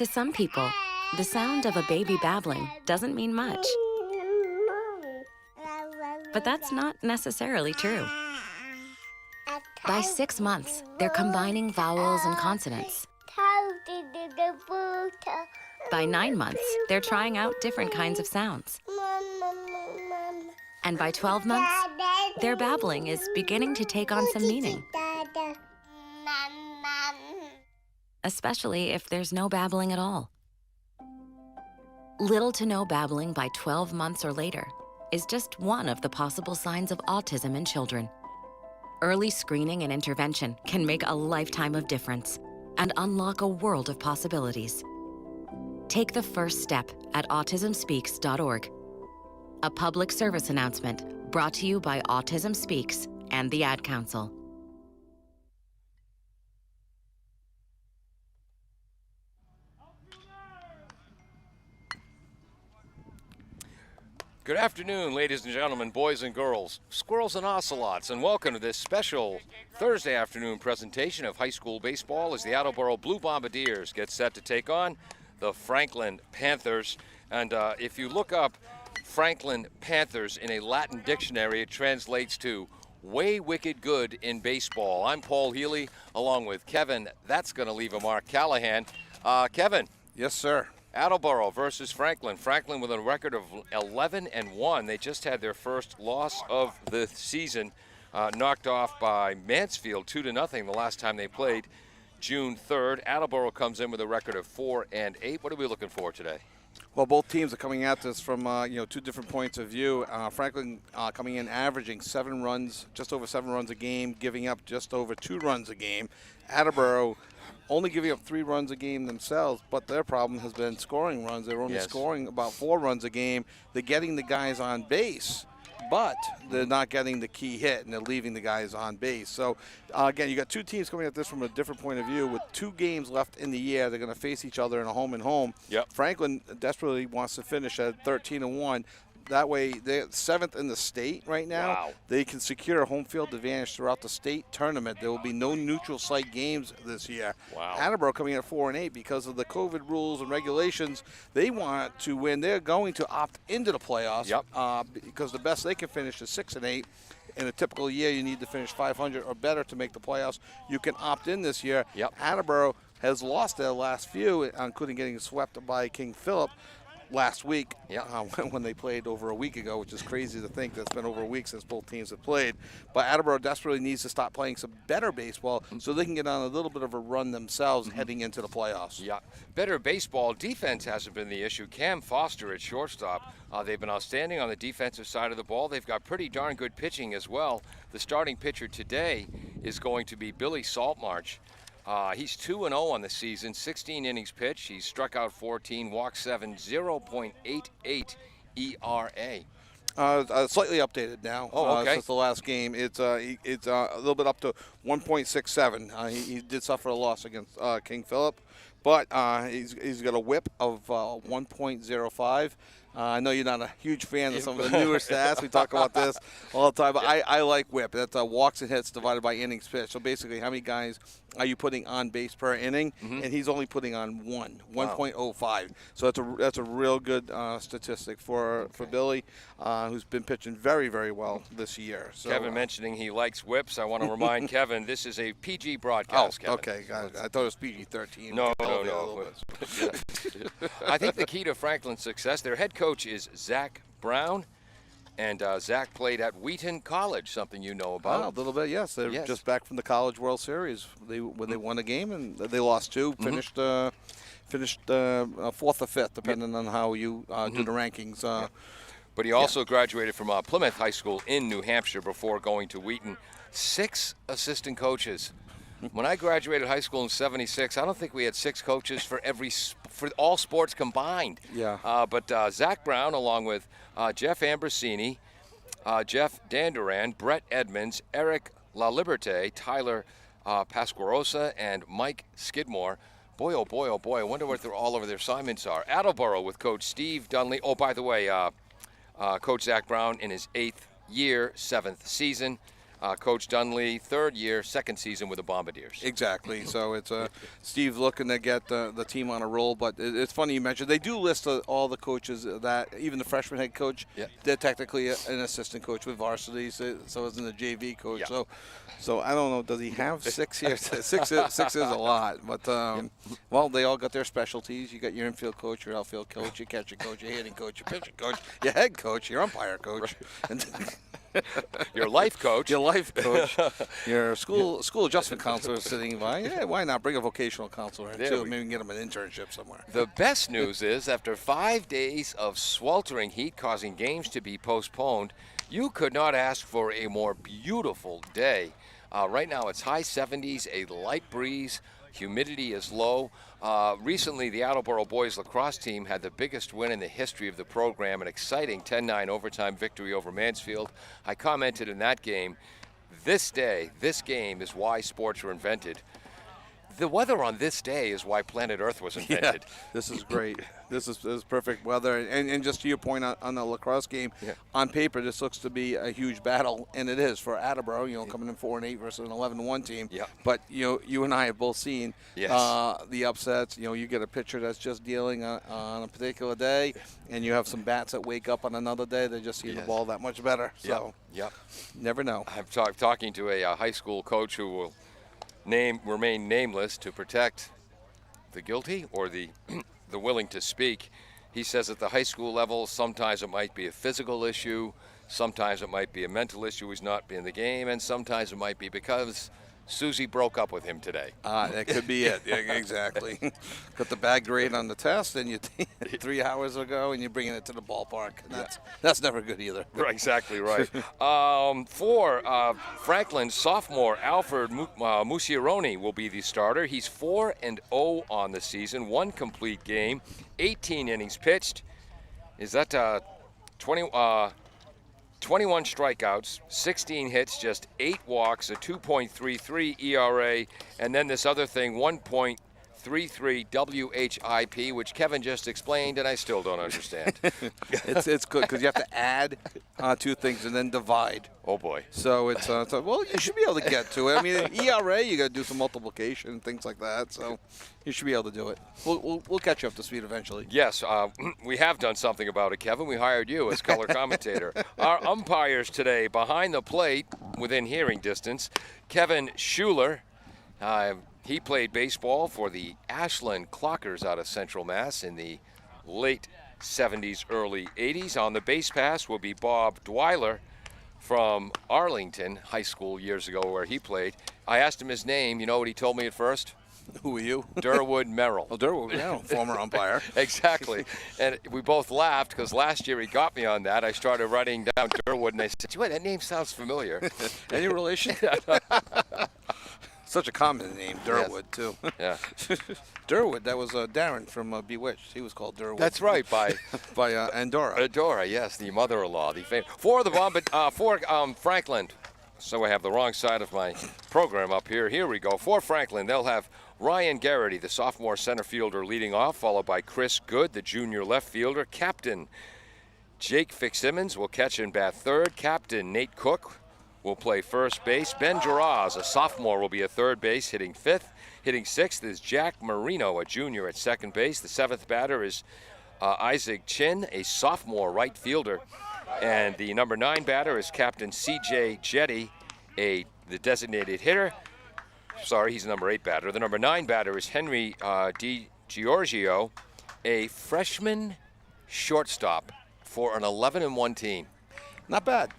To some people, the sound of a baby babbling doesn't mean much. But that's not necessarily true. By 6 months, they're combining vowels and consonants. By 9 months, they're trying out different kinds of sounds. And by 12 months, their babbling is beginning to take on some meaning. Especially if there's no babbling at all. Little to no babbling by 12 months or later is just one of the possible signs of autism in children. Early screening and intervention can make a lifetime of difference and unlock a world of possibilities. Take the first step at autismspeaks.org. A public service announcement brought to you by Autism Speaks and the Ad Council. Good afternoon, ladies and gentlemen, boys and girls, squirrels and ocelots, and welcome to this special Thursday afternoon presentation of high school baseball as the Attleboro Blue Bombardiers get set to take on the Franklin Panthers. And if you look up Franklin Panthers in a Latin dictionary, it translates to way wicked good in baseball. I'm Paul Healy, along with Kevin, that's going to leave a mark, Callahan. Kevin. Yes, sir. Attleboro versus Franklin. Franklin with a record of 11-1. They just had their first loss of the season, knocked off by Mansfield 2-0 the last time they played, June 3rd. Attleboro comes in with a record of 4-8. What are we looking for today? Well, both teams are coming at this from two different points of view. Franklin coming in averaging 7 runs, just over 7 runs a game, giving up just over 2 runs a game. Attleboro only giving up 3 runs a game themselves, but their problem has been scoring runs. They're only scoring about 4 runs a game. They're getting the guys on base, but they're not getting the key hit, and they're leaving the guys on base. So, again, you got two teams coming at this from a different point of view. With 2 games left in the year, they're going to face each other in a home-and-home. Yep. Franklin desperately wants to finish at 13-1. That way, they're 7th in the state right now. Wow. They can secure a home field advantage throughout the state tournament. There will be no neutral site games this year. Wow. Attleboro coming in at 4-8 because of the COVID rules and regulations. They want to win. They're going to opt into the playoffs. Yep. Because the best they can finish is 6-8. In a typical year, you need to finish 500 or better to make the playoffs. You can opt in this year. Yep. Attleboro has lost their last few, including getting swept by King Philip last week, when they played over a week ago, which is crazy to think that's been over a week since both teams have played. But Attleboro desperately needs to start playing some better baseball so they can get on a little bit of a run themselves heading into the playoffs. Yeah, better baseball. Defense hasn't been the issue. Cam Foster at shortstop. They've been outstanding on the defensive side of the ball. They've got pretty darn good pitching as well. The starting pitcher today is going to be Billy Saltmarsh. He's 2-0 on the season, 16 innings pitched. He's struck out 14, walked 7, 0.88 ERA. Slightly updated now. Oh, okay. Since the last game, it's a little bit up to 1.67. He did suffer a loss against King Philip, but he's got a WHIP of 1.05. I know you're not a huge fan of some of the newer stats. We talk about this all the time, but I like WHIP. That's walks and hits divided by innings pitched. So basically, how many guys are you putting on base per inning? And he's only putting on 1.05. So that's a real good statistic for Billy, who's been pitching very, very well this year. So, Kevin mentioning he likes whips. I want to remind Kevin this is a PG broadcast. Oh, Kevin. okay. I thought it was PG-13. No. I think the key to Franklin's success, their head coach is Zach Brown, and Zach played at Wheaton College, something you know about. A little bit, yes. They're just back from the College World Series. When they won a game and they lost 2, finished 4th or 5th, depending on how you do the rankings. But he also graduated from Plymouth High School in New Hampshire before going to Wheaton. 6 assistant coaches. When I graduated high school in '76, I don't think we had 6 coaches for all sports combined. Yeah. But Zach Brown, along with Jeff Ambrosini, Jeff Danduran, Brett Edmonds, Eric LaLiberte, Tyler Pasquarosa, and Mike Skidmore. Boy, oh boy, oh boy, I wonder what all of their assignments are. Attleboro with Coach Steve Dunley. Oh, by the way, Coach Zach Brown in his 8th year, 7th season. Coach Dunley, third year, second season with the Bombardiers. Exactly. So it's Steve's looking to get the team on a roll. But it's funny you mentioned they do list all the coaches that even the freshman head coach. Yeah. They're technically an assistant coach with varsity, so isn't a JV coach. Yeah. So I don't know. Does he have 6 years? six is a lot. But well, they all got their specialties. You got your infield coach, your outfield coach, your catcher coach, your hitting coach, your pitching coach, your head coach, your umpire coach, and Your life coach. your life coach, your school adjustment counselor is sitting by. Yeah, why not bring a vocational counselor in There too? we- Maybe we can get them an internship somewhere. The best news is after 5 days of sweltering heat causing games to be postponed, you could not ask for a more beautiful day. Right now it's high 70s, a light breeze, humidity is low. Recently, the Attleboro boys lacrosse team had the biggest win in the history of the program, an exciting 10-9 overtime victory over Mansfield. I commented in that game, this game is why sports were invented. The weather on this day is why planet Earth was invented. Yeah, this is great. This is perfect weather. And just to your point on the lacrosse game, on paper this looks to be a huge battle, and it is for Attleboro. Coming in 4-8 versus an 11-1 team. Yeah. But you and I have both seen the upsets. You get a pitcher that's just dealing on a particular day, and you have some bats that wake up on another day. They just see the ball that much better. So never know. I'm talking to a high school coach who will remain nameless to protect the guilty or the the willing to speak. He says at the high school level, sometimes it might be a physical issue, sometimes it might be a mental issue, he's not in the game, and sometimes it might be because Susie broke up with him today. That could be it. Yeah, exactly. Got the bad grade on the test, and you 3 hours ago, and you're bringing it to the ballpark. And that's never good either. Right, exactly right. For Franklin, sophomore Alfred Musiaroni will be the starter. He's 4-0 on the season, 1 complete game, 18 innings pitched. Is that 21 strikeouts, 16 hits, just 8 walks, a 2.33 ERA, and then this other thing, 1.33 WHIP, which Kevin just explained, and I still don't understand. It's good because you have to add 2 things and then divide. Oh boy. So it's well, you should be able to get to it. I mean, ERA, you got to do some multiplication and things like that. So you should be able to do it. We'll catch you up to speed eventually. Yes, we have done something about it, Kevin. We hired you as color commentator. Our umpires today, behind the plate, within hearing distance, Kevin Schuler. He played baseball for the Ashland Clockers out of Central Mass in the late 70s, early 80s. On the base pass will be Bob Dweiler from Arlington High School years ago where he played. I asked him his name. You know what he told me at first? Who are you? Durwood Merrill. Oh, Durwood Merrill, former umpire. Exactly. And we both laughed because last year he got me on that. I started writing down Durwood, and I said, "Wait, that name sounds familiar." Any relation? Such a common name, Durwood, too. Yeah. Durwood, that was Darren from Bewitched. He was called Durwood. That's right, by Andorra. Adora, yes, the mother-in-law, for Franklin. So I have the wrong side of my program up here. Here we go. For Franklin, they'll have Ryan Garrity, the sophomore center fielder, leading off, followed by Chris Good, the junior left fielder. Captain Jake Fitzsimmons will catch and bat third. Captain Nate Cook will play first base. Ben Giraz, a sophomore, will be at third base, hitting fifth. Hitting sixth is Jack Marino, a junior, at second base. The seventh batter is Isaac Chin, a sophomore right fielder. And the number 9 batter is Captain C.J. Jetty, the designated hitter. Sorry, he's the number 8 batter. The number 9 batter is Henry Di Giorgio, a freshman shortstop for an 11-1 team. Not bad.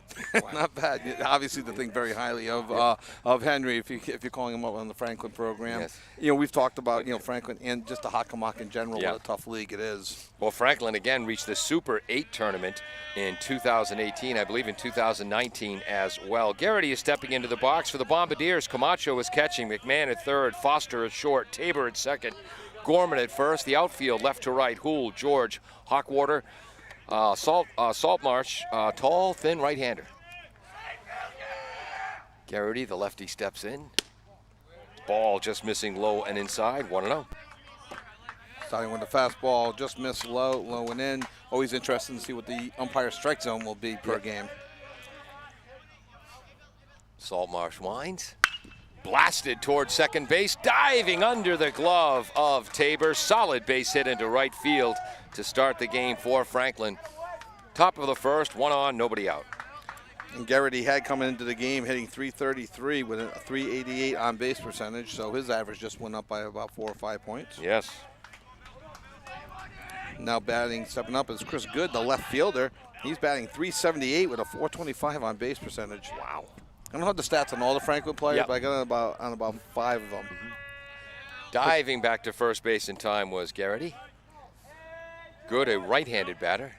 Not bad. Obviously, to think very highly of Henry if you're calling him up on the Franklin program. Yes. We've talked about Franklin and just the Hockomock in general. Yeah. What a tough league it is. Well, Franklin again reached the Super 8 tournament in 2018, I believe in 2019 as well. Garrity is stepping into the box for the Bombardiers. Camacho is catching, McMahon at third, Foster at short, Tabor at second, Gorman at first. The outfield left to right, Houle, George, Hawkwater, Saltmarsh, tall, thin right-hander. Garrity, the lefty, steps in. Ball just missing low and inside, 1-0. Starting with the fastball, just missed low and in. Always interesting to see what the umpire strike zone will be per game. Saltmarsh winds. Blasted towards second base, diving under the glove of Tabor. Solid base hit into right field to start the game for Franklin. Top of the first, 1 on, nobody out. And Garrity had coming into the game hitting .333 with a .388 on base percentage, so his average just went up by about 4 or 5 points. Yes. Now batting, stepping up is Chris Good, the left fielder. He's batting .378 with a .425 on base percentage. Wow. I don't have the stats on all the Franklin players, Yep. but I got on about 5 of them. Diving back to first base in time was Garrity. Good, a right-handed batter.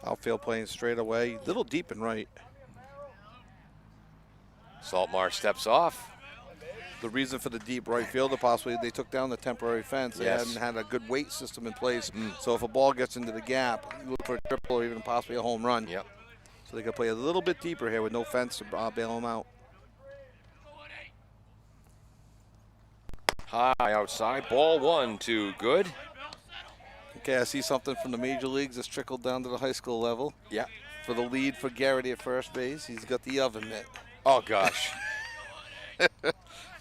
Outfield playing straight away, little deep and right. Saltmarsh steps off. The reason for the deep right fielder, possibly they took down the temporary fence. They Yes. hadn't had a good weight system in place. So if a ball gets into the gap, you look for a triple or even possibly a home run. Yep. So they could play a little bit deeper here with no fence to bail them out. High outside, ball 1 to Good. Okay, I see something from the major leagues that's trickled down to the high school level. Yeah. For the lead for Garrity at first base, he's got the oven mitt. Oh, gosh.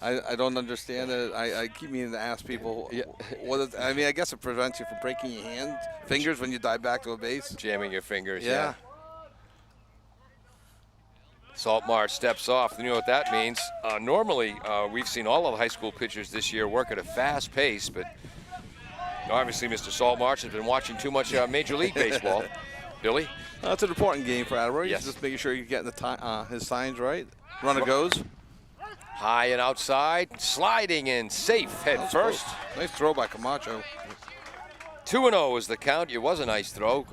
I don't understand it. I keep meaning to ask people. What is, I mean, I guess it prevents you from breaking your fingers when you dive back to a base. Jamming your fingers, Yeah. Saltmarsh steps off. You know what that means. Normally, we've seen all of the high school pitchers this year work at a fast pace, but obviously Mr. Saltmarsh has been watching too much Major League Baseball. Billy? It's an important game for Attleboro. Yes. He's just making sure you're getting his signs right. Runner goes. High and outside, sliding in, safe head first. Close. Nice throw by Camacho. 2-0 is the count. It was a nice throw.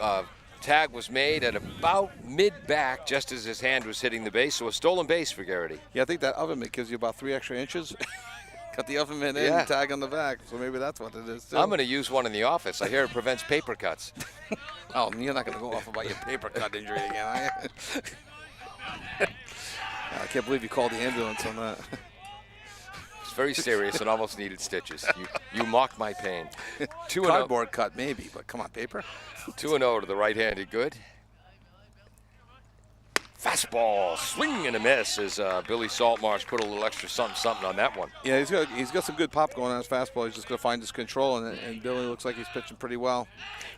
Tag was made at about mid-back just as his hand was hitting the base, so a stolen base for Garrity. Yeah, I think that oven mitt gives you about 3 extra inches. Got the oven mitt in, Yeah. Tag on the back, so maybe that's what it is, too. I'm going to use one in the office. I hear it prevents paper cuts. Oh, you're not going to go off about your paper cut injury again, are you? I can't believe you called the ambulance on that. It's very serious and almost needed stitches. You mocked my pain. 2-0. Cardboard cut, maybe, but come on, paper. 2-0 to the right-handed Good. Fastball, swing and a miss as Billy Saltmarsh put a little extra something on that one. Yeah, he's got some good pop going on his fastball. He's just going to find his control, and Billy looks like he's pitching pretty well.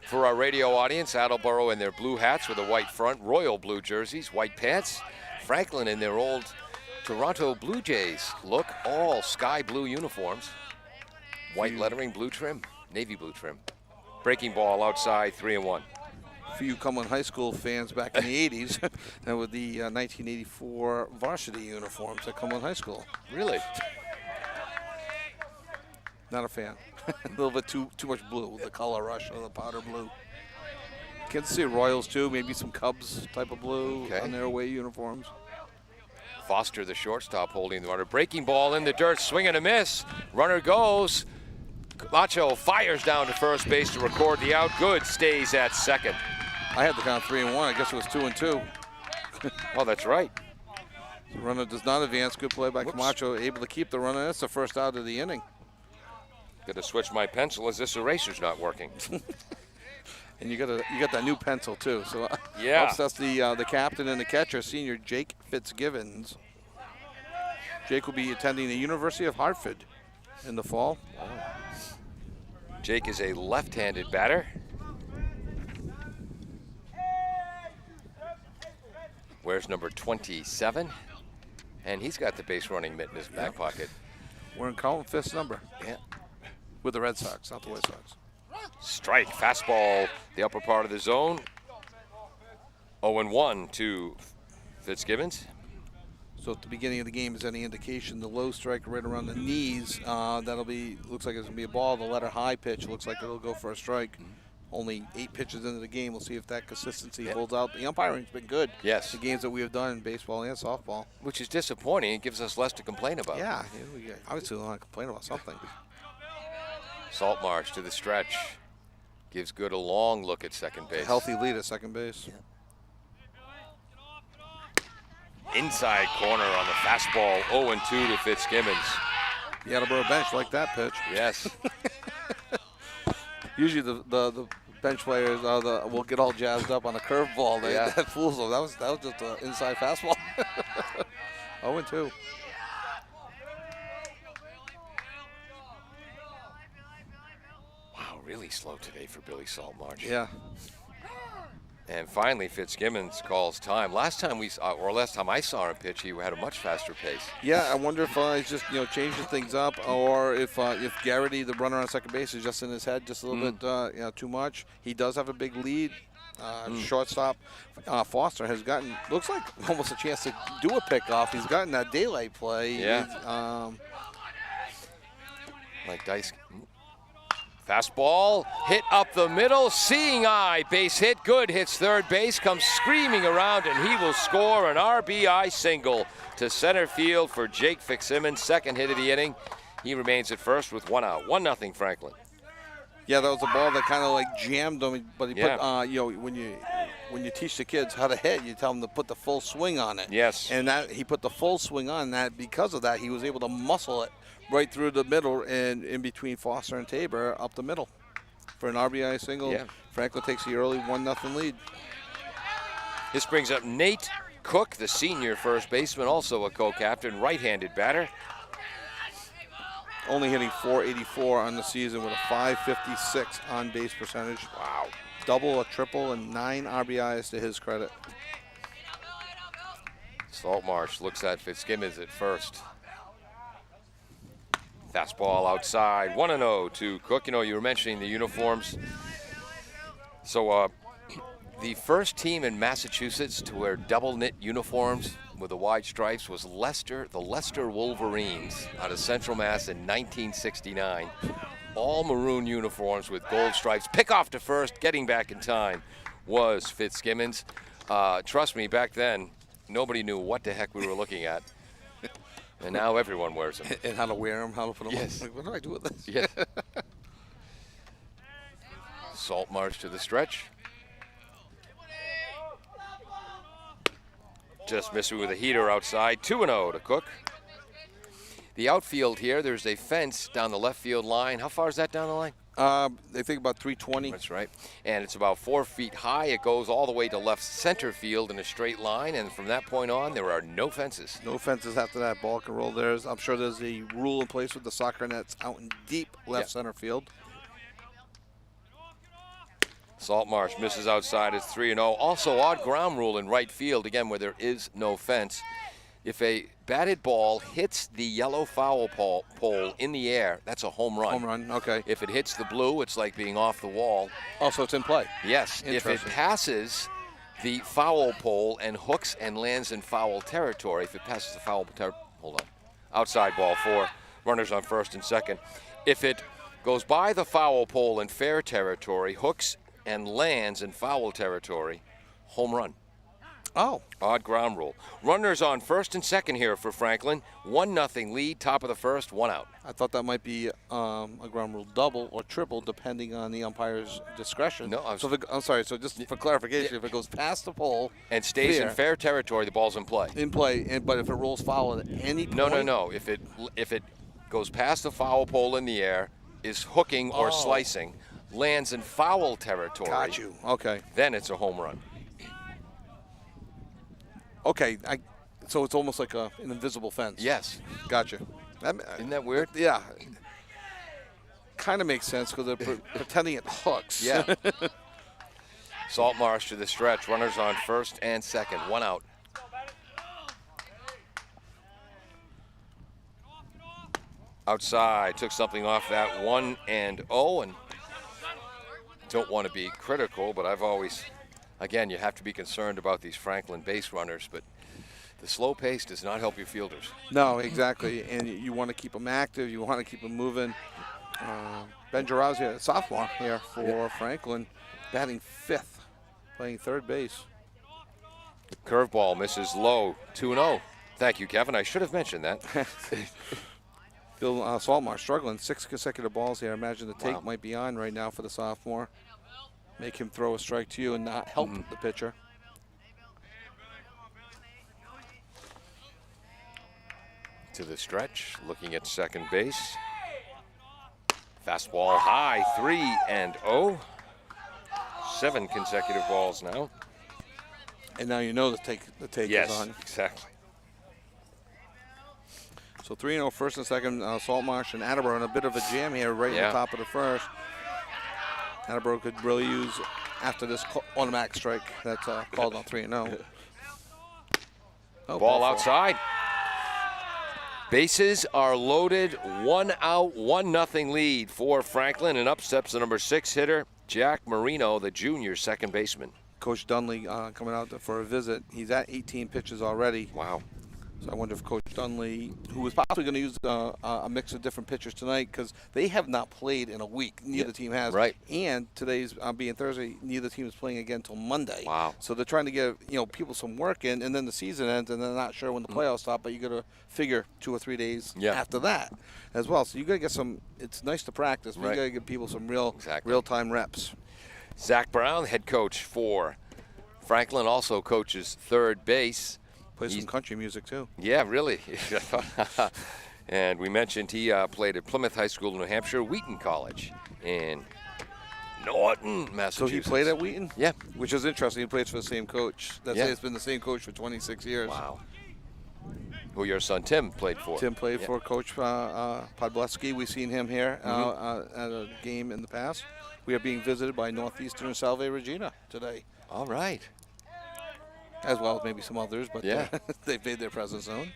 For our radio audience, Attleboro in their blue hats with a white front, royal blue jerseys, white pants. Franklin in their old Toronto Blue Jays look, all sky blue uniforms. White lettering, blue trim, navy blue trim. Breaking ball outside, 3-1. For you Cumberland High School fans back in the 80s, and with the 1984 varsity uniforms at Cumberland High School. Really? Not a fan. A little bit too much blue, the color rush of the powder blue. Kansas City Royals too, maybe some Cubs type of blue on their away uniforms. Foster, the shortstop, holding the runner. Breaking ball in the dirt, swing and a miss. Runner goes. Camacho fires down to first base to record the out. Good stays at second. I had the count 3-1. I guess it was 2-2. Oh, that's right. The runner does not advance. Good play by Camacho, able to keep the runner. That's the first out of the inning. Got to switch my pencil as this eraser's not working. And you got that new pencil too. So Yeah. that's the captain and the catcher, senior Jake Fitzgibbons. Jake will be attending the University of Hartford in the fall. Jake is a left-handed batter. Wears number 27, and he's got the base running mitt in his back pocket. We're in Colin Fifth's number. Yeah. With the Red Sox, not the White Sox. Strike, fastball, the upper part of the zone. 0-1 to Fitzgibbons. So at the beginning of the game is any indication, the low strike right around the knees, looks like it's gonna be a ball. The letter high pitch looks like it'll go for a strike. Only 8 pitches into the game. We'll see if that consistency holds out. The umpiring's been good. Yes. The games that we have done in baseball and softball. Which is disappointing. It gives us less to complain about. Yeah, we obviously don't want to complain about something. Saltmarsh to the stretch. Gives Good a long look at second base. A healthy lead at second base. Inside corner on the fastball, 0-2 to Fitzgibbons. The Attleboro bench like that pitch. Yes. Usually the bench players will get all jazzed up on a curveball. Yeah. That fools them. That was just an inside fastball. 0-2. Wow, really slow today for Billy Saltmarsh. Yeah. And finally, Fitzgibbons calls time. Last time I saw him pitch, he had a much faster pace. Yeah, I wonder if he's just changing things up, or if Garrity, the runner on second base, is just in his head just a little bit too much. He does have a big lead. Shortstop Foster has gotten, looks like almost a chance to do a pickoff. He's gotten that daylight play. Yeah. Like dice. Fastball hit up the middle, seeing eye, base hit, good, hits third base, comes screaming around, and he will score an RBI single to center field for Jake Fitzsimmons, second hit of the inning. He remains at first with 1 out, 1-0 Franklin. Yeah, that was a ball that kind of like jammed him, but he Yeah. put, when you teach the kids how to hit, you tell them to put the full swing on it. Yes. And that he put the full swing on that. Because of that, he was able to muscle it right through the middle and in between Foster and Tabor up the middle for an RBI single. Yeah. Franklin takes the early 1-0 lead. This brings up Nate Cook, the senior first baseman, also a co-captain, right-handed batter. Only hitting .484 on the season with a .556 on base percentage. Wow. Double, a triple, and 9 RBIs to his credit. Saltmarsh looks at Fitzgibbons at first. Fastball outside, 1-0 to Cook. You were mentioning the uniforms. So the first team in Massachusetts to wear double knit uniforms with the wide stripes was the Leicester Wolverines out of Central Mass in 1969. All maroon uniforms with gold stripes. Pickoff to first, getting back in time was Fitzgibbons. Trust me, back then, nobody knew what the heck we were looking at. And now everyone wears them. And how to wear them, how to put them Yes. on. Like, what do I do with this? Yes. Saltmarsh to the stretch. Just missing with a heater outside. 2-0 to Cook. The outfield here, there's a fence down the left field line. How far is that down the line? They think about 320. That's right. And it's about 4 feet high. It goes all the way to left center field in a straight line. And from that point on, there are no fences. No fences after that. Ball can roll. I'm sure there's a rule in place with the soccer nets out in deep left center field. Saltmarsh misses outside. It's 3-0. Also, odd ground rule in right field, again, where there is no fence. If a batted ball hits the yellow foul pole in the air, that's a home run. Home run, okay. If it hits the blue, it's like being off the wall. Also, it's in play. Yes. If it Interesting. passes the foul pole and hooks and lands in foul territory, if it passes the foul territory, hold on, outside ball 4, runners on first and second. If it goes by the foul pole in fair territory, hooks and lands in foul territory, home run. Oh. Odd ground rule. Runners on first and second here for Franklin. 1-0 lead, top of the first, 1 out. I thought that might be a ground rule double or triple, depending on the umpire's discretion. No, I'm sorry. So just for clarification, if it goes past the pole and stays in fair territory, the ball's in play. But if it rolls foul at any point, No. If it goes past the foul pole in the air, is hooking or slicing, lands in foul territory. Got you. Okay. Then it's a home run. Okay. So it's almost like an invisible fence. Yes. Gotcha. Isn't that weird? Yeah. Kind of makes sense because they're pretending it hooks. Yeah. Saltmarsh to the stretch. Runners on first and second. 1 out. Outside. Took something off that 1-0. And don't want to be critical, but I've always, again, you have to be concerned about these Franklin base runners, but the slow pace does not help your fielders. No, exactly. And you want to keep them active. You want to keep them moving. Ben Giroux here, sophomore here for Franklin, batting 5th, playing third base. Curveball misses low, 2-0. Thank you, Kevin. I should have mentioned that. Bill Saltmarsh struggling, 6 consecutive balls here. I imagine the take might be on right now for the sophomore. Make him throw a strike to you and not help the pitcher. To the stretch, looking at second base. Fastball high, 3-0. 7 consecutive balls now. And now you know the take Yes, is on. exactly. So 3-0 first and second, Saltmarsh and Attleboro in a bit of a jam here right in the top of the first. Attleboro could really use after this automatic strike that's called on 3-0. Ball outside. Bases are loaded. 1 out, 1-0 lead for Franklin. And up steps the number 6 hitter, Jack Marino, the junior second baseman. Coach Dunley coming out for a visit. He's at 18 pitches already. Wow. So I wonder if Coach Dunley, who was possibly going to use a mix of different pitchers tonight, because they have not played in a week. Neither team has. Right. And today's being Thursday, neither team is playing again until Monday. Wow. So they're trying to give people some work in, and then the season ends, and they're not sure when the playoffs start. But you got to figure 2 or 3 days after that as well. So you got to get some. It's nice to practice, but you got to give people some real-time reps. Zach Brown, head coach for Franklin, also coaches third base. Plays some country music, too. Yeah, really. And we mentioned he played at Plymouth High School, New Hampshire, Wheaton College in Norton, Massachusetts. So he played at Wheaton? Yeah. Which is interesting. He plays for the same coach. It's been the same coach for 26 years. Wow. Who your son Tim played for. Tim played for Coach Podleski. We've seen him here at a game in the past. We are being visited by Northeastern Salve Regina today. All right. As well as maybe some others, but they've made their presence known.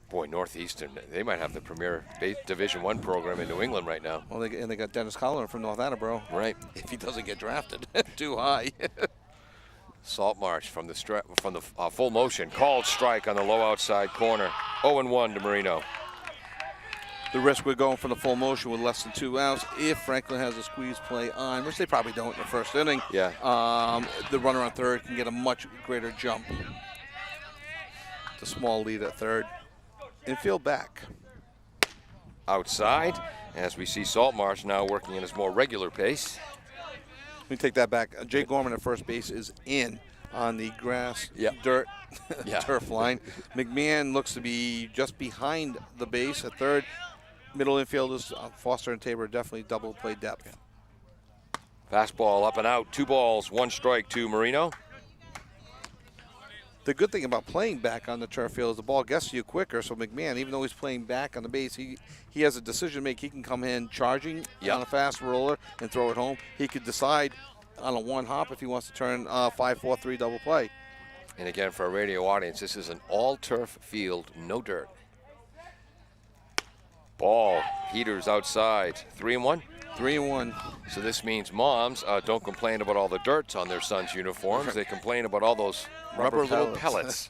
Boy, Northeastern, they might have the premier Division I program in New England right now. Well, they got Dennis Collin from North Attleboro. Right. If he doesn't get drafted too high. Saltmarsh from the full motion, called strike on the low outside corner. 0-1 to Marino. The risk we're going for the full motion with less than 2 outs. If Franklin has a squeeze play on, which they probably don't in the first inning, the runner on third can get a much greater jump. It's a small lead at third. Infield back. Outside, as we see Saltmarsh now working in his more regular pace. Let me take that back. Jay Gorman at first base is in on the grass, dirt, turf line. McMahon looks to be just behind the base at third. Middle infielders, Foster and Tabor, definitely double play depth. Fastball up and out. 2 balls, 1 strike to Marino. The good thing about playing back on the turf field is the ball gets to you quicker. So McMahon, even though he's playing back on the base, he has a decision to make. He can come in charging on a fast roller and throw it home. He could decide on a 1 hop if he wants to turn 5-4-3 double play. And again, for our radio audience, this is an all-turf field, no dirt. Ball, heaters outside. 3-1? 3-1. So this means moms don't complain about all the dirt on their sons' uniforms. They complain about all those rubber little pellets.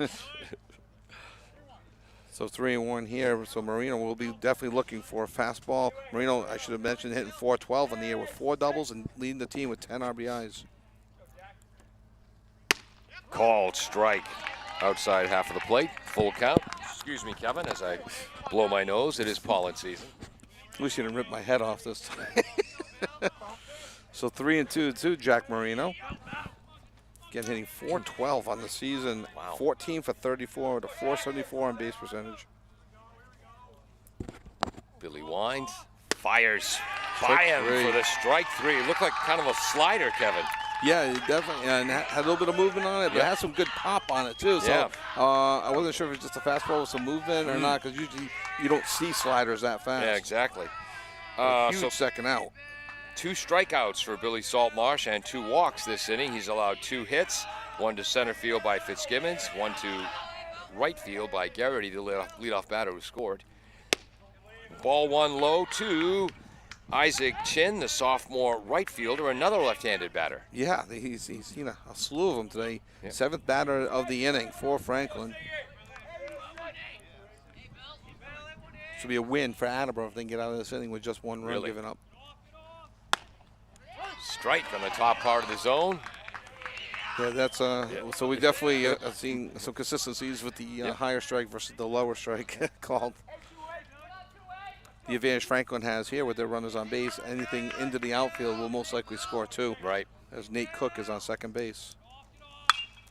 So 3-1 here. So Marino will be definitely looking for a fastball. Marino, I should have mentioned, hitting .412 in the year with 4 doubles and leading the team with 10 RBIs. Called strike outside half of the plate. Full count. Excuse me, Kevin, as I blow my nose. It is pollen season. At least you didn't rip my head off this time. So 3-2 to Jack Marino. Again, hitting .412 on the season. Wow. 14 for 34 with a .474 on base percentage. Billy winds, fires by him for the strike 3. It looked like kind of a slider, Kevin. Yeah, it definitely, and had a little bit of movement on it, but it had some good pop on it too. So I wasn't sure if it was just a fastball with some movement or not, because usually you don't see sliders that fast. Yeah, exactly. Huge second out. 2 strikeouts for Billy Saltmarsh and 2 walks this inning. He's allowed 2 hits, 1 to center field by Fitzgibbons, 1 to right field by Garrity, the leadoff batter who scored. Ball 1 low to Isaac Chin, the sophomore right fielder, another left-handed batter. Yeah, he's seen a slew of them today. 7th batter of the inning for Franklin. Should be a win for Attleboro if they can get out of this inning with just 1 run given up. Strike on the top part of the zone. Yeah, that's so we definitely seen some consistencies with the higher strike versus the lower strike called. The advantage Franklin has here with their runners on base, anything into the outfield will most likely score 2. Right. As Nate Cook is on second base.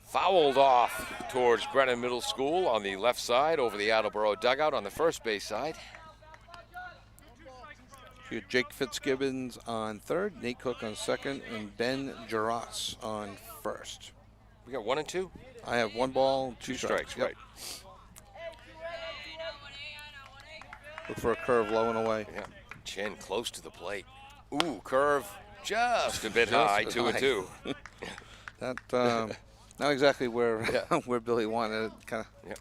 Fouled off towards Brennan Middle School on the left side over the Attleboro dugout on the first base side. You got Jake Fitzgibbons on third, Nate Cook on second, and Ben Jaras on first. We got 1 and 2? I have 1 ball, 2 strikes. Right. Look for a curve low and away. Yeah. Chin close to the plate. Ooh, curve just a bit high, 2 and 2. That not exactly where where Billy wanted it. Kind of. Yeah.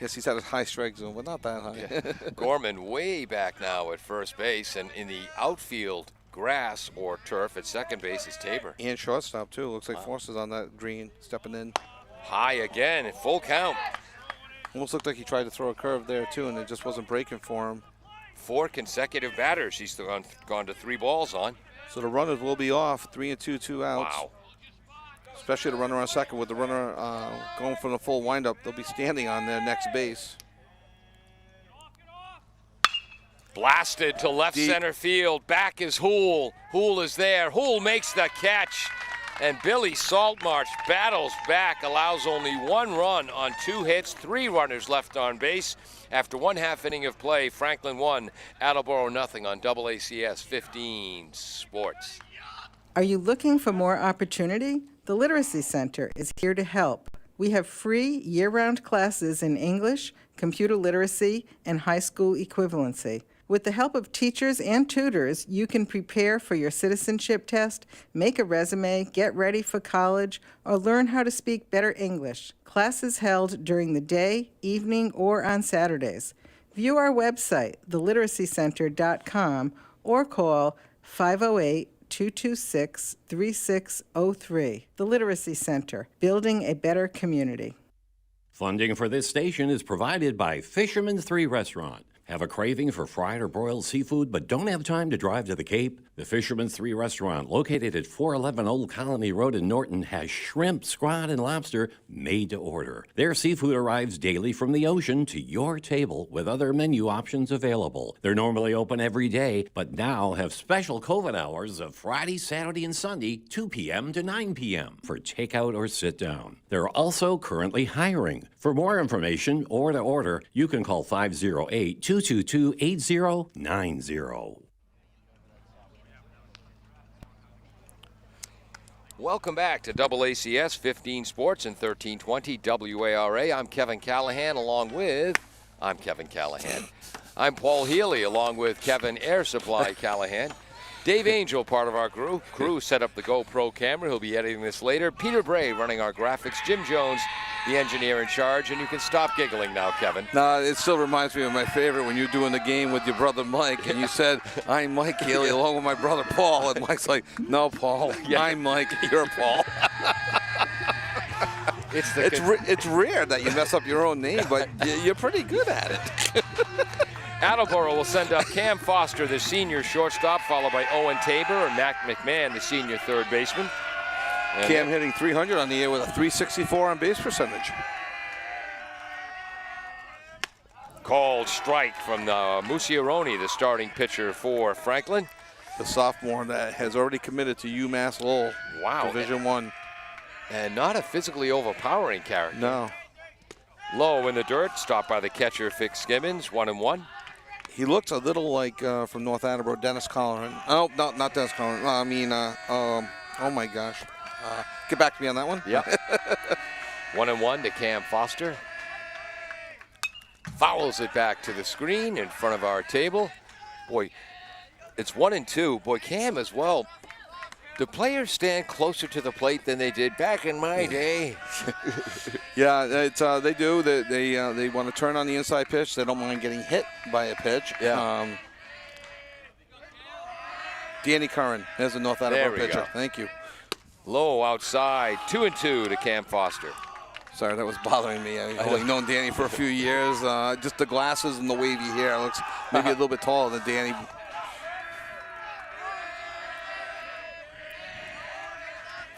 Yes, he's had a high strike zone, but not that high. Yeah. Gorman way back now at first base, and in the outfield grass or turf at second base is Tabor. And shortstop too. Looks like Forster's on that green, stepping in. High again, full count. Almost looked like he tried to throw a curve there too, and it just wasn't breaking for him. 4 consecutive batters he's gone to 3 balls on. So the runners will be off. 3 and 2, 2 outs. Wow. Especially the runner on second. With the runner going for the full windup, they'll be standing on their next base. Blasted to left Deep. center field. Back is Hool. Hool is there. Hool makes the catch. And Billy Saltmarsh battles back, allows only 1 run on 2 hits, 3 runners left on base. After 1/2 inning of play, Franklin 1, Attleboro nothing on AACS 15 Sports. Are you looking for more opportunity? The Literacy Center is here to help. We have free year-round classes in English, computer literacy, and high school equivalency. With the help of teachers and tutors, you can prepare for your citizenship test, make a resume, get ready for college, or learn how to speak better English. Classes held during the day, evening, or on Saturdays. View our website, theliteracycenter.com, or call 508-226-3603. The Literacy Center, building a better community. Funding for this station is provided by Fisherman's 3 Restaurant. Have a craving for fried or broiled seafood but don't have time to drive to the Cape? The Fisherman's 3 Restaurant, located at 411 Old Colony Road in Norton, has shrimp, squid, and lobster made to order. Their seafood arrives daily from the ocean to your table with other menu options available. They're normally open every day, but now have special COVID hours of Friday, Saturday, and Sunday, 2 p.m. to 9 p.m. for takeout or sit down. They're also currently hiring. For more information or to order, you can call 508-222-8090. Welcome back to AACS 15 Sports and 1320 WARA. I'm Kevin Callahan I'm Paul Healy along with Kevin Air Supply Callahan. Dave Angel, part of our crew, set up the GoPro camera. He'll be editing this later. Peter Bray running our graphics. Jim Jones, the engineer in charge. And you can stop giggling now, Kevin. No, it still reminds me of my favorite when you're doing the game with your brother Mike, and you said, I'm Mike Healy along with my brother Paul. And Mike's like, no, Paul, I'm Mike, you're Paul. It's rare that you mess up your own name, but you're pretty good at it. Attleboro will send up Cam Foster, the senior shortstop, followed by Owen Tabor and Mac McMahon, the senior third baseman. And Cam hitting 300 on the year with a 364 on base percentage. Called strike from Musiaroni, the starting pitcher for Franklin. The sophomore that has already committed to UMass Lowell. Wow. Division I. And not a physically overpowering character. No. Low in the dirt, stopped by the catcher Fitzgibbons, 1-1. He looks a little like from North Attleboro, Dennis Colleran. Oh, no, not Dennis Colleran. Oh my gosh. Get back to me on that one. Yeah. 1-1 to Cam Foster. Fouls it back to the screen in front of our table. Boy, it's 1-2. Boy, Cam as well. Do players stand closer to the plate than they did back in my day? Yeah, they do. They want to turn on the inside pitch. They don't mind getting hit by a pitch. Yeah. Danny Curran is a North Attleboro pitcher. Go. Thank you. Low outside, 2-2 to Cam Foster. Sorry, that was bothering me. I've only known Danny for a few years. Just the glasses and the wavy hair. Looks maybe a little bit taller than Danny.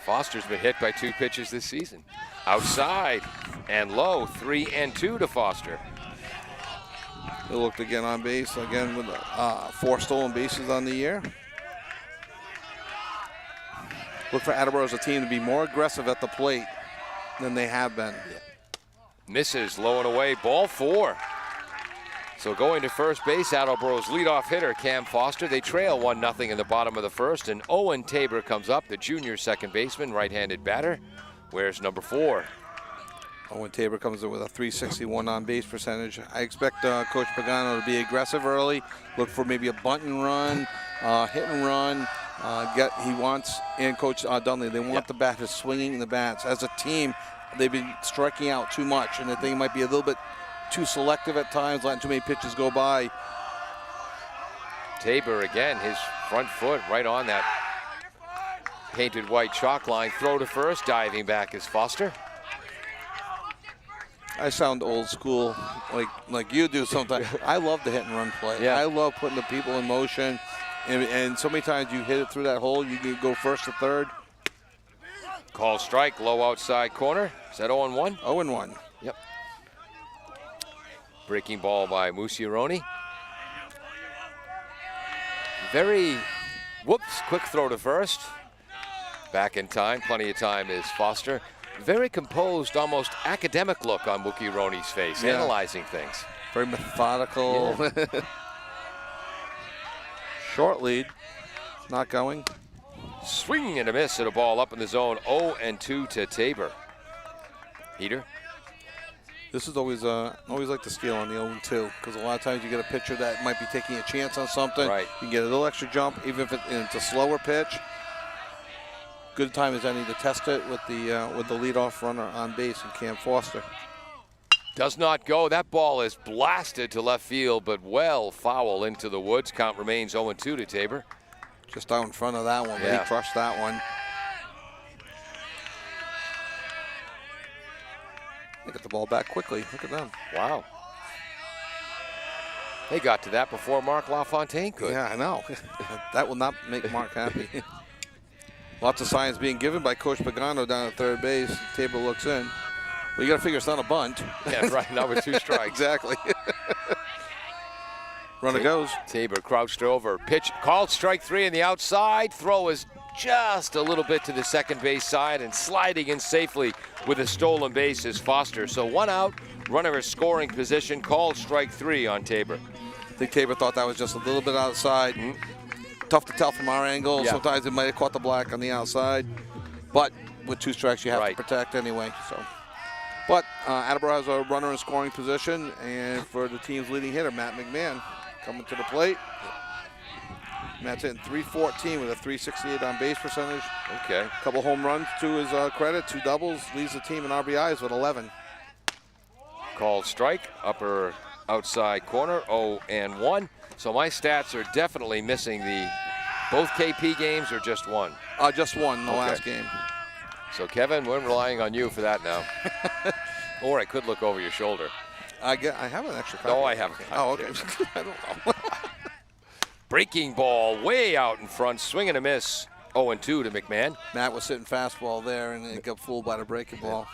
Foster's been hit by 2 pitches this season. Outside and low, 3-2 to Foster. He looked again on base, again with 4 stolen bases on the year. Look for Attleboro as a team to be more aggressive at the plate than they have been. Yeah. Misses, low and away, ball 4. So going to first base, Attleboro's leadoff hitter, Cam Foster. They trail 1-0 in the bottom of the first, and Owen Tabor comes up, the junior second baseman, right-handed batter. Where's number 4? Owen Tabor comes in with a .361 on-base percentage. I expect Coach Pagano to be aggressive early, look for maybe a bunt and run, hit and run. He wants, and Coach Dunley, they want the batters swinging the bats. As a team, they've been striking out too much, and I think it might be a little bit too selective at times, letting too many pitches go by. Tabor again, his front foot right on that painted white chalk line. Throw to first, diving back is Foster. I sound old school, like you do sometimes. I love the hit and run play. Yeah. I love putting the people in motion, and so many times you hit it through that hole, you can go first to third. Call strike, low outside corner. Is that 0-1? 0-1. Yep. Breaking ball by Musiaroni. Quick throw to first. Back in time, plenty of time is Foster. Very composed, almost academic look on Musiaroni's face, analyzing things. Very methodical. Yeah. Short lead, not going. Swing and a miss at a ball up in the zone. 0-2 to Tabor. Heater. This is always like the steal on the 0-2, because a lot of times you get a pitcher that might be taking a chance on something. Right. You can get a little extra jump, even if it's a slower pitch. Good time as any to test it with the leadoff runner on base and Cam Foster. Does not go. That ball is blasted to left field, but well foul into the woods. Count remains 0-2 to Tabor. Just out in front of that one, but he crushed that one. They get the ball back quickly. Look at them. Wow. They got to that before Mark LaFontaine could. Yeah, I know. That will not make Mark happy. Lots of signs being given by Coach Pagano down at third base. Tabor looks in. Well, you got to figure it's not a bunt. Yeah, right. Now with 2 strikes. Exactly. Runner goes. Tabor crouched over. Pitch called strike 3 in the outside. Throw is just a little bit to the second base side and sliding in safely with a stolen base is Foster. So 1 out, runner in scoring position, called strike 3 on Tabor. I think Tabor thought that was just a little bit outside. Tough to tell from our angle. Yeah. Sometimes it might have caught the black on the outside. But with 2 strikes, you have to protect anyway. So, but Attleboro has a runner in scoring position, and for the team's leading hitter, Matt McMahon, coming to the plate. Matt's hitting .314 with a .368 on base percentage. Okay. A couple home runs to his credit, 2 doubles, leads the team in RBIs with 11. Called strike, upper outside corner, 0-1. So my stats are definitely missing both KP games or just one? Just one in the last game. So Kevin, we're relying on you for that now. Or I could look over your shoulder. I have an extra copy. No, I haven't. Oh, okay. I don't know. Breaking ball way out in front, swing and a miss. 0-2 to McMahon. Matt was sitting fastball there and it got fooled by the breaking ball.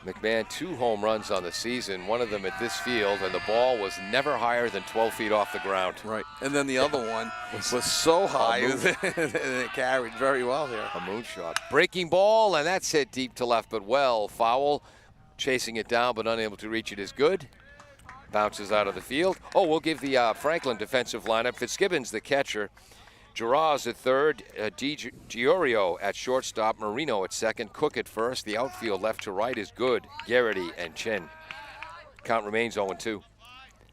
McMahon 2 home runs on the season, one of them at this field, and the ball was never higher than 12 feet off the ground. Right. And then the other one was so high and it carried very well here. A moonshot. Breaking ball, and that's hit deep to left, but well foul. Chasing it down, but unable to reach it is good. Bounces out of the field. Oh, we'll give the Franklin defensive lineup. Fitzgibbons, the catcher. Giraz at third, Giorio at shortstop, Marino at second, Cook at first. The outfield left to right is good. Garrity and Chin. Count remains 0-2.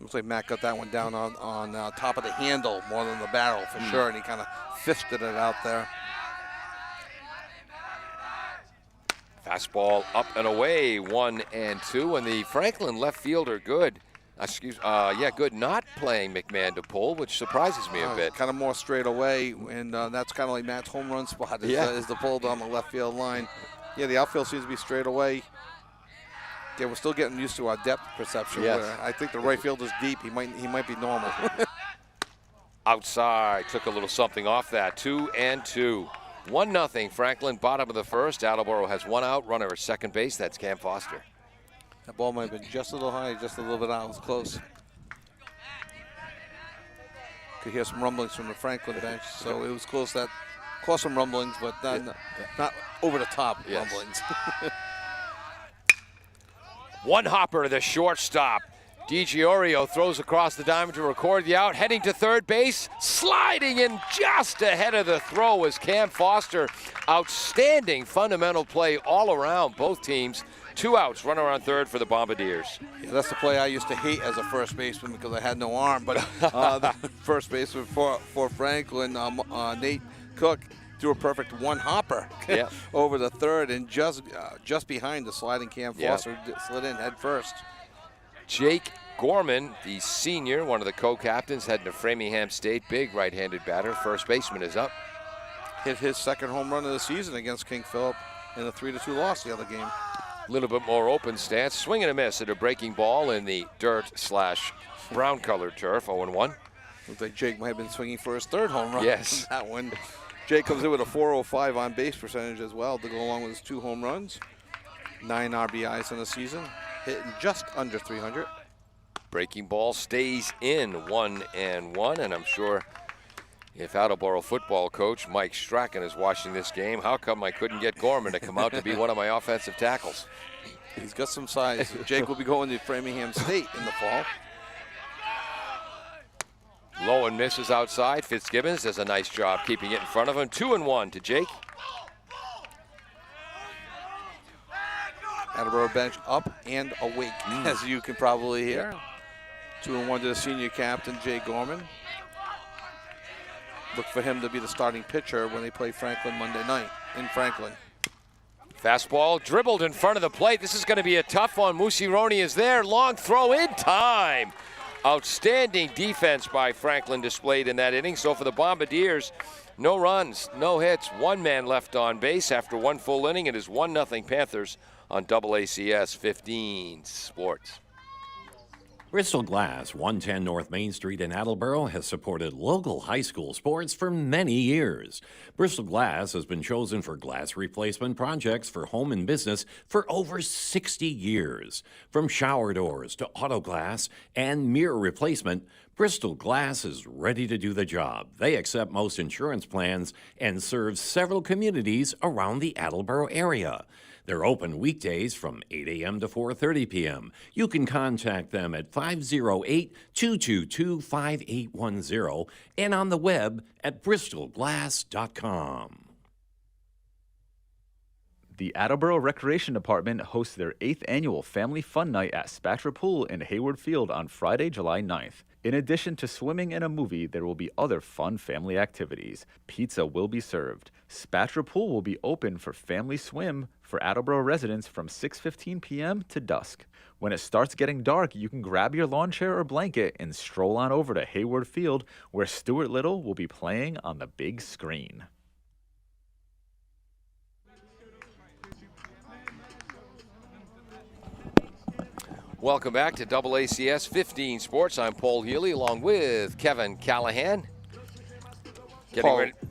Looks like Matt got that one down on top of the handle more than the barrel for sure, and he kind of fisted it out there. Fastball up and away, 1-2, and the Franklin left fielder good. Good. Not playing McMahon to pull, which surprises me a bit. Kind of more straight away, and that's kind of like Matt's home run spot is the pull down the left field line. Yeah, the outfield seems to be straight away. Yeah, we're still getting used to our depth perception. Yes. Where I think the right field is deep. He might be normal. Outside, took a little something off that. 2-2. 1-0 Franklin, bottom of the first. Attleboro has 1 out, runner at second base. That's Cam Foster. That ball might have been just a little high, just a little bit out. It was close. Could hear some rumblings from the Franklin bench, so it was close. That caused some rumblings, but not over the top rumblings. One hopper to the shortstop. DiGiorio throws across the diamond to record the out, heading to third base, sliding in just ahead of the throw was Cam Foster. Outstanding fundamental play all around, both teams. 2 outs, runner on third for the Bombardiers. Yeah, that's the play I used to hate as a first baseman because I had no arm. But the first baseman for Franklin, Nate Cook, threw a perfect one-hopper over the third and just behind the sliding Cam Foster slid in head first. Jake Gorman, the senior, one of the co-captains, heading to Framingham State. Big right-handed batter. First baseman is up. Hit his second home run of the season against King Philip in a 3-2 loss the other game. A little bit more open stance. Swing and a miss at a breaking ball in the dirt/brown-colored turf. 0-1. Looks like Jake might have been swinging for his third home run. Yes. That one. Jake comes in with a .405 on base percentage as well to go along with his 2 home runs. 9 RBIs in the season. Hitting just under 300. Breaking ball stays in 1-1, and I'm sure if Attleboro football coach Mike Strachan is watching this game, how come I couldn't get Gorman to come out to be one of my offensive tackles? He's got some size. Jake will be going to Framingham State in the fall. Low and misses outside. Fitzgibbons does a nice job keeping it in front of him. 2-1 to Jake. Attleboro bench up and awake, as you can probably hear. 2-1 to the senior captain, Jay Gorman. Look for him to be the starting pitcher when they play Franklin Monday night in Franklin. Fastball dribbled in front of the plate. This is going to be a tough one. Musironi is there. Long throw in time. Outstanding defense by Franklin displayed in that inning. So for the Bombardiers, no runs, no hits, 1 man left on base after 1 full inning. It is 1-0 Panthers on AACS 15 Sports. Bristol Glass, 110 North Main Street in Attleboro, has supported local high school sports for many years. Bristol Glass has been chosen for glass replacement projects for home and business for over 60 years. From shower doors to auto glass and mirror replacement, Bristol Glass is ready to do the job. They accept most insurance plans and serve several communities around the Attleboro area. They're open weekdays from 8 a.m. to 4:30 p.m. You can contact them at 508-222-5810 and on the web at bristolglass.com. The Attleboro Recreation Department hosts their 8th annual Family Fun Night at Spatra Pool in Hayward Field on Friday, July 9th. In addition to swimming and a movie, there will be other fun family activities. Pizza will be served. Spatra Pool will be open for family swim for Attleboro residents from 6:15 p.m. to dusk. When it starts getting dark, you can grab your lawn chair or blanket and stroll on over to Hayward Field, where Stuart Little will be playing on the big screen. Welcome back to AACS 15 Sports. I'm Paul Healy along with Kevin Callahan.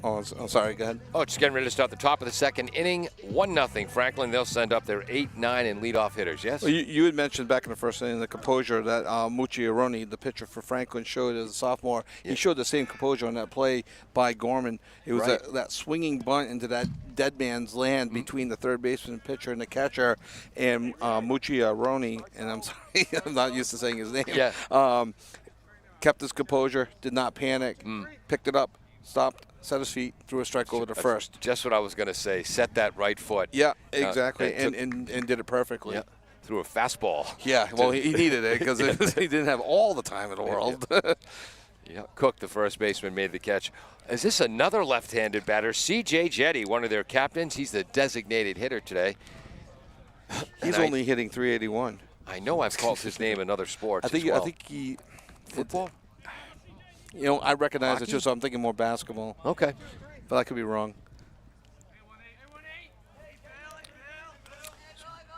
I'm sorry, go ahead. Just getting ready to start the top of the second inning. 1-0 Franklin. They'll send up their 8, 9, and leadoff hitters, yes? Well, you had mentioned back in the first inning the composure that Musironi, the pitcher for Franklin, showed as a sophomore. Yeah. He showed the same composure on that play by Gorman. It was that swinging bunt into that dead man's land between the third baseman, pitcher, and the catcher, and Musironi, and I'm sorry, I'm not used to saying his name, kept his composure, did not panic, picked it up, stopped, set his feet, threw a strike over to first. Just what I was going to say. Set that right foot. Yeah, exactly, and did it perfectly. Yeah. Threw a fastball. Yeah, well, he needed it because he didn't have all the time in the world. Cook, the first baseman, made the catch. Is this another left-handed batter? C.J. Jetty, one of their captains. He's the designated hitter today. He's only hitting .381. I know I've called his name in other sports I think he... Football? I recognize Hockey? it too, so I'm thinking more basketball. Okay. But I could be wrong.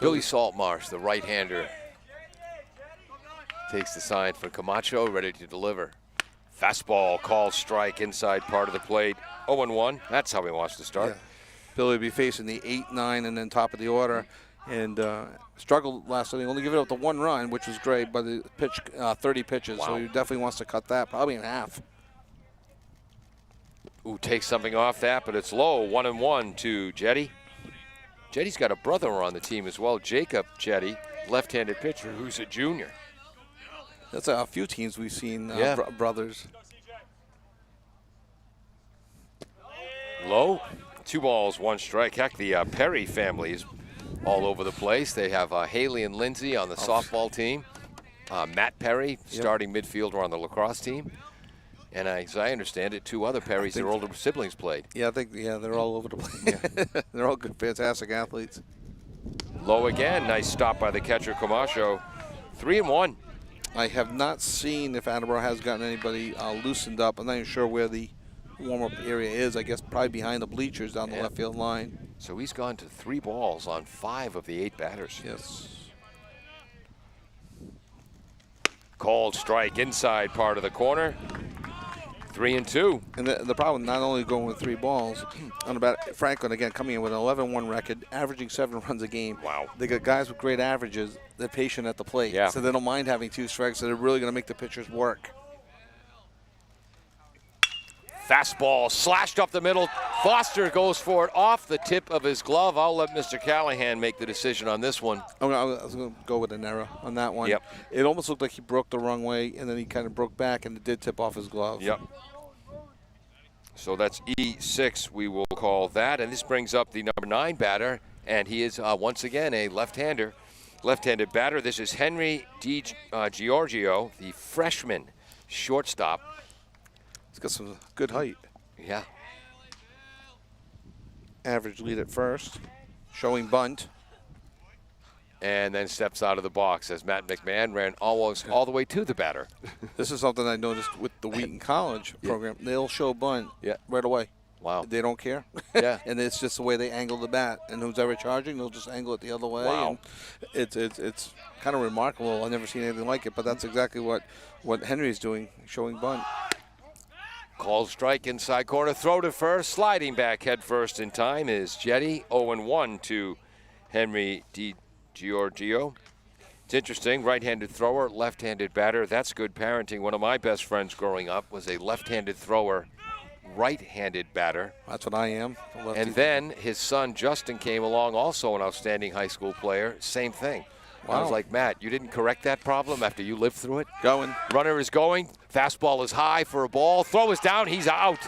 Billy Saltmarsh, the right-hander, takes the sign from Camacho, ready to deliver. Fastball, call, strike, inside part of the plate. 0-1. That's how he wants to start. Yeah. Billy will be facing the 8, 9, and then top of the order. And struggled last inning. Only giving up the 1 run, which was great, but the pitch 30 pitches. Wow. So he definitely wants to cut that, probably in half. Ooh, takes something off that, but it's low. 1-1 to Jetty. Jetty's got a brother on the team as well, Jacob Jetty, left-handed pitcher, who's a junior. That's a few teams we've seen, brothers. Low, 2 balls, 1 strike. Heck, the Perry family is all over the place. They have Haley and Lindsay on the softball team. Matt Perry, starting midfielder on the lacrosse team. And as I understand it, 2 other Perrys, their older siblings played. Yeah, I think they're all over the place. They're all good, fantastic athletes. Low again, nice stop by the catcher Camacho. 3-1. I have not seen if Attleboro has gotten anybody loosened up. I'm not even sure where the warm-up area is. I guess probably behind the bleachers down the left field line. So he's gone to 3 balls on 5 of the 8 batters. Yes. Called strike inside part of the corner. 3-2. And the problem, not only going with 3 balls, on about Franklin again coming in with an 11-1 record, averaging 7 runs a game. Wow. They got guys with great averages. They're patient at the plate, so they don't mind having 2 strikes. So they're really going to make the pitchers work. Fastball slashed up the middle. Foster goes for it off the tip of his glove. I'll let Mr. Callahan make the decision on this one. I was going to go with an error on that one. Yep. It almost looked like he broke the wrong way, and then he kind of broke back, and it did tip off his glove. Yep. So that's E6, we will call that. And this brings up the number 9 batter, and he is once again a left-hander. Left-handed batter. This is Henry Giorgio, the freshman shortstop. He's got some good height. Yeah. Average lead at first, showing bunt. And then steps out of the box as Matt McMahon ran almost all the way to the batter. This is something I noticed with the Wheaton College program. They'll show bunt right away. Wow. They don't care. Yeah. And it's just the way they angle the bat. And who's ever charging, they'll just angle it the other way. Wow. And it's kind of remarkable. I've never seen anything like it, but that's exactly what Henry's doing, showing bunt. Called strike inside corner, throw to first, sliding back head first in time is Jetty. 0-1 to Henry Giorgio. It's interesting, right-handed thrower, left-handed batter. That's good parenting. One of my best friends growing up was a left-handed thrower, right-handed batter. That's what I am. And then his son Justin came along, also an outstanding high school player. Same thing. Wow. I was like, Matt, you didn't correct that problem after you lived through it? Going. Runner is going. Fastball is high for a ball. Throw is down. He's out.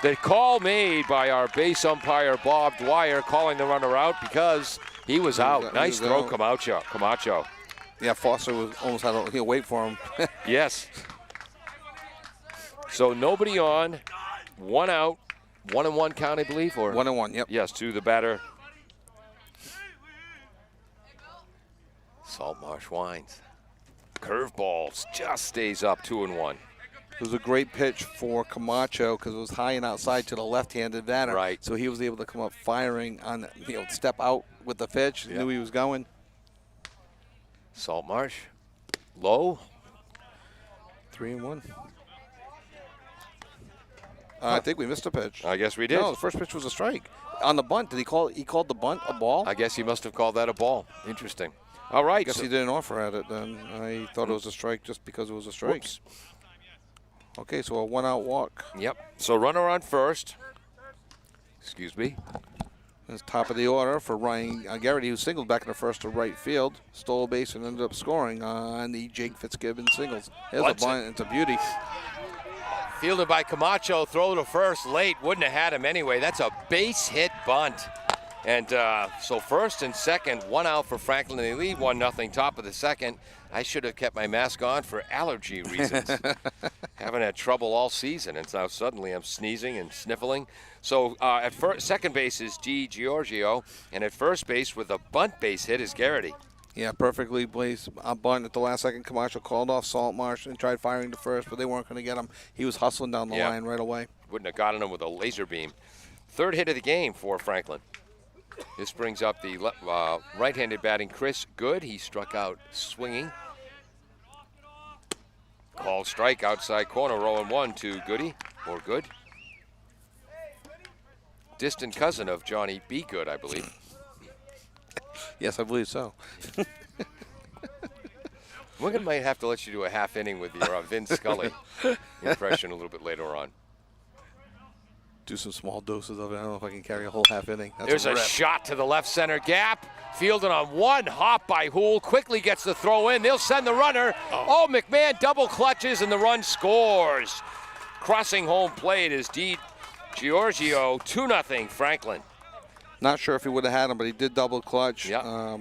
The call made by our base umpire, Bob Dwyer, calling the runner out because he was out. Nice throw, Camacho. Yeah, Foster was almost had to wait for him. Yes. So nobody on, 1 out, 1-1 count, I believe, or 1-1. Yep. Yes, to the batter. Saltmarsh winds. Curveballs just stays up 2-1. It was a great pitch for Camacho because it was high and outside to the left-handed batter. Right. So he was able to come up firing on, step out with the pitch. Knew he was going. Saltmarsh, low. 3-1. I think we missed a pitch. I guess we did. No, the first pitch was a strike. On the bunt, did he called the bunt a ball? I guess he must have called that a ball. Interesting. All right. I guess he didn't offer at it then. I thought it was a strike just because it was a strike. Whoops. Okay, so a 1-out walk. Yep. So runner on first. Excuse me. That's top of the order for Ryan Garrity, who singled back in the first to right field. Stole a base and ended up scoring on the Jake Fitzgibbon singles. There's a bunt. It's a beauty. Fielded by Camacho, throw to first late. Wouldn't have had him anyway. That's a base hit bunt. And so first and second, 1 out for Franklin. They lead 1-0, top of the second. I should have kept my mask on for allergy reasons. Haven't had trouble all season, and now suddenly I'm sneezing and sniffling. So at second base is Giorgio, and at first base with a bunt base hit is Garrity. Yeah, perfectly placed bunt at the last second. Camacho called off Saltmarsh and tried firing to first, but they weren't going to get him. He was hustling down the line right away. Wouldn't have gotten him with a laser beam. Third hit of the game for Franklin. This brings up the right-handed batting Chris Good. He struck out swinging. Called strike outside corner, 0-1 to Goody, or Good. Distant cousin of Johnny B. Good, I believe. Yes, I believe so. We're going to might have to let you do a half inning with your Vin Scully impression a little bit later on. do some small doses of it. I don't know if I can carry a whole half inning. That's There's a rip. shot to the left center gap. Fielded on one hop by Houle. Quickly gets the throw in. They'll send the runner. Oh, McMahon double clutches and the run scores. Crossing home plate is D. Giorgio, 2-0 Franklin. Not sure if he would have had him, but he did double clutch. Yeah.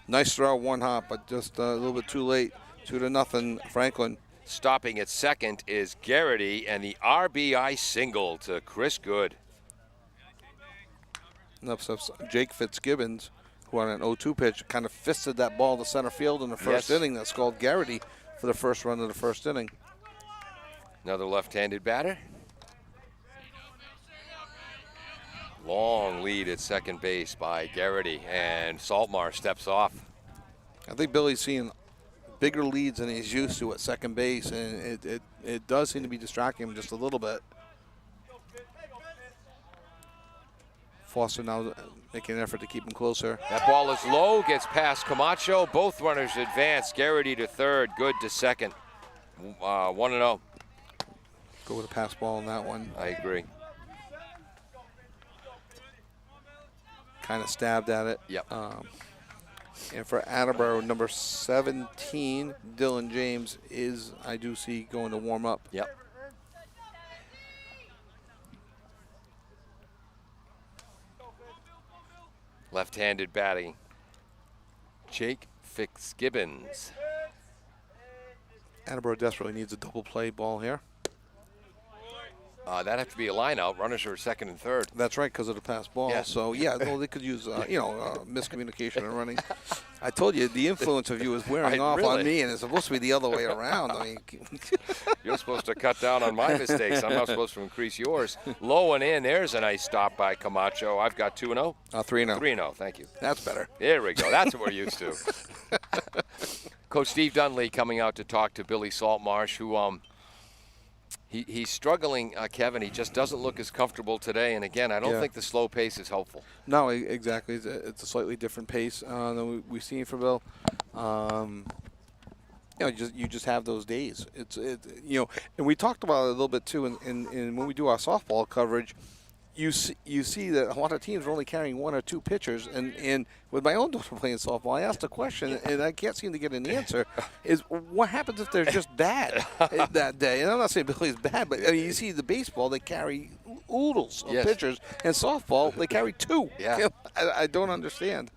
Nice throw, one hop, but just a little bit too late. 2-0 Franklin. Stopping at second is Garrity, and the RBI single to Chris Good. Next up, Jake Fitzgibbons, who on an 0-2 pitch kind of fisted that ball to center field in the first inning. That called Garrity for the first run of the first inning. Another left-handed batter. Long lead at second base by Garrity, and Saltmar steps off. I think Billy's seeing bigger leads than he's used to at second base, and it does seem to be distracting him just a little bit. Foster now making an effort to keep him closer. That ball is low, gets past Camacho. Both runners advance. Garrity to third, Good to second. 1-0. Go with a pass ball on that one. I agree. Kind of stabbed at it. Yep. And for Attleboro, number 17, Dylan James is, I do see, going to warm up. Yep. Left-handed batting, Jake Fitzgibbons. Attleboro desperately needs a double play ball here. That'd have to be a line out. Runners are second and third. That's right, because of the pass ball. Yeah. So, yeah, well, they could use, miscommunication and running. I told you, the influence of you is wearing off on me, and it's supposed to be the other way around. I mean, You're supposed to cut down on my mistakes. I'm not supposed to increase yours. Low and in. There's a nice stop by Camacho. I've got 2-0. 3-0. 3-0, thank you. That's better. There we go. That's what we're used to. Coach Steve Dunley coming out to talk to Billy Saltmarsh, who he's struggling, Kevin. He just doesn't look as comfortable today. And again, I don't think the slow pace is helpful. No, exactly. It's a slightly different pace than we've seen for Bill. You just have those days. And we talked about it a little bit too. In when we do our softball coverage, you see that a lot of teams are only carrying one or two pitchers. And with my own daughter playing softball, I asked a question, and I can't seem to get an answer, is what happens if they're just bad that day? And I'm not saying Billy's bad, but I mean, you see the baseball, they carry oodles of pitchers, and softball, they carry two. Yeah. I don't understand.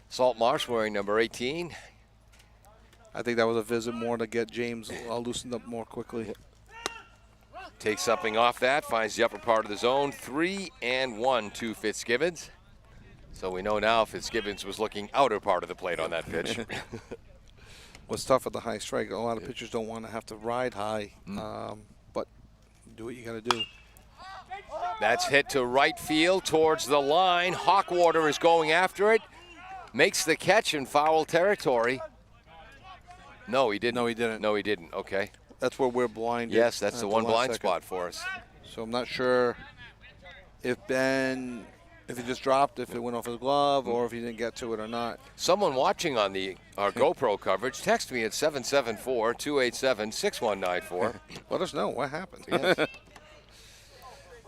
Saltmarsh wearing number 18. I think that was a visit more to get James loosened up more quickly. Takes something off that, finds the upper part of the zone. 3-1 to Fitzgibbons. So we know now Fitzgibbons was looking outer part of the plate on that pitch. What's tough at the high strike, a lot of pitchers don't want to have to ride high, but do what you got to do. That's hit to right field towards the line. Hawkwater is going after it. Makes the catch in foul territory. No, he didn't. No, he didn't. No, he didn't. Okay. That's where we're blinded. Yes, that's the one blind second spot for us. So I'm not sure if he just dropped, if it went off his glove, or if he didn't get to it or not. Someone watching on our GoPro coverage, text me at 774-287-6194. Let us know what happened. Yes.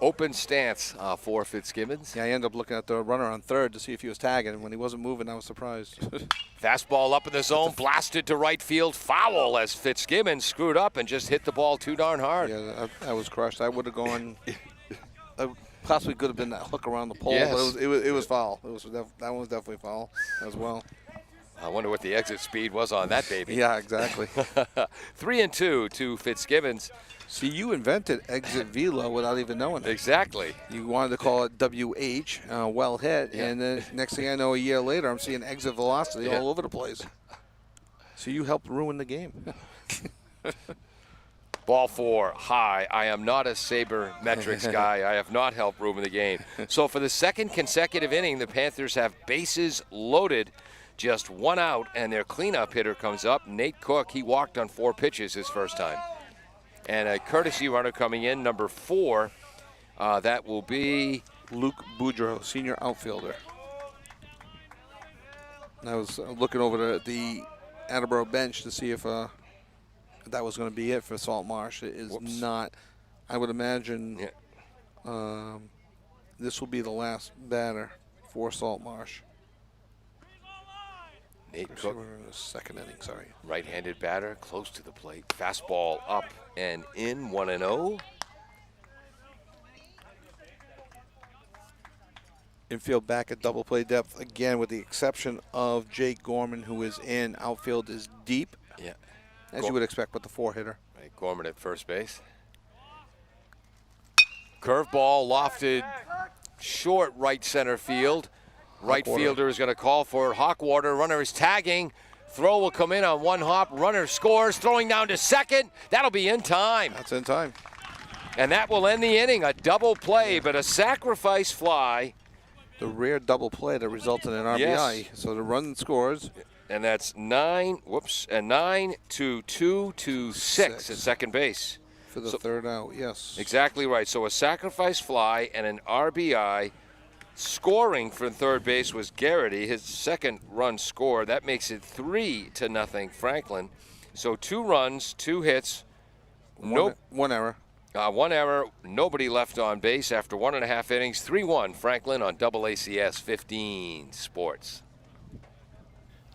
Open stance for Fitzgibbons. Yeah, I ended up looking at the runner on third to see if he was tagging. When he wasn't moving, I was surprised. Fastball up in the zone, blasted to right field, foul as Fitzgibbons screwed up and just hit the ball too darn hard. Yeah, I was crushed. I would have gone. Possibly could have been that hook around the pole, Yes. but it was foul. That one was definitely foul as well. I wonder what the exit speed was on that baby. Yeah, exactly. 3-2 to Fitzgibbons. See, you invented exit velo without even knowing it. Exactly. You wanted to call it WH, well hit, and then next thing I know, a year later, I'm seeing exit velocity all over the place. So you helped ruin the game. Ball 4, high. I am not a sabermetrics guy. I have not helped ruin the game. So for the second consecutive inning, the Panthers have bases loaded, just one out, and their cleanup hitter comes up. Nate Cook, he walked on 4 pitches his first time. And a courtesy runner coming in, number 4. That will be Luke Boudreau, senior outfielder. And I was looking over the Attleboro bench to see if that was going to be it for Saltmarsh. It is not. I would imagine This will be the last batter for Saltmarsh. Nate Actually, Cook, we're in the second inning, sorry. right-handed batter, close to the plate. Fastball up and in, 1-0. Infield back at double play depth again, with the exception of Jake Gorman, who is in. Outfield is deep, Yeah. as you would expect with the 4-hitter. Right, Gorman at first base. Curveball lofted short right center field. Right Hawkwater. fielder is going to call for it. Hawkwater, runner is tagging. Throw will come in on one hop. Runner scores, throwing down to second. That'll be in time. That's in time. And that will end the inning. A double play, but a sacrifice fly. The rare double play that resulted in an RBI. Yes. So the run scores. And that's 9 to 2 to 6 at second base. For the third out, yes. Exactly right. So a sacrifice fly and an RBI. Scoring from third base was Garrity, his second run scored. That makes it 3-0 Franklin. So 2 runs, 2 hits, One error. 1 error, nobody left on base after 1.5 innings. 3-1 Franklin on AACS 15 Sports.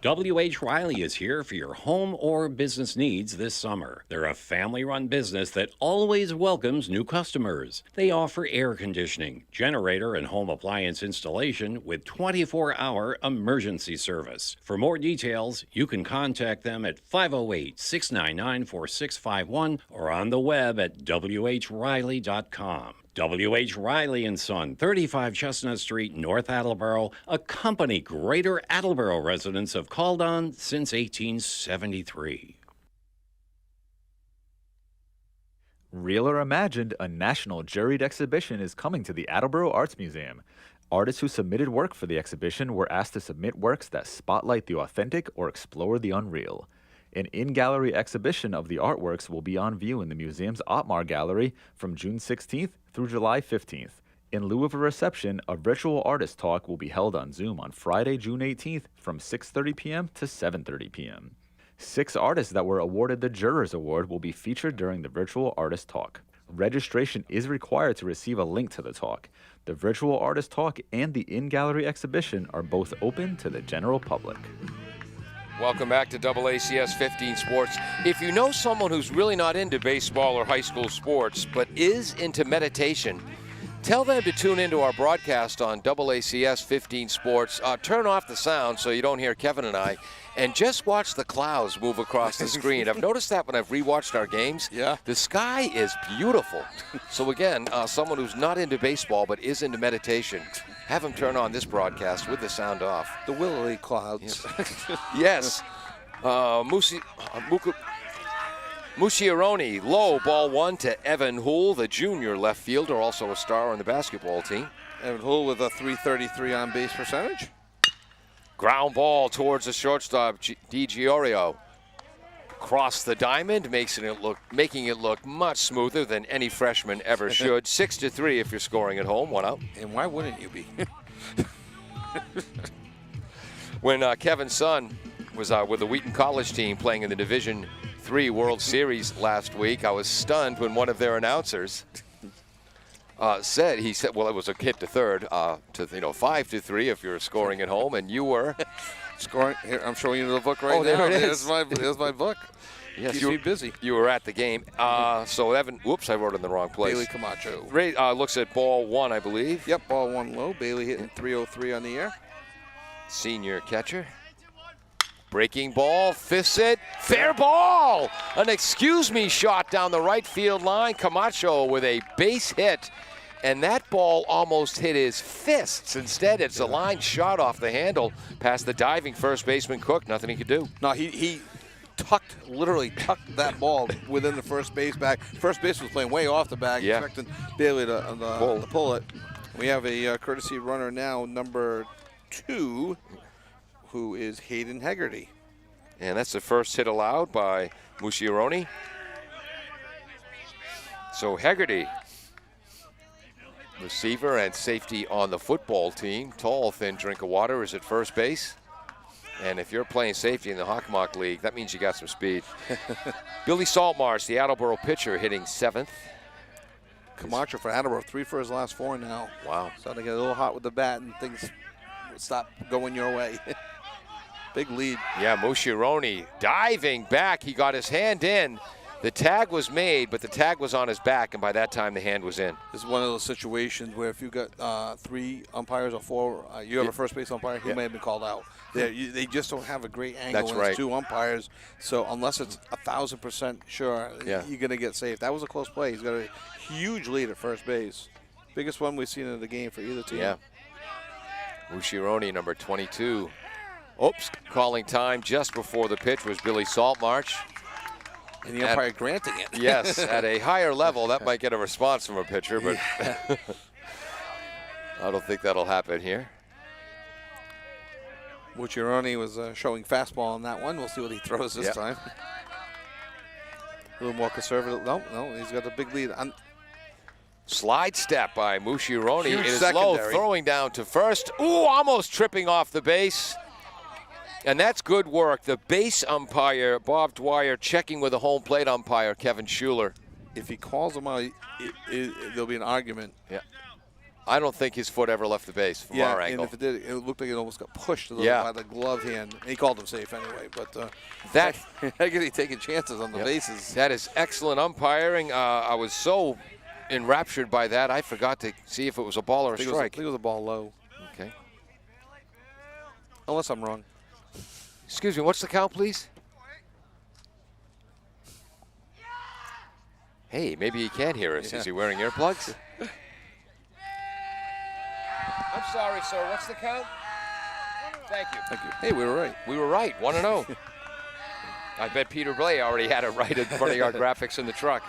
W.H. Riley is here for your home or business needs this summer. They're a family-run business that always welcomes new customers. They offer air conditioning, generator, and home appliance installation with 24-hour emergency service. For more details, you can contact them at 508-699-4651 or on the web at whriley.com. W.H. Riley & Son, 35 Chestnut Street, North Attleboro, a company Greater Attleboro residents have called on since 1873. Real or Imagined, a national juried exhibition, is coming to the Attleboro Arts Museum. Artists who submitted work for the exhibition were asked to submit works that spotlight the authentic or explore the unreal. An in-gallery exhibition of the artworks will be on view in the museum's Otmar Gallery from June 16th through July 15th. In lieu of a reception, a virtual artist talk will be held on Zoom on Friday, June 18th from 6:30 p.m. to 7:30 p.m. 6 artists that were awarded the Jurors Award will be featured during the virtual artist talk. Registration is required to receive a link to the talk. The virtual artist talk and the in-gallery exhibition are both open to the general public. Welcome back to AACS 15 Sports. If you know someone who's really not into baseball or high school sports, but is into meditation, tell them to tune into our broadcast on AACS 15 Sports. Turn off the sound so you don't hear Kevin and I, and just watch the clouds move across the screen. I've noticed that when I've rewatched our games. Yeah. The sky is beautiful. So again, someone who's not into baseball but is into meditation, have them turn on this broadcast with the sound off. The Willowy Clouds. Yes. Musciaroni, low, ball 1 to Evan Hool, the junior left fielder, also a star on the basketball team. Evan Hool with a .333 on base percentage. Ground ball towards the shortstop, DiGiorio. Across the diamond, making it look much smoother than any freshman ever should. 6-3 if you're scoring at home, 1 out. And why wouldn't you be? When Kevin's son was with the Wheaton College team playing in the Division III World Series last week, I was stunned when one of their announcers said, well, it was a hit to third, to 5-3 if you're scoring at home, and you were Scoring. Here, I'm showing you the book right now. There it is. There's my book. Yes, Keeps me busy. You were at the game. So Evan, whoops, I wrote it in the wrong place. Bailey Camacho. Ray looks at ball 1, I believe. Yep, ball 1 low. Bailey hitting .303 on the air. Senior catcher. Breaking ball, fists it, fair ball! An excuse me shot down the right field line. Camacho with a base hit, and that ball almost hit his fists. Instead, it's a line shot off the handle past the diving first baseman Cook. Nothing he could do. No, he literally tucked that ball within the first base bag. First base was playing way off the bag, expecting Bailey to pull it. We have a courtesy runner now, number 2, who is Hayden Hegarty. And that's the first hit allowed by Musciaroni. So Hegarty, receiver and safety on the football team. Tall, thin drink of water, is at first base. And if you're playing safety in the Hockomock League, that means you got some speed. Billy Saltmarsh, the Attleboro pitcher, hitting 7th. Camacho for Attleboro, 3 for his last 4 now. Wow. Starting to get a little hot with the bat, and things stop going your way. Big lead. Yeah, Mushironi diving back. He got his hand in. The tag was made, but the tag was on his back, and by that time the hand was in. This is one of those situations where if you got 3 umpires or 4, you have a first base umpire, he may have been called out. They just don't have a great angle. That's and right. It's 2 umpires, so unless it's 1,000% sure, you're going to get saved. That was a close play. He's got a huge lead at first base. Biggest one we've seen in the game for either team. Yeah. Mushironi, number 22. Oops, calling time just before the pitch was Billy Saltmarsh. And the umpire granting it. Yes, at a higher level, that might get a response from a pitcher, but I don't think that'll happen here. Mucciaroni was showing fastball on that one. We'll see what he throws this time. A little more conservative. No, he's got a big lead. Slide step by Mushironi. Huge It is low, secondary. throwing down to first. Ooh, almost tripping off the base. And that's good work. The base umpire, Bob Dwyer, checking with the home plate umpire, Kevin Schuler. If he calls him out, there'll be an argument. Yeah. I don't think his foot ever left the base from our angle. And if it did, it looked like it almost got pushed a little by the glove hand. He called him safe anyway, but that Haggerty taking chances on the bases. That is excellent umpiring. I was so enraptured by that, I forgot to see if it was a ball or a strike. I think it was a ball low. Okay. Unless I'm wrong. Excuse me, what's the count, please? Hey, maybe he can't hear us. Is he wearing earplugs? I'm sorry, sir. What's the count? Thank you. Thank you. Hey, we were right. We were right, 1-0. I bet Peter Blay already had it right in front of our graphics in the truck.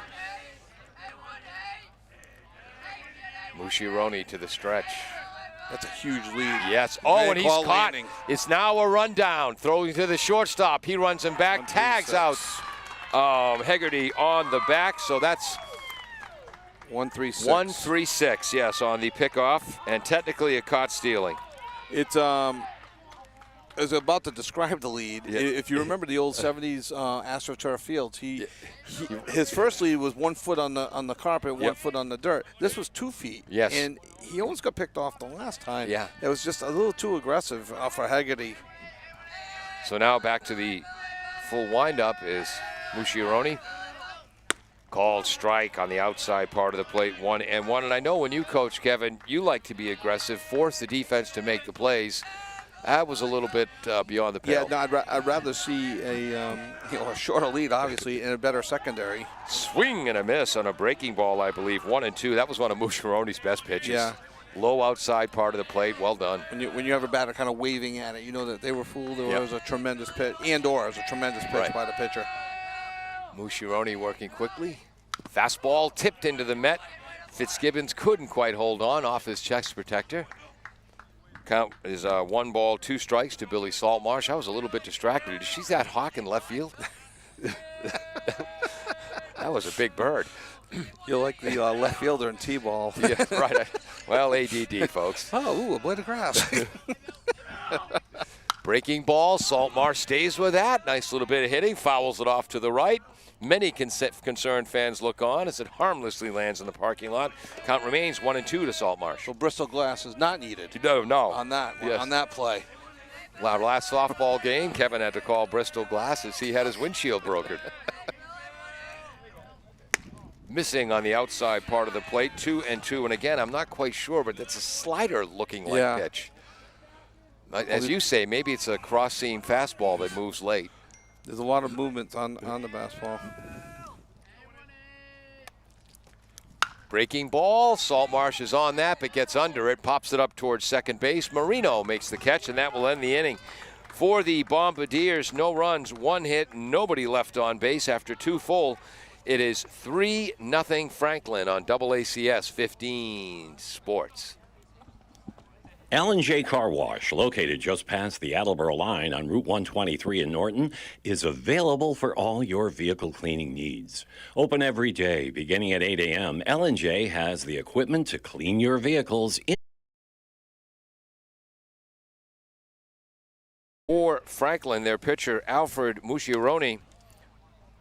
Mushironi to the stretch. That's a huge lead. Yes. Oh, and he's caught. Landing. It's now a rundown. Throwing to the shortstop. He runs him back. Tags out Hegarty on the back. So that's 1-3-6. 1-3-6, yes, on the pickoff. And technically a caught stealing. It's I was about to describe the lead. Yeah. If you remember the old 70s AstroTurf fields, his first lead was 1 foot on the carpet, 1 foot on the dirt. This was 2 feet. Yes. And he almost got picked off the last time. Yeah. It was just a little too aggressive for Haggerty. So now back to the full windup is Mushironi. Called strike on the outside part of the plate, 1-1. And I know when you coach, Kevin, you like to be aggressive, force the defense to make the plays. That was a little bit beyond the pale. Yeah, no, I'd rather see a shorter lead, obviously, and a better secondary. Swing and a miss on a breaking ball, I believe, 1-2. That was one of Mushironi's best pitches. Yeah. Low outside part of the plate, well done. When you have a batter kind of waving at it, you know that they were fooled. Or it was a tremendous pitch, or it was a tremendous pitch by the pitcher. Mushironi working quickly. Fastball tipped into the Met. Fitzgibbons couldn't quite hold on off his chest protector. Count is 1 ball, 2 strikes to Billy Saltmarsh. I was a little bit distracted. Did she see that hawk in left field? That was a big bird. You're like the left fielder in T-ball. Yeah, right. Well, ADD, folks. Oh, a blade of grass. Breaking ball. Saltmarsh stays with that. Nice little bit of hitting. Fouls it off to the right. Many concerned fans look on as it harmlessly lands in the parking lot. Count remains 1-2 to Saltmarsh. So Bristol glass is not needed. No. On that, Yes. on that play. Our last softball game, Kevin had to call Bristol glass as he had his windshield brokered. Missing on the outside part of the plate, 2-2. And again, I'm not quite sure, but that's a slider-looking like pitch. As you say, maybe it's a cross-seam fastball that moves late. There's a lot of movement on the baseball. Breaking ball. Saltmarsh is on that, but gets under it. Pops it up towards second base. Marino makes the catch, and that will end the inning. For the Bombardiers, no runs, 1 hit, nobody left on base after 2 full. It is 3-0 Franklin on AACS 15 Sports. L&J Car Wash, located just past the Attleboro line on Route 123 in Norton, is available for all your vehicle cleaning needs. Open every day, beginning at 8 a.m., L&J has the equipment to clean your vehicles. For Franklin, their pitcher, Alfred Mushironi,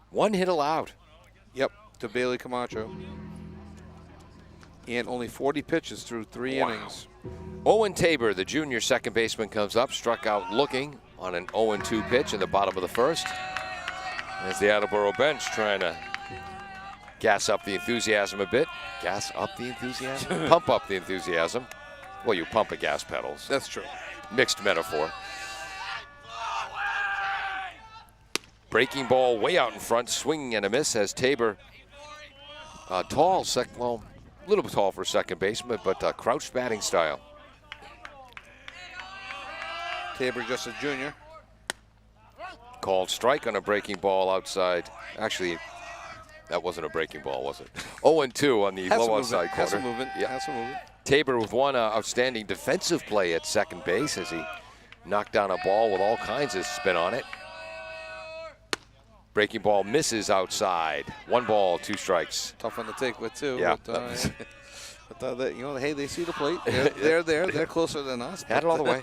1 hit allowed. Yep, to Bailey Camacho. And only 40 pitches through 3 innings. Owen Tabor, the junior second baseman, comes up, struck out looking on an 0-2 pitch in the bottom of the first. As the Attleboro bench trying to gas up the enthusiasm a bit. Gas up the enthusiasm? Pump up the enthusiasm. Well, you pump a gas pedals. That's true. Mixed metaphor. Breaking ball way out in front, swinging and a miss as Tabor, tall, well, a little bit tall for a second baseman, but crouched batting style. Tabor just a junior. Called strike on a breaking ball outside. Actually, that wasn't a breaking ball, was it? 0-2 on the low outside corner. Has some movement. Yeah. Has some movement. Tabor with one outstanding defensive play at second base as he knocked down a ball with all kinds of spin on it. Breaking ball misses outside. 1 ball, 2 strikes. Tough one to take with, too. Yeah. But, you know, hey, they see the plate. They're there. They're closer than us. Had it all the way.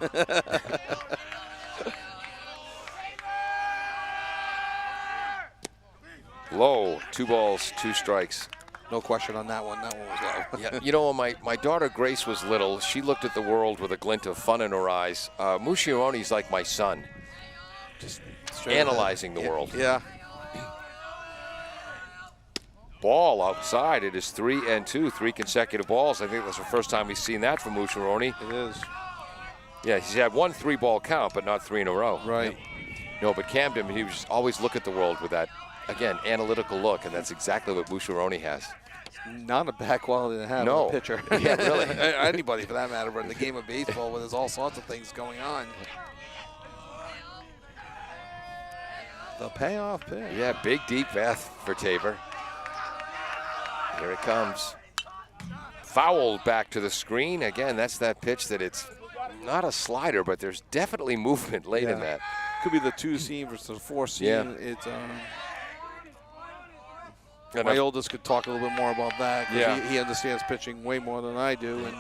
Low, 2 balls, 2 strikes. No question on that one. That one was low. Yeah, you know, when my daughter Grace was little, she looked at the world with a glint of fun in her eyes. Musciaroni's like my son, just analyzing the world. Yeah. Ball outside. It is 3-2, 3 consecutive balls. I think that's the first time we've seen that from Musciaroni. It is. Yeah, he's had 1 3-ball count, but not 3 in a row. Right. No, but Camden, he was always look at the world with that, again, analytical look, and that's exactly what Musciaroni has. Not a bad quality to have No. as a pitcher. Yeah, really. Anybody for that matter, but in the game of baseball where there's all sorts of things going on. The payoff pitch. Yeah, big deep path for Tabor. Here it comes. Fouled back to the screen. Again, that's that pitch that it's not a slider, but there's definitely movement late in that. Could be the 2 seam versus the 4 seam. Yeah. It's my oldest could talk a little bit more about that. Yeah. He understands pitching way more than I do, and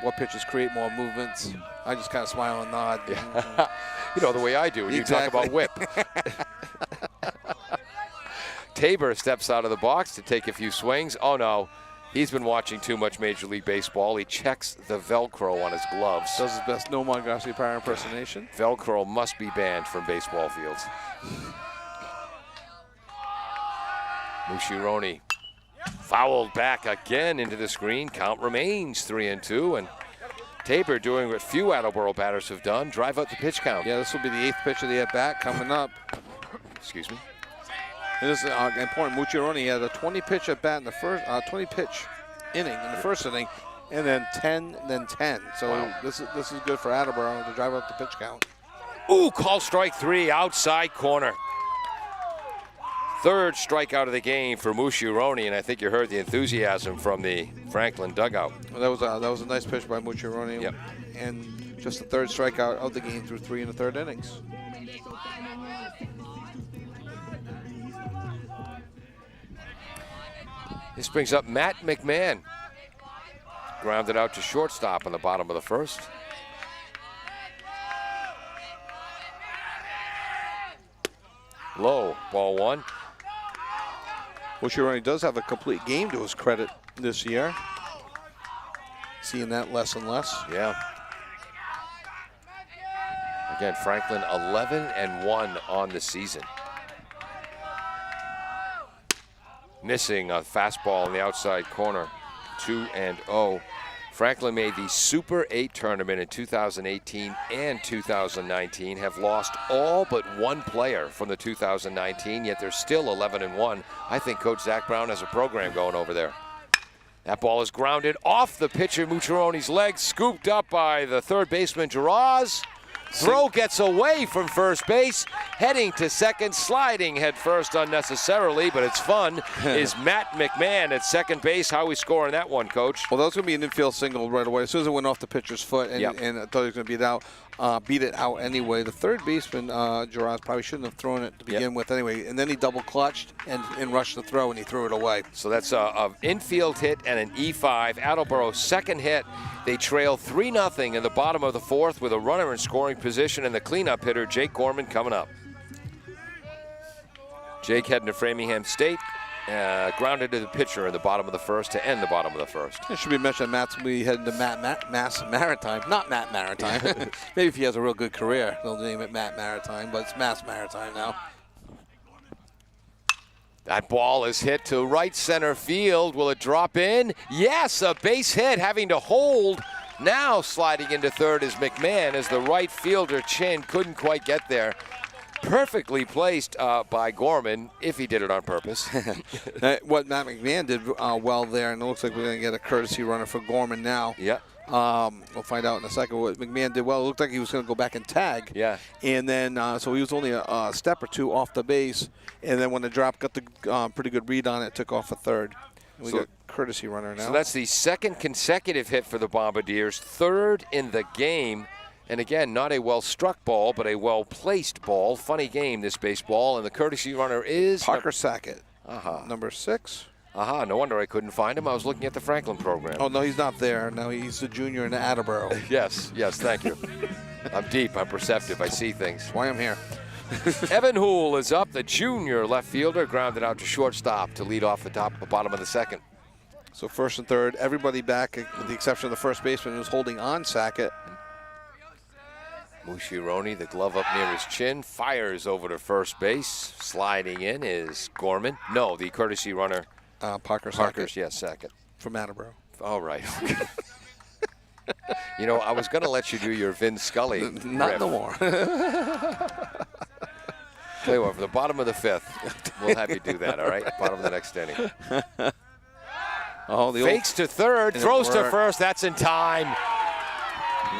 what pitches create more movements. I just kind of smile and nod. Yeah. You know, the way I do when Exactly. you talk about whip. Tabor steps out of the box to take a few swings. Oh, no. He's been watching too much Major League Baseball. He checks the Velcro on his gloves. Does his best Nomar Garcia impersonation. Velcro must be banned from baseball fields. Musciaroni fouled back again into the screen. Count remains 3-2, and Tabor doing what few Attleboro batters have done, drive up the pitch count. Yeah, this will be the 8th pitch of the at-bat coming up. Excuse me. This is important. Musciaroni had a 20-pitch at-bat in the first, 20-pitch inning in the first inning, and then 10, then 10. So wow. this is good for Attleboro to drive up the pitch count. Ooh, call strike 3, outside corner. 3rd strikeout of the game for Musciaroni, and I think you heard the enthusiasm from the Franklin dugout. Well, that was a nice pitch by Musciaroni. Yep. And just the 3rd strikeout of the game through 3 1/3 innings. This brings up Matt McMahon. Grounded out to shortstop on the bottom of the first. Low, ball 1. Musciaroni does have a complete game to his credit this year. Seeing that less and less. Yeah. Again, Franklin 11-1 on the season. Missing a fastball in the outside corner, 2-0. Franklin made the Super 8 tournament in 2018 and 2019, have lost all but 1 player from the 2019, yet they're still 11-1. I think Coach Zach Brown has a program going over there. That ball is grounded off the pitcher Musciaroni's leg, scooped up by the 3rd baseman Giraz. Throw gets away from first base, heading to second, sliding head first unnecessarily, but it's fun, is Matt McMahon at second base. How are we scoring that one, Coach? Well, that was going to be an infield single right away. As soon as it went off the pitcher's foot, and, Yep. and I thought he was going to beat it out anyway. The 3rd baseman, Giraz, probably shouldn't have thrown it to begin with anyway. And then he double clutched and rushed the throw, and he threw it away. So that's an infield hit and an E5. Attleboro second hit. They trail 3-0 in the bottom of the 4th with a runner in scoring position, and the cleanup hitter, Jake Gorman, coming up. Jake heading to Framingham State. grounded to the pitcher in the bottom of the first to end the bottom of the first. It should be mentioned Matt's going to be heading to Mass Maritime. Not Matt Maritime. Maybe if he has a real good career, they'll name it Matt Maritime, but it's Mass Maritime now. That ball is hit to right center field. Will it drop in? Yes, a base hit, having to hold. Now sliding into third is McMahon as the right fielder Chin couldn't quite get there. Perfectly placed by Gorman, if he did it on purpose. What Matt McMahon did well there, and it looks like we're going to get a courtesy runner for Gorman now. Yeah. We'll find out in a second what McMahon did well. It looked like he was going to go back and tag. Yeah. And then, so he was only a step or two off the base. And then when the drop got the pretty good read on it, took off a third. And we got courtesy runner now. So that's the second consecutive hit for the Bombardiers, third in the game. And again, not a well-struck ball, but a well-placed ball. Funny game, this baseball. And the courtesy runner is Parker Sackett, number 6. No wonder I couldn't find him. I was looking at the Franklin program. Oh, no, he's not there. No, he's the junior in Attleboro. Yes, thank you. I'm deep, I'm perceptive, I see things. That's why I'm here. Evan Hool is up, the junior left fielder, grounded out to shortstop to lead off the bottom of the second. So first and third, everybody back with the exception of the first baseman who's holding on Sackett. Mushironi, the glove up near his chin, fires over to first base. Sliding in is Gorman. No, the courtesy runner. Parker Parker's, Sackett. yes, second. From Attleboro. All right. You know, I was going to let you do your Vin Scully Not riff. no more. Tell you what, for the bottom of the fifth, we'll have you do that, all right? Bottom of the next inning. Fakes to third, throws to first. That's in time.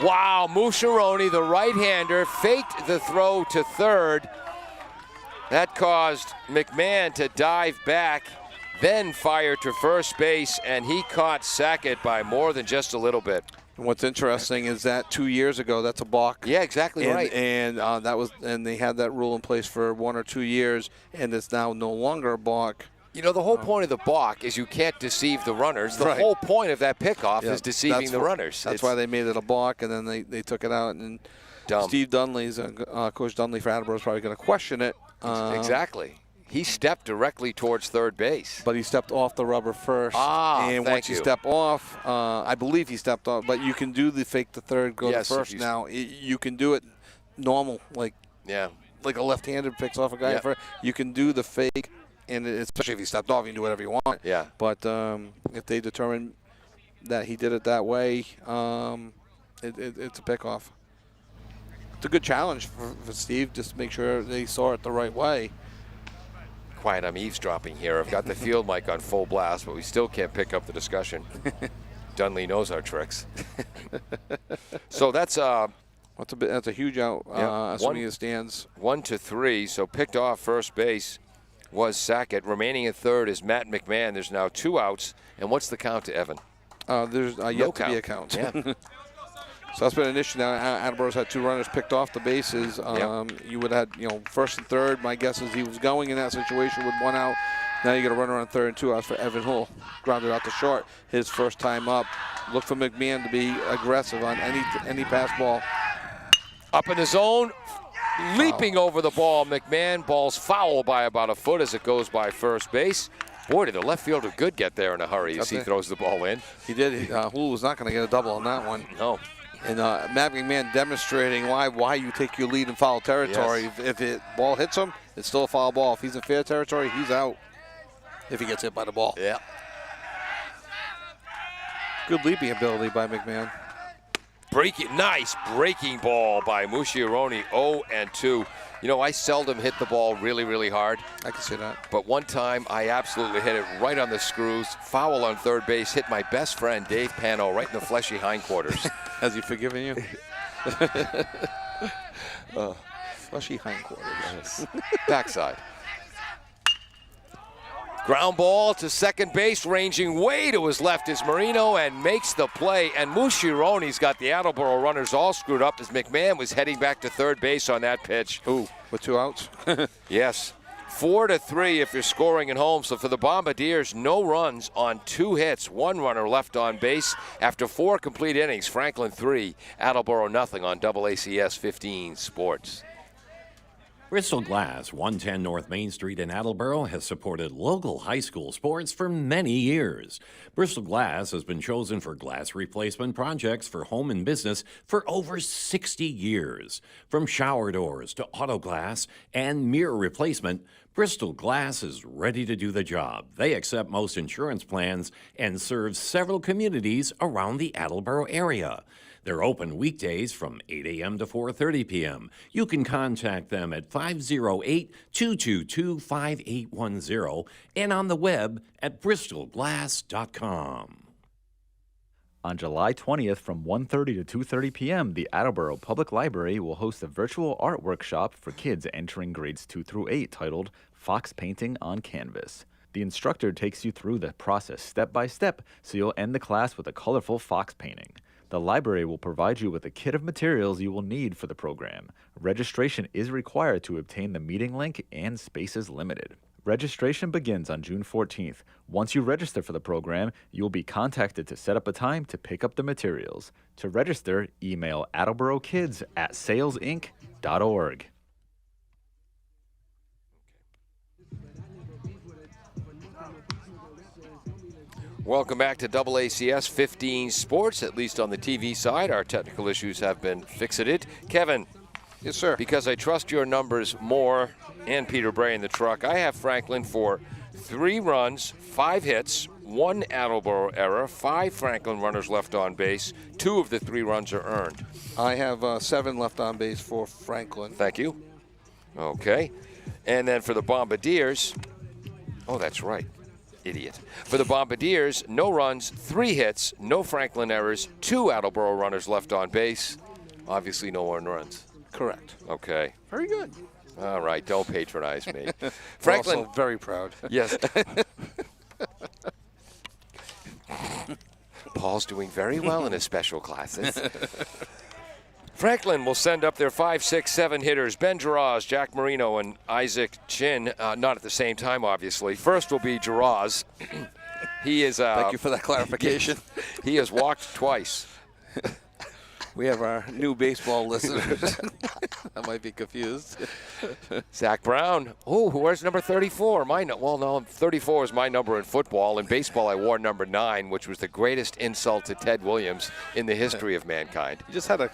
Wow, Mushironi, the right-hander, faked the throw to third. That caused McMahon to dive back, then fire to first base, and he caught Sackett by more than just a little bit. And what's interesting is that 2 years ago, that's a balk. Yeah, exactly right. And they had that rule in place for 1 or 2 years, and it's now no longer a balk. You know, the whole point of the balk is you can't deceive the runners. The whole point of that pickoff is deceiving the runners. That's why they made it a balk, and then they took it out. And Steve Dunley's, Coach Dunley for Attleboro, is probably going to question it. Exactly. He stepped directly towards third base. But he stepped off the rubber first. And once you step off, I believe he stepped off, but you can do the fake to third, go to first now. You can do it normal, like a left-handed picks off a guy at first. You can do the fake, and especially if he stepped off, you can do whatever you want. Yeah. But if they determine that he did it that way, it's a pickoff. It's a good challenge for Steve, just to make sure they saw it the right way. Quiet, I'm eavesdropping here. I've got the field mic on full blast, but we still can't pick up the discussion. Dunley knows our tricks. So that's a huge out, assuming it stands. 1-3, so picked off first base was Sackett. Remaining at third is Matt McMahon. There's now 2 outs. And what's the count to Evan? There's yet to be a count. Yeah. So that's been an issue now. Attleboro's had 2 runners picked off the bases. You would have had, first and third. My guess is he was going in that situation with 1 out. Now you got a runner on third and 2 outs for Evan Hull. Grounded out to short. His first time up. Look for McMahon to be aggressive on any pass ball. Up in the zone, leaping over the ball. McMahon, ball's foul by about a foot as it goes by first base. Boy, did the left fielder good get there in a hurry as he throws the ball in. He did. Hull was not going to get a double on that one. No. And Matt McMahon demonstrating why you take your lead in foul territory. Yes. If it ball hits him, it's still a foul ball. If he's in fair territory, he's out. If he gets hit by the ball. Yeah. Good leaping ability by McMahon. Nice breaking ball by Mushironi, 0-2. You know, I seldom hit the ball really, really hard. I can see that. But one time, I absolutely hit it right on the screws. Foul on third base, hit my best friend, Dave Pano, right in the fleshy hindquarters. Has he forgiven you? Fleshy hindquarters. Yes. Backside. Ground ball to second base, ranging way to his left is Marino and makes the play. And Mushironi's got the Attleboro runners all screwed up as McMahon was heading back to third base on that pitch. Ooh, with 2 outs? Yes. 4-3 if you're scoring at home. So for the Bombardiers, no runs on 2 hits. 1 runner left on base after 4 complete innings. Franklin 3, Attleboro nothing on AACS 15 Sports. Bristol Glass, 110 North Main Street in Attleboro, has supported local high school sports for many years. Bristol Glass has been chosen for glass replacement projects for home and business for over 60 years. From shower doors to auto glass and mirror replacement, Bristol Glass is ready to do the job. They accept most insurance plans and serve several communities around the Attleboro area. They're open weekdays from 8 a.m. to 4:30 p.m. You can contact them at 508-222-5810 and on the web at bristolglass.com. On July 20th from 1:30 to 2:30 p.m., the Attleboro Public Library will host a virtual art workshop for kids entering grades 2 through 8 titled Fox Painting on Canvas. The instructor takes you through the process step by step, so you'll end the class with a colorful fox painting. The library will provide you with a kit of materials you will need for the program. Registration is required to obtain the meeting link, and space is limited. Registration begins on June 14th. Once you register for the program, you will be contacted to set up a time to pick up the materials. To register, email attleborokids@salesinc.org. Welcome back to AACS 15 Sports, at least on the TV side. Our technical issues have been fixed. Kevin. Yes, sir. Because I trust your numbers more, and Peter Bray in the truck, I have Franklin for 3 runs, 5 hits, 1 Attleboro error, 5 Franklin runners left on base. 2 of the 3 runs are earned. I have 7 left on base for Franklin. Thank you. Okay. And then for the Bombardiers, oh, that's right. Idiot. For the Bombardiers, no runs, 3 hits, no Franklin errors, 2 Attleboro runners left on base. Obviously, no earned runs. Correct. Okay. Very good. All right, don't patronize me. Franklin, Also very proud. Yes. Paul's doing very well in his special classes. Franklin will send up their 5, 6, 7 hitters, Ben Giraz, Jack Marino, and Isaac Chin. Not at the same time, obviously. First will be Giraz. He is. Thank you for that clarification. He has walked twice. We have our new baseball listeners. I might be confused. Zach Brown. Oh, where's number 34? Well, no, 34 is my number in football. In baseball, I wore number 9, which was the greatest insult to Ted Williams in the history of mankind. He just had a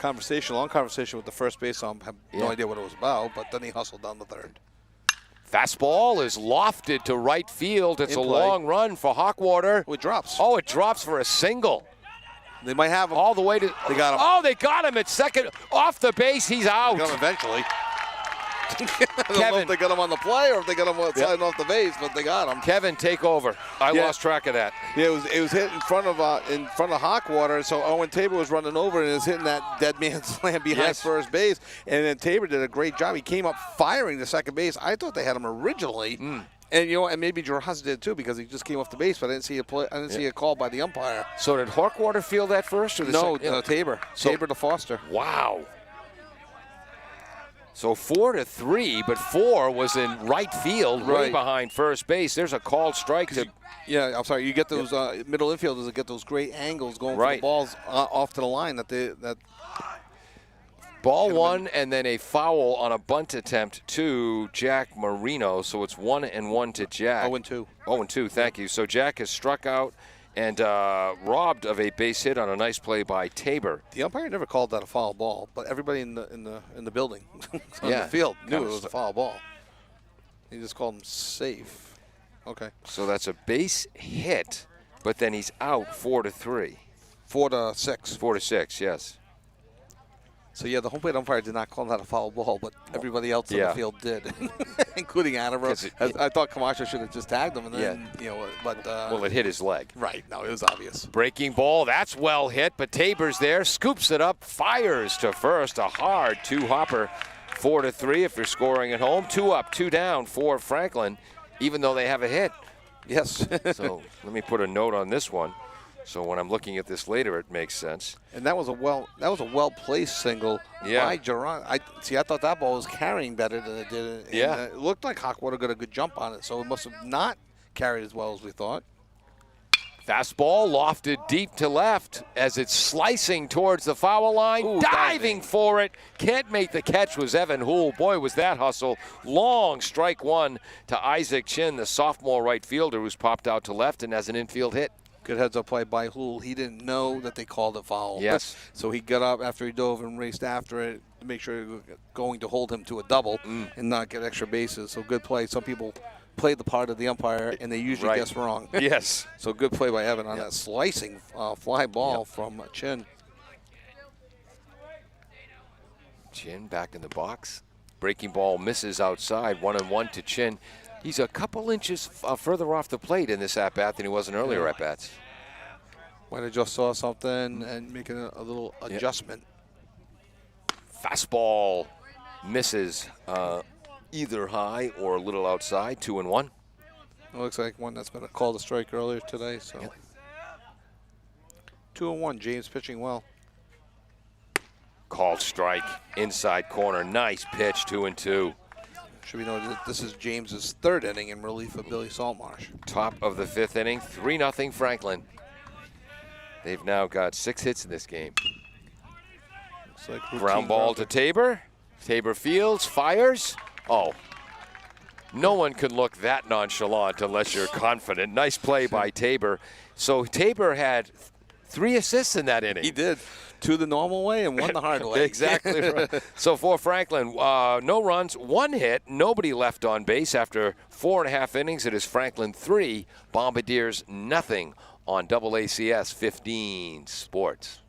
long conversation with the first base. I have no idea what it was about, but then he hustled down the third. Fastball is lofted to right field. It's a long run for Hawkwater. Oh, it drops. Oh, it drops for a single. They might have him. All the way to. They got him. Oh, they got him at second. Off the base, he's out. They got him eventually. I don't know if they got him on the play or if they got him sliding off the base, but they got him. Kevin, take over. I lost track of that. Yeah, it was hit in front of Hawkwater, so Owen Tabor was running over and is hitting that dead man slam behind first base, and then Tabor did a great job. He came up firing to second base. I thought they had him originally. And and maybe Giraz did too because he just came off the base, but I didn't see a play. I didn't see a call by the umpire. So did Hawkwater field that first, or the second? No, Tabor. Tabor to Foster. Wow. So 4-3, but 4 was in right field, right behind first base. There's a called strike to. I'm sorry. You get those middle infielders that get those great angles going for the balls off to the line that. Ball 1 and then a foul on a bunt attempt to Jack Marino. So it's 1-1 to Jack. 0-2. 0-2, thank you. So Jack has struck out and robbed of a base hit on a nice play by Tabor. The umpire never called that a foul ball, but everybody in the building on the field knew it was a foul ball. He just called him safe. Okay. So that's a base hit, but then he's out 4-3. 4-6. 4-6, yes. So, the home plate umpire did not call that a foul ball, but everybody else on the field did, including Attleboro. I thought Camacho should have just tagged him, and then, well, it hit his leg. Right. No, it was obvious. Breaking ball, that's well hit, but Tabor's there, scoops it up, fires to first, a hard 2-hopper, 4-3 if you're scoring at home. 2 up, 2 down for Franklin, even though they have a hit. Yes. So let me put a note on this one. So when I'm looking at this later, it makes sense. And that was a well-placed single by Giraz. I thought that ball was carrying better than it did. And it looked like Hawkwater got a good jump on it, so it must have not carried as well as we thought. Fastball lofted deep to left as it's slicing towards the foul line. Ooh, diving for it. Can't make the catch was Evan Houle. Boy, was that hustle. Long strike one to Isaac Chin, the sophomore right fielder who's popped out to left and has an infield hit. Good heads-up play by Houle. He didn't know that they called it foul. Yes. So he got up after he dove and raced after it to make sure he was going to hold him to a double and not get extra bases. So good play. Some people play the part of the umpire, and they usually guess wrong. Yes. So good play by Evan on that slicing fly ball from Chin. Chin back in the box. Breaking ball misses outside. 1-1 to Chin. He's a couple inches further off the plate in this at-bat than he was in earlier at-bats. Might have just saw something and making a little adjustment. Fastball misses either high or a little outside. 2-1. It looks like one that's been called a strike earlier today. So 2-1. James pitching well. Called strike. Inside corner. Nice pitch. 2-2. Should be noted that this is James's third inning in relief of Billy Saltmarsh. Top of the fifth inning. 3-0 Franklin. They've now got 6 hits in this game. Looks like Ground ball to Tabor. Tabor fields, fires. Oh, no one can look that nonchalant unless you're confident. Nice play by Tabor. So Tabor had 3 assists in that inning. He did. 2 the normal way and 1 the hard way. Exactly right. So for Franklin, no runs, 1 hit, nobody left on base. After 4.5 innings, it is Franklin 3, Bombardiers nothing on AACS 15 Sports.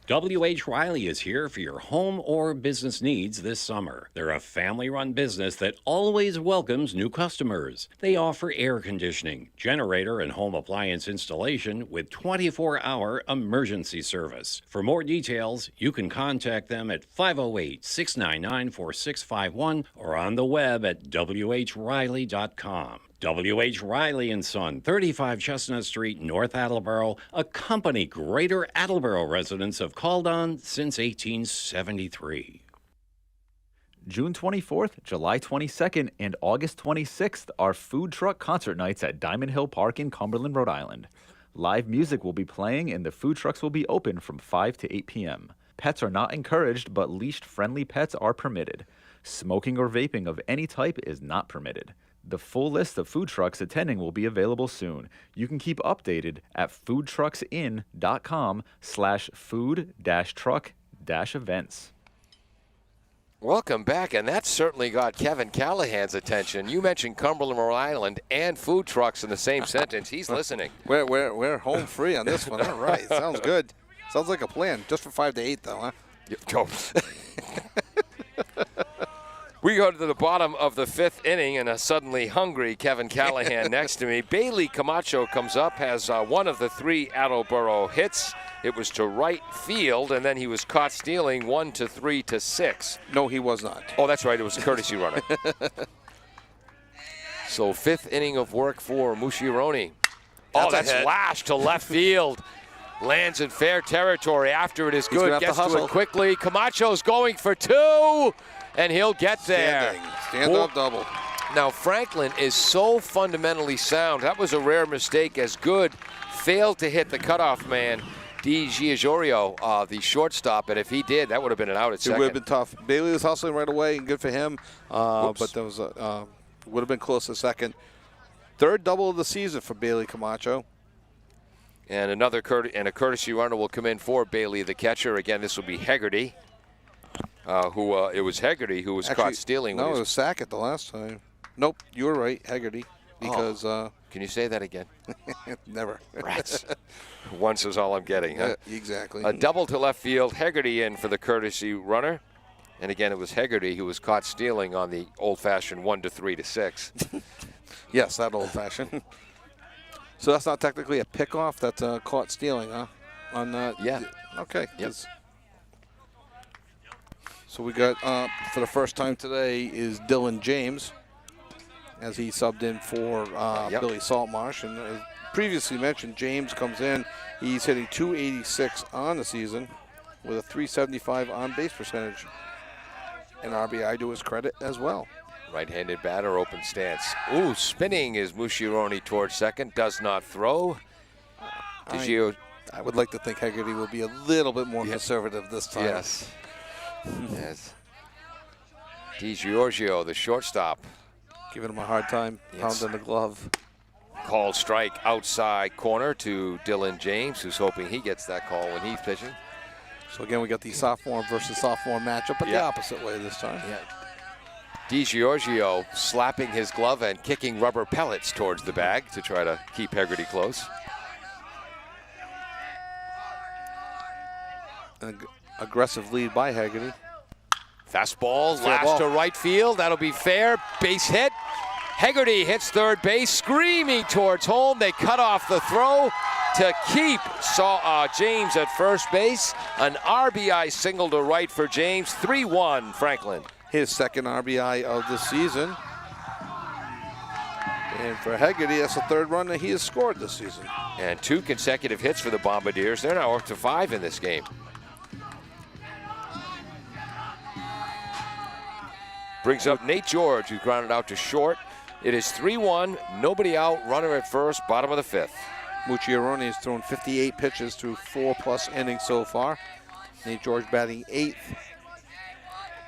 W.H. Riley is here for your home or business needs this summer. They're a family-run business that always welcomes new customers. They offer air conditioning, generator, and home appliance installation with 24-hour emergency service. For more details, you can contact them at 508-699-4651 or on the web at whriley.com. W.H. Riley & Son, 35 Chestnut Street, North Attleboro, a company Greater Attleboro residents have called on since 1873. June 24th, July 22nd, and August 26th are food truck concert nights at Diamond Hill Park in Cumberland, Rhode Island. Live music will be playing and the food trucks will be open from 5 to 8 p.m. Pets are not encouraged, but leashed-friendly pets are permitted. Smoking or vaping of any type is not permitted. The full list of food trucks attending will be available soon. You can keep updated at foodtrucksin.com/food-truck-events. Welcome back, and that certainly got Kevin Callahan's attention. You mentioned Cumberland, Rhode Island, and food trucks in the same sentence. He's listening. We're home free on this one. All right, sounds good. Sounds like a plan. Just from 5 to 8, though, huh? Go. We go to the bottom of the 5th inning, and a suddenly hungry Kevin Callahan next to me. Bailey Camacho comes up, has one of the 3 Attleboro hits. It was to right field, and then he was caught stealing 1 to 3 to 6. No, he was not. Oh, that's right. It was a courtesy runner. So 5th inning of work for Mushironi. Oh, that's flash to left field. Lands in fair territory after it is good. Gets to it quickly. Camacho's going for 2. And he'll get there. Stand-up double. Now, Franklin is so fundamentally sound. That was a rare mistake as Good failed to hit the cutoff man, Di Giorgio, the shortstop. And if he did, that would have been an out at second. It would have been tough. Bailey was hustling right away, and good for him. But there was would have been close to second. 3rd double of the season for Bailey Camacho. And a courtesy runner will come in for Bailey, the catcher. Again, this will be Hegarty. It was Hegarty who was caught stealing. No, it was Sackett the last time. Nope, you were right, Hegarty. Because can you say that again? Never. Rats. Once is all I'm getting. Huh? Yeah, exactly. A double to left field. Hegarty in for the courtesy runner. And again, it was Hegarty who was caught stealing on the old-fashioned 1 to 3 to 6. Yes, that old-fashioned. So that's not technically a pickoff. That's caught stealing, huh? On that. Yeah. Okay. Yes. So we got, for the first time today, is Dylan James, as he subbed in for Billy Saltmarsh. And as previously mentioned, James comes in. He's hitting .286 on the season with a .375 on-base percentage. And RBI to his credit as well. Right-handed batter, open stance. Ooh, spinning is Mushironi towards second. Does not throw. DiGio. I would like to think Hegarty will be a little bit more conservative this time. Yes. Yes. DiGiorgio, the shortstop. Giving him a hard time, pounding the glove. Called strike outside corner to Dylan James, who's hoping he gets that call when he's pitching. So again, we got the sophomore versus sophomore matchup, but the opposite way this time. Yeah. DiGiorgio slapping his glove and kicking rubber pellets towards the bag to try to keep Hegarty close. An aggressive lead by Hegarty. Fastball, Fair last ball. to right field. That'll be fair. Base hit. Hegarty hits third base, screaming towards home. They cut off the throw to keep James at first base. An RBI single to right for James. 3-1 Franklin. His second RBI of the season. And for Hegarty, that's the third run that he has scored this season. And 2 consecutive hits for the Bombardiers. They're now up to 5 in this game. Brings up Nate George, who grounded out to short. It is 3-1, nobody out, runner at first, bottom of the 5th. Mucciarone has thrown 58 pitches through 4+ innings so far. Nate George batting 8th.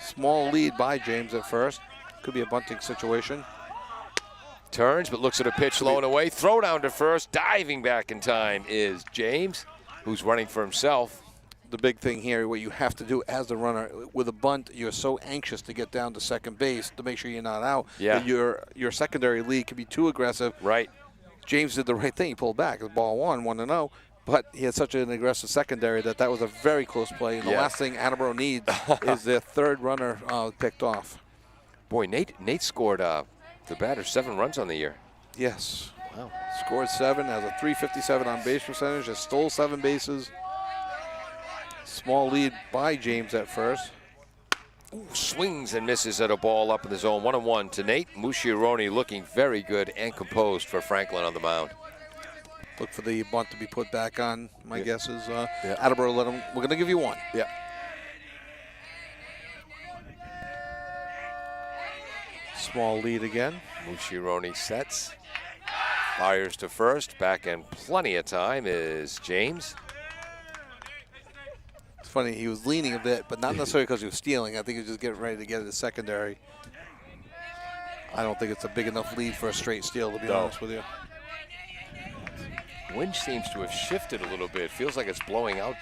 Small lead by James at first. Could be a bunting situation. Turns, but looks at a pitch low and away. Throw down to first, diving back in time is James, who's running for himself. The big thing here, what you have to do as the runner, with a bunt, you're so anxious to get down to second base to make sure you're not out. Yeah. That your secondary lead can be too aggressive. Right. James did the right thing. He pulled back. The ball 1-0. But he had such an aggressive secondary that was a very close play. And the last thing Attleboro needs is their third runner picked off. Boy, Nate scored the batter 7 runs on the year. Yes. Wow. Scored 7, has a .357 on base percentage, has stole 7 bases. Small lead by James at first. Ooh, swings and misses at a ball up in the zone. 1-1 to Nate. Mucciarone looking very good and composed for Franklin on the mound. Look for the bunt to be put back on. My guess is Attleboro let him. We're going to give you 1. Yeah. Small lead again. Mucciarone sets. Fires to first. Back in plenty of time is James. It's funny, he was leaning a bit, but not necessarily because he was stealing. I think he was just getting ready to get it to secondary. I don't think it's a big enough lead for a straight steal, to be honest with you. Wind seems to have shifted a little bit. Feels like it's blowing out.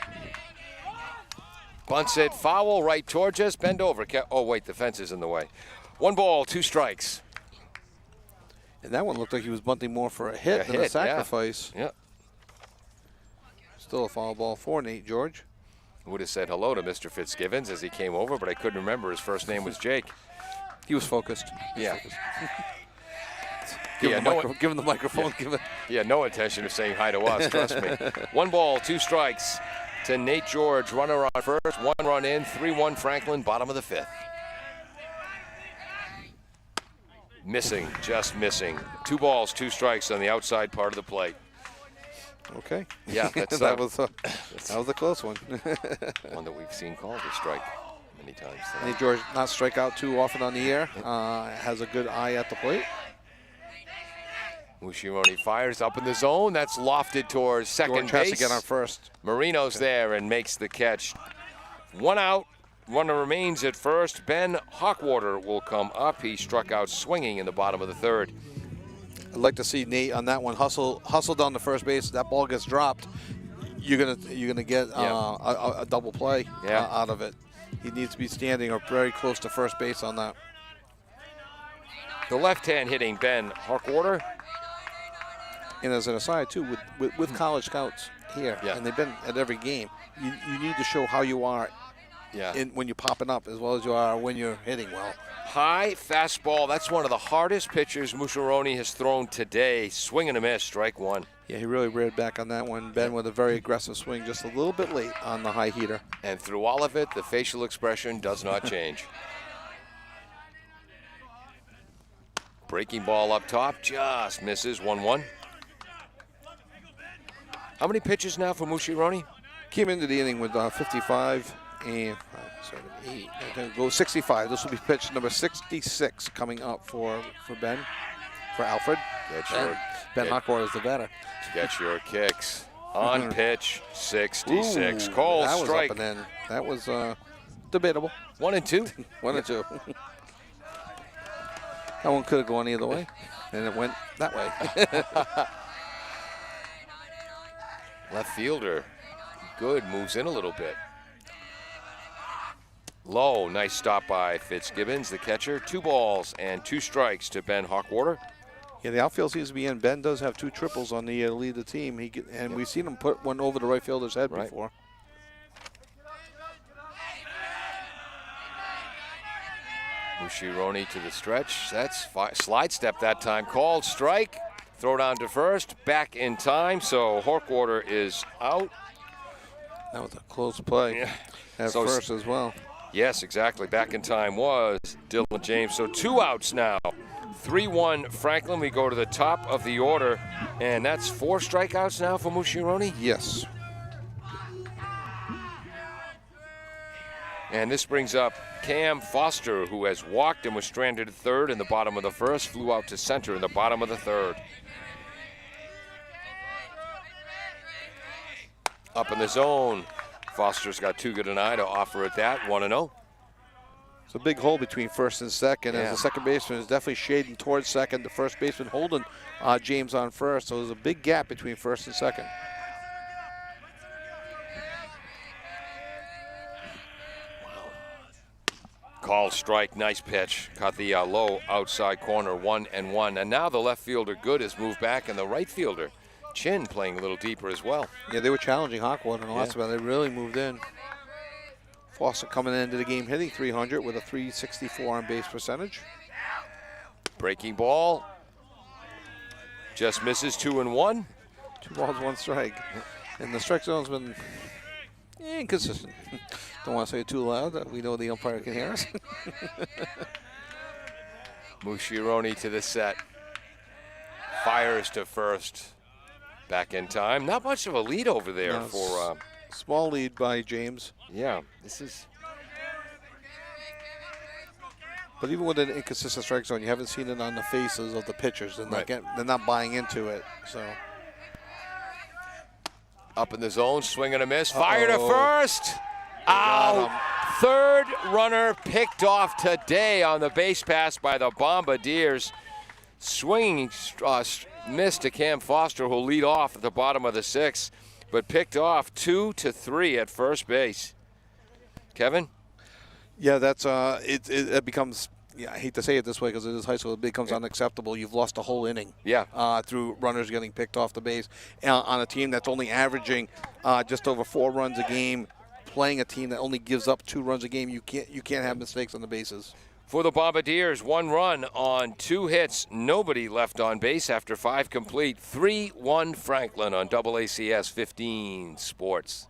Bunts it foul right towards us. Bend over. Oh, wait, the fence is in the way. 1 ball, 2 strikes. And that one looked like he was bunting more for a hit than a sacrifice. Yeah. Still a foul ball for Nate George. Would have said hello to Mr. Fitzgibbons as he came over, but I couldn't remember his first name was Jake. He was focused. Yeah. Give him the microphone. Yeah, no intention of saying hi to us, trust me. 1 ball, 2 strikes to Nate George. Runner on first, 1 run in, 3-1 Franklin, bottom of the 5th. Missing, just missing. 2 balls, 2 strikes on the outside part of the plate. Okay. Yeah, that's that was a close one. one that we've seen called a strike many times. Nate George not strike out too often on the year. Has a good eye at the plate. Mucciarone fires up in the zone. That's lofted towards second George has base. to get on first. Marino's there and makes the catch. 1 out. Runner remains at first. Ben Hawkwater will come up. He struck out swinging in the bottom of the 3rd. I'd like to see Nate on that one hustle down to first base. That ball gets dropped. You're gonna get a double play out of it. He needs to be standing or very close to first base on that. The left-hand hitting Ben Hawkwater. And as an aside too, with college scouts here, and they've been at every game, you need to show how you are when you're popping up as well as you are when you're hitting well. High fastball. That's one of the hardest pitches Mucciarone has thrown today. Swing and a miss, strike 1. Yeah, he really reared back on that one. Ben with a very aggressive swing, just a little bit late on the high heater. And through all of it, the facial expression does not change. Breaking ball up top, just misses, 1-1. How many pitches now for Mucciarone? Came into the inning with 55 and 7, 8. They're going to go 65. This will be pitch number 66 coming up for Ben, for Alfred. Ben Hawkwater is the batter. Get your kicks. On pitch, 66. Cole that was strike. up and in. That was debatable. 1 and 2. 1 and 2. That one could have gone either way, and it went that way. Left fielder, good, moves in a little bit. Low, nice stop by Fitzgibbons, the catcher. 2 balls and 2 strikes to Ben Hawkwater. Yeah, the outfield seems to be in. Ben does have 2 triples on the lead of the team. We've seen him put one over the right fielder's head before. Mushironi to the stretch. That's slide step that time. Called strike. Throw down to first. Back in time. So Hawkwater is out. That was a close play at first as well. Yes, exactly. Back in time was Dylan James. So 2 outs now. 3-1 Franklin. We go to the top of the order. And that's 4 strikeouts now for Mushironi? Yes. And this brings up Cam Foster, who has walked and was stranded at third in the bottom of the first, flew out to center in the bottom of the third. Up in the zone. Foster's got too good an eye to offer at that. 1-0. It's a big hole between first and second, as the second baseman is definitely shading towards second. The first baseman holding James on first, so there's a big gap between first and second. Called strike, nice pitch. Caught the low outside corner, 1-1. And now the left fielder, Good, has moved back, and the right fielder, Chin, playing a little deeper as well. Yeah, they were challenging Hawkwater in the last round. They really moved in. Foster coming into the game hitting 300 with a 364 on base percentage. Breaking ball. Just misses 2-1. 2 balls, 1 strike. And the strike zone's been inconsistent. Don't want to say it too loud that we know the umpire can hear us. Mushironi to the set. Fires to first. Back in time. Not much of a lead over there for... small lead by James. Yeah, this is... But even with an inconsistent strike zone, you haven't seen it on the faces of the pitchers. They're not buying into it, so... Up in the zone, swing and a miss. Fire to first. Out. Third runner picked off today on the base pass by the Bombardiers. Swinging miss to Cam Foster, who'll lead off at the bottom of the 6th, but picked off 2-3 at first base. Kevin? Yeah, that's it becomes... Yeah, I hate to say it this way because it is high school. It becomes unacceptable. You've lost a whole inning. Yeah. Through runners getting picked off the base on a team that's only averaging just over 4 runs a game, playing a team that only gives up 2 runs a game. You can't have mistakes on the bases. For the Bombardiers, 1 run on 2 hits. Nobody left on base after 5 complete. 3-1 Franklin on AACS 15 Sports.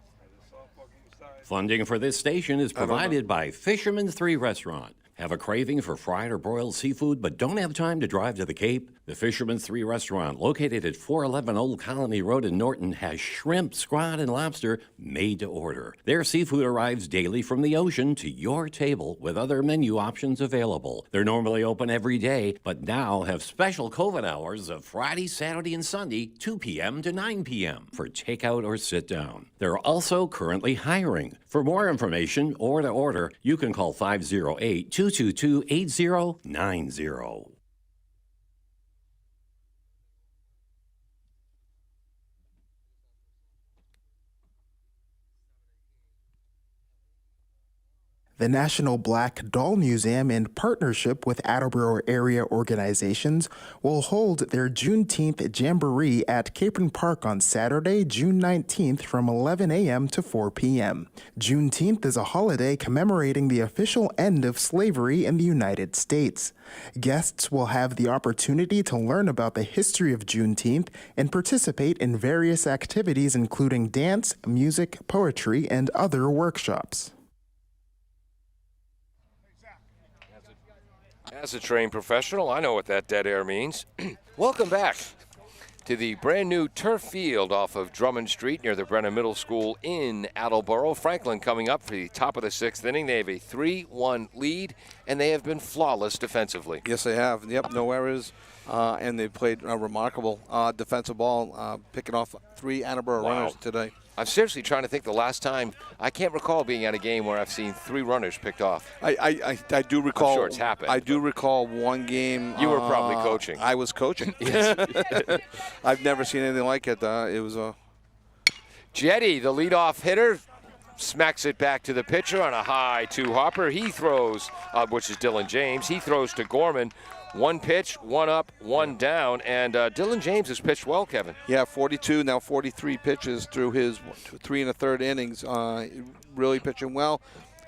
Funding for this station is provided by Fisherman's 3 Restaurant. Have a craving for fried or broiled seafood but don't have time to drive to the Cape? The Fisherman's 3 Restaurant, located at 411 Old Colony Road in Norton, has shrimp, squid, and lobster made to order. Their seafood arrives daily from the ocean to your table with other menu options available. They're normally open every day, but now have special COVID hours of Friday, Saturday, and Sunday, 2 p.m. to 9 p.m. for takeout or sit down. They're also currently hiring. For more information or to order, you can call 508-222-8090. The National Black Doll Museum, in partnership with Attleboro area organizations, will hold their Juneteenth Jamboree at Capron Park on Saturday, June 19th from 11 a.m. to 4 p.m. Juneteenth is a holiday commemorating the official end of slavery in the United States. Guests will have the opportunity to learn about the history of Juneteenth and participate in various activities including dance, music, poetry, and other workshops. As a trained professional, I know what that dead air means. Welcome back to the brand new turf field off of Drummond Street near the Brennan Middle School in Attleboro. Franklin coming up for the top of the 6th inning. They have a 3-1 lead, and they have been flawless defensively. Yes, they have. Yep, no errors, and they played a remarkable defensive ball, picking off 3 Attleboro runners today. I'm seriously trying to think the last time. I can't recall being at a game where I've seen 3 runners picked off. I do recall. I'm sure it's happened. I do recall one game. You were probably coaching. I was coaching. I've never seen anything like it. It was a Jetty, the leadoff hitter, smacks it back to the pitcher on a high 2-hopper. He throws, which is Dylan James. He throws to Gorman. 1 pitch, 1 up, 1 down, and Dylan James has pitched well, Kevin. Yeah, 42, now 43 pitches through his 3 1/3 innings. Really pitching well.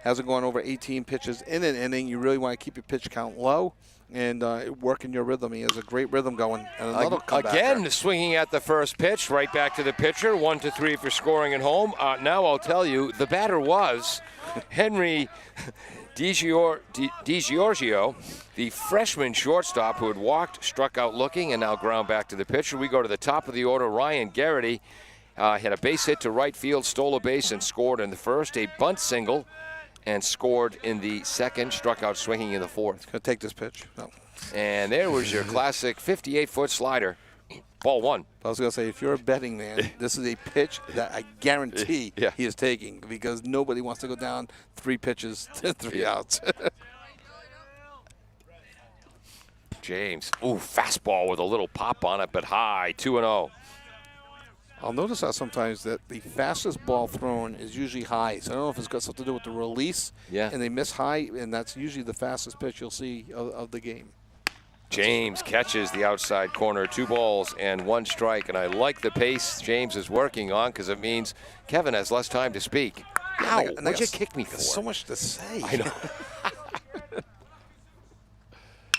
Hasn't gone over 18 pitches in an inning. You really want to keep your pitch count low and work in your rhythm. He has a great rhythm going. And another Again, swinging at the first pitch, right back to the pitcher. 1-3 if you're scoring at home. Now I'll tell you, the batter was Henry DiGiorgio, the freshman shortstop who had walked, struck out looking, and now ground back to the pitcher. We go to the top of the order. Ryan Garrity had a base hit to right field, stole a base, and scored in the first. A bunt single, and scored in the second. Struck out swinging in the fourth. Gonna take this pitch. No. And there was your classic 58-foot slider. Ball 1. I was going to say, if you're a betting man, this is a pitch that I guarantee he is taking because nobody wants to go down 3 pitches to 3 outs. James, fastball with a little pop on it, but high, 2-0. I'll notice that sometimes that the fastest ball thrown is usually high. So I don't know if it's got something to do with the release. Yeah. And they miss high, and that's usually the fastest pitch you'll see of the game. James catches the outside corner, 2 balls and 1 strike, and I like the pace James is working on because it means Kevin has less time to speak. Ow, what'd you kick me for? So much to say. I know.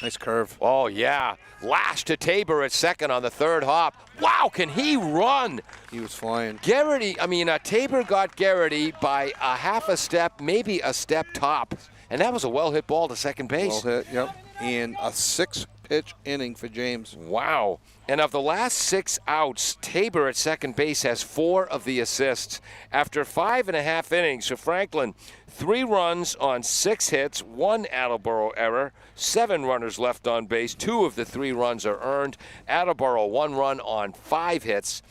Nice curve. Oh, yeah. Lash to Tabor at second on the 3rd hop. Wow, can he run? He was flying. Tabor got Garrity by a half a step, maybe a step top, and that was a well-hit ball to second base. Well hit, yep. And a 6-pitch inning for James. Wow. And of the last 6 outs, Tabor at second base has 4 of the assists. After 5.5 innings for Franklin, 3 runs on 6 hits, 1 Attleboro error, 7 runners left on base. 2 of the 3 runs are earned. Attleboro 1 run on 5 hits.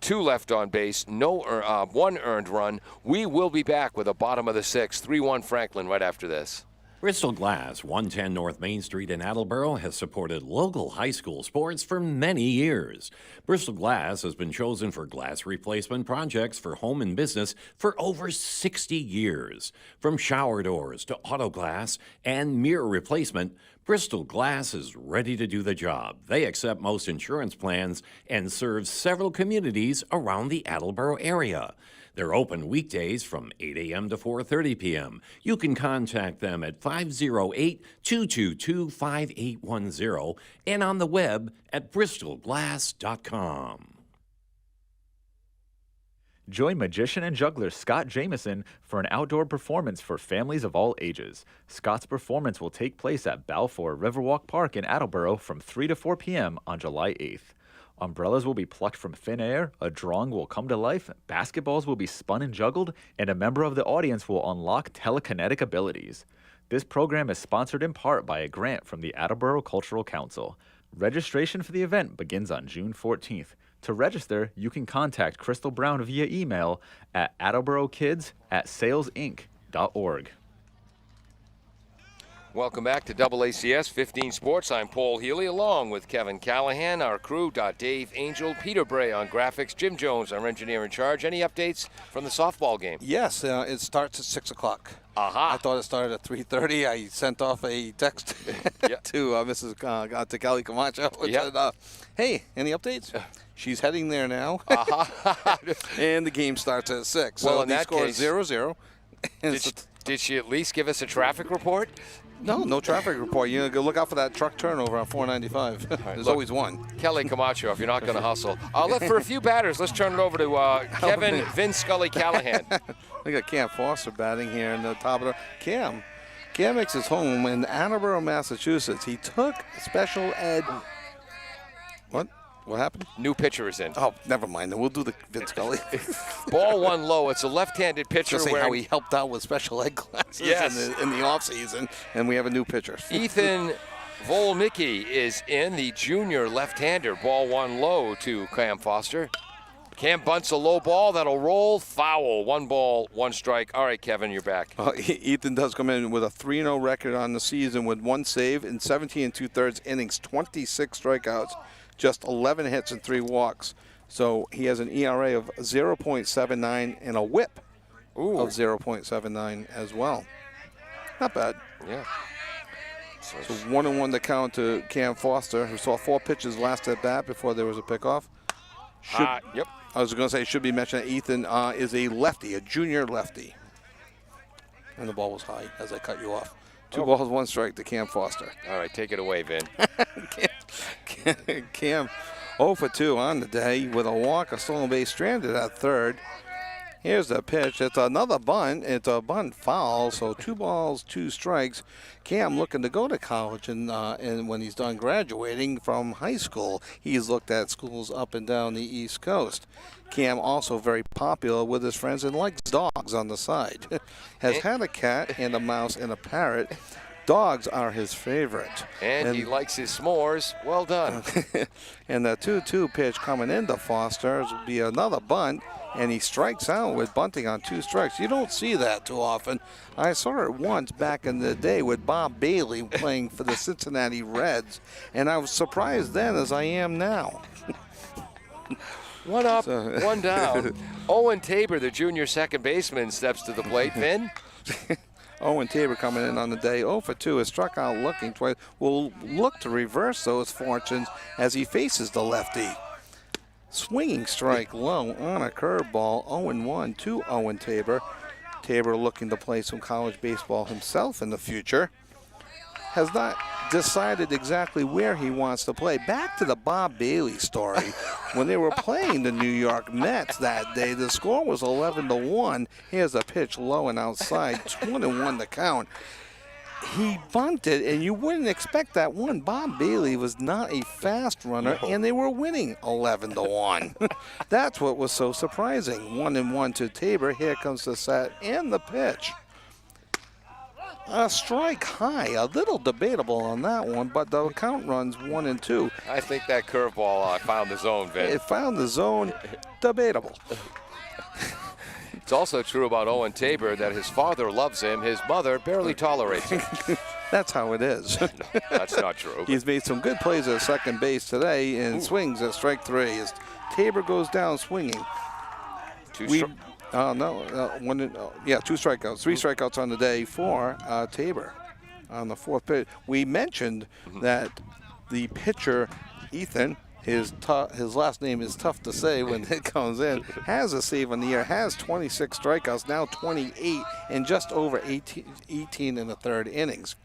2 left on base, 1 earned run. We will be back with a bottom of the 6th, 3-1 Franklin right after this. Bristol Glass, 110 North Main Street in Attleboro, has supported local high school sports for many years. Bristol Glass has been chosen for glass replacement projects for home and business for over 60 years. From shower doors to auto glass and mirror replacement, Bristol Glass is ready to do the job. They accept most insurance plans and serve several communities around the Attleboro area. They're open weekdays from 8 a.m. to 4:30 p.m. You can contact them at 508-222-5810 and on the web at bristolglass.com. Join magician and juggler Scott Jameson for an outdoor performance for families of all ages. Scott's performance will take place at Balfour Riverwalk Park in Attleboro from 3 to 4 p.m. on July 8th. Umbrellas will be plucked from thin air, a drawing will come to life, basketballs will be spun and juggled, and a member of the audience will unlock telekinetic abilities. This program is sponsored in part by a grant from the Attleboro Cultural Council. Registration for the event begins on June 14th. To register, you can contact Crystal Brown via email at attleborokids@salesinc.org. Welcome back to AACS 15 Sports. I'm Paul Healy, along with Kevin Callahan, our crew, Dave Angel, Peter Bray on graphics, Jim Jones, our engineer in charge. Any updates from the softball game? Yes, it starts at 6 o'clock. Aha. I thought it started at 3:30. I sent off a text to Mrs. to Kelly Camacho. Said, hey, any updates? She's heading there now. And the game starts at 6. Well, so in the that score case, is 0-0. Did she at least give us a traffic report? No traffic report. You go look out for that truck turnover on 495. There's always one. Kelly Camacho, if you're not going to hustle. For a few batters, let's turn it over to Kevin Vince Scully Callahan. We got Cam Foster batting here in the top of the Cam makes his home in Attleboro, Massachusetts. He took special ed. What? What happened? New pitcher is in. Oh, never mind. Then we'll do the Vince Scully. Ball one low. It's a left-handed pitcher. Just say how he helped out with special ed classes in the offseason, and we have a new pitcher. Ethan Volnicki is in, the junior left-hander. Ball one low to Cam Foster. Cam bunts a low ball. That'll roll. Foul. 1 ball, 1 strike. All right, Kevin, you're back. Ethan does come in with a 3-0 record on the season with 1 save in 17 2/3 innings, 26 strikeouts, just 11 hits and 3 walks. So he has an ERA of 0.79 and a whip of 0.79 as well. Not bad. Yeah. So 1-1 to count to Cam Foster, who saw 4 pitches last at bat before there was a pickoff. Yep. I was going to say, it should be mentioned that Ethan is a lefty, a junior lefty. And the ball was high as I cut you off. 2 balls, 1 strike to Cam Foster. All right, take it away, Vin. Cam 0 for 2 on the day with a walk, a stolen base, stranded at third. Here's the pitch. It's another bunt. It's a bunt foul, so 2 balls, 2 strikes. Cam looking to go to college, and when he's done graduating from high school, he's looked at schools up and down the East Coast. Cam also very popular with his friends and likes dogs on the side. Has had a cat and a mouse and a parrot. Dogs are his favorite. And he likes his s'mores. Well done. And the 2-2 pitch coming into Foster will be another bunt. And he strikes out with bunting on 2 strikes. You don't see that too often. I saw it once back in the day with Bob Bailey playing for the Cincinnati Reds, and I was surprised then as I am now. 1 up, 1 down. Owen Tabor, the junior second baseman, steps to the plate. Vin? Owen Tabor coming in on the day 0 for 2 is struck out looking twice. Will look to reverse those fortunes as he faces the lefty. Swinging strike low on a curveball, 0-1 to Owen Tabor. Tabor looking to play some college baseball himself in the future. Has not decided exactly where he wants to play. Back to the Bob Bailey story. When they were playing the New York Mets that day, the score was 11-1. Here's a pitch low and outside, 2-1 to count. He bunted, and you wouldn't expect that one. Bob Bailey was not a fast runner, and they were winning 11-1. That's what was so surprising. 1-1 to Tabor. Here comes the set and the pitch. A strike high, a little debatable on that one, but the count runs 1-2. I think that curveball found the zone, Vin. It found the zone, debatable. It's also true about Owen Tabor that his father loves him, his mother barely tolerates him. That's how it is. No, that's not true. He's made some good plays at second base today and swings at strike 3 as Tabor goes down swinging. 2 2 strikeouts. 3 strikeouts on the day for Tabor on the 4th pitch. We mentioned that the pitcher, Ethan, his last name is tough to say when it comes in, has a save on the year, has 26 strikeouts, now 28, and just over 18 1/3 innings.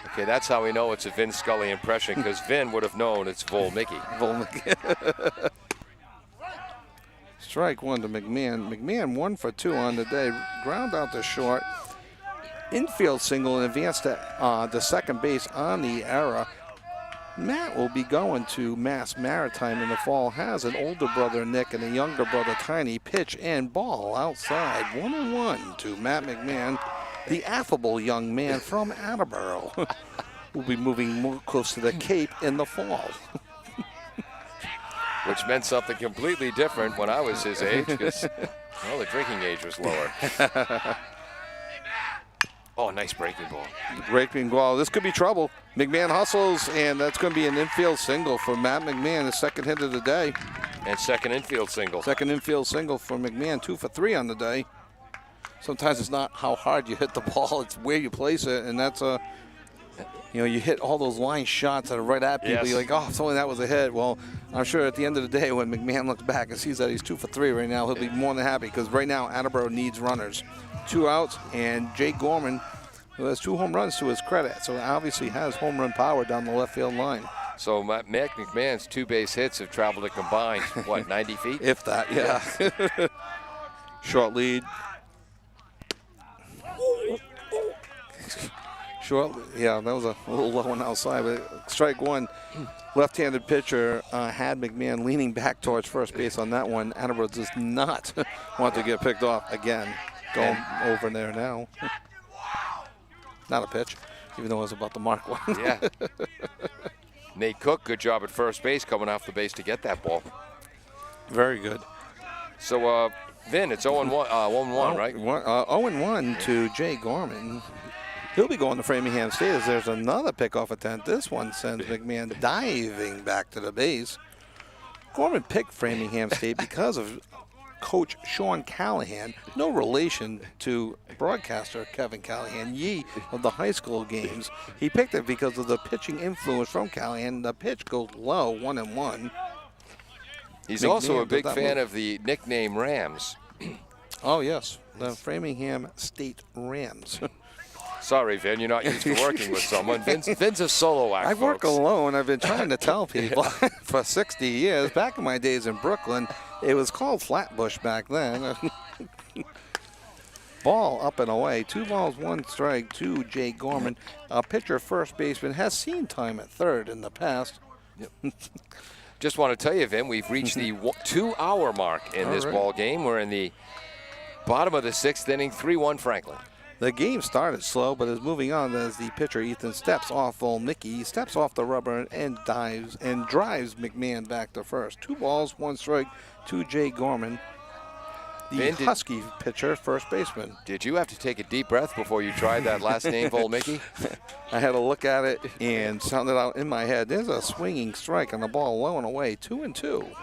Okay, that's how we know it's a Vin Scully impression, because Vin would have known it's Volnicki. Strike 1 to McMahon. McMahon 1 for 2 on the day. Ground out to short. Infield single and advance to the second base on the error. Matt will be going to Mass Maritime in the fall. Has an older brother, Nick, and a younger brother, Tiny. Pitch and ball outside. 1-1 to Matt McMahon, the affable young man from Attleboro. Will be moving more close to the Cape in the fall. Which meant something completely different when I was his age, because, well, the drinking age was lower. Oh, nice breaking ball. Breaking ball. This could be trouble. McMahon hustles, and that's going to be an infield single for Matt McMahon, his second hit of the day. And second infield single. Second infield single for McMahon, 2 for 3 on the day. Sometimes it's not how hard you hit the ball, it's where you place it, and that's a, you hit all those line shots that are right at people. Yes. You're like, oh, if only that was a hit. Well, I'm sure at the end of the day when McMahon looks back and sees that he's 2 for 3 right now, he'll be more than happy, because right now Attleboro needs runners. 2 outs, and Jake Gorman, who has 2 home runs to his credit, so obviously has home run power down the left field line. So Matt McMahon's 2 base hits have traveled a combined, what, 90 feet? If that, yeah. Short lead. Short, yeah, that was a little low one outside, but strike 1. left-handed pitcher had McMahon leaning back towards first base on that one. Attleboro does not want to get picked off again. Going over there now. Not a pitch, even though it was about the mark one. Yeah. Nate Cook, good job at first base, coming off the base to get that ball. Very good. So, Vin, it's 0-1, 1-1, right? 0-1 to Jay Gorman. He'll be going to Framingham State as there's another pickoff attempt. This one sends McMahon diving back to the base. Gorman picked Framingham State because of Coach Sean Callahan, no relation to broadcaster Kevin Callahan, Yee of the high school games. He picked it because of the pitching influence from Callahan. The pitch goes low, 1-1. He's McMahon also a big does that fan move. of the nickname Rams. Oh, yes, the Framingham State Rams. Sorry, Vin, you're not used to working with someone. Vin's a solo act, I work folks. alone. I've been trying to tell people for 60 years. Back in my days in Brooklyn, it was called Flatbush back then. Ball up and away. 2 balls, 1 strike to Jay Gorman. A pitcher first baseman has seen time at third in the past. Just want to tell you, Vin, we've reached the 2-hour mark in this ball game. We're in the bottom of the 6th inning, 3-1 Franklin. The game started slow, but is moving on as the pitcher Ethan steps off Old Mickey. He steps off the rubber and drives McMahon back to first. 2 balls, 1 strike to Jay Gorman, the Vin, Husky pitcher, first baseman. Did you have to take a deep breath before you tried that last name for Old Mickey? I had to look at it and sound it out in my head. There's a swinging strike on the ball, low and away, 2-2.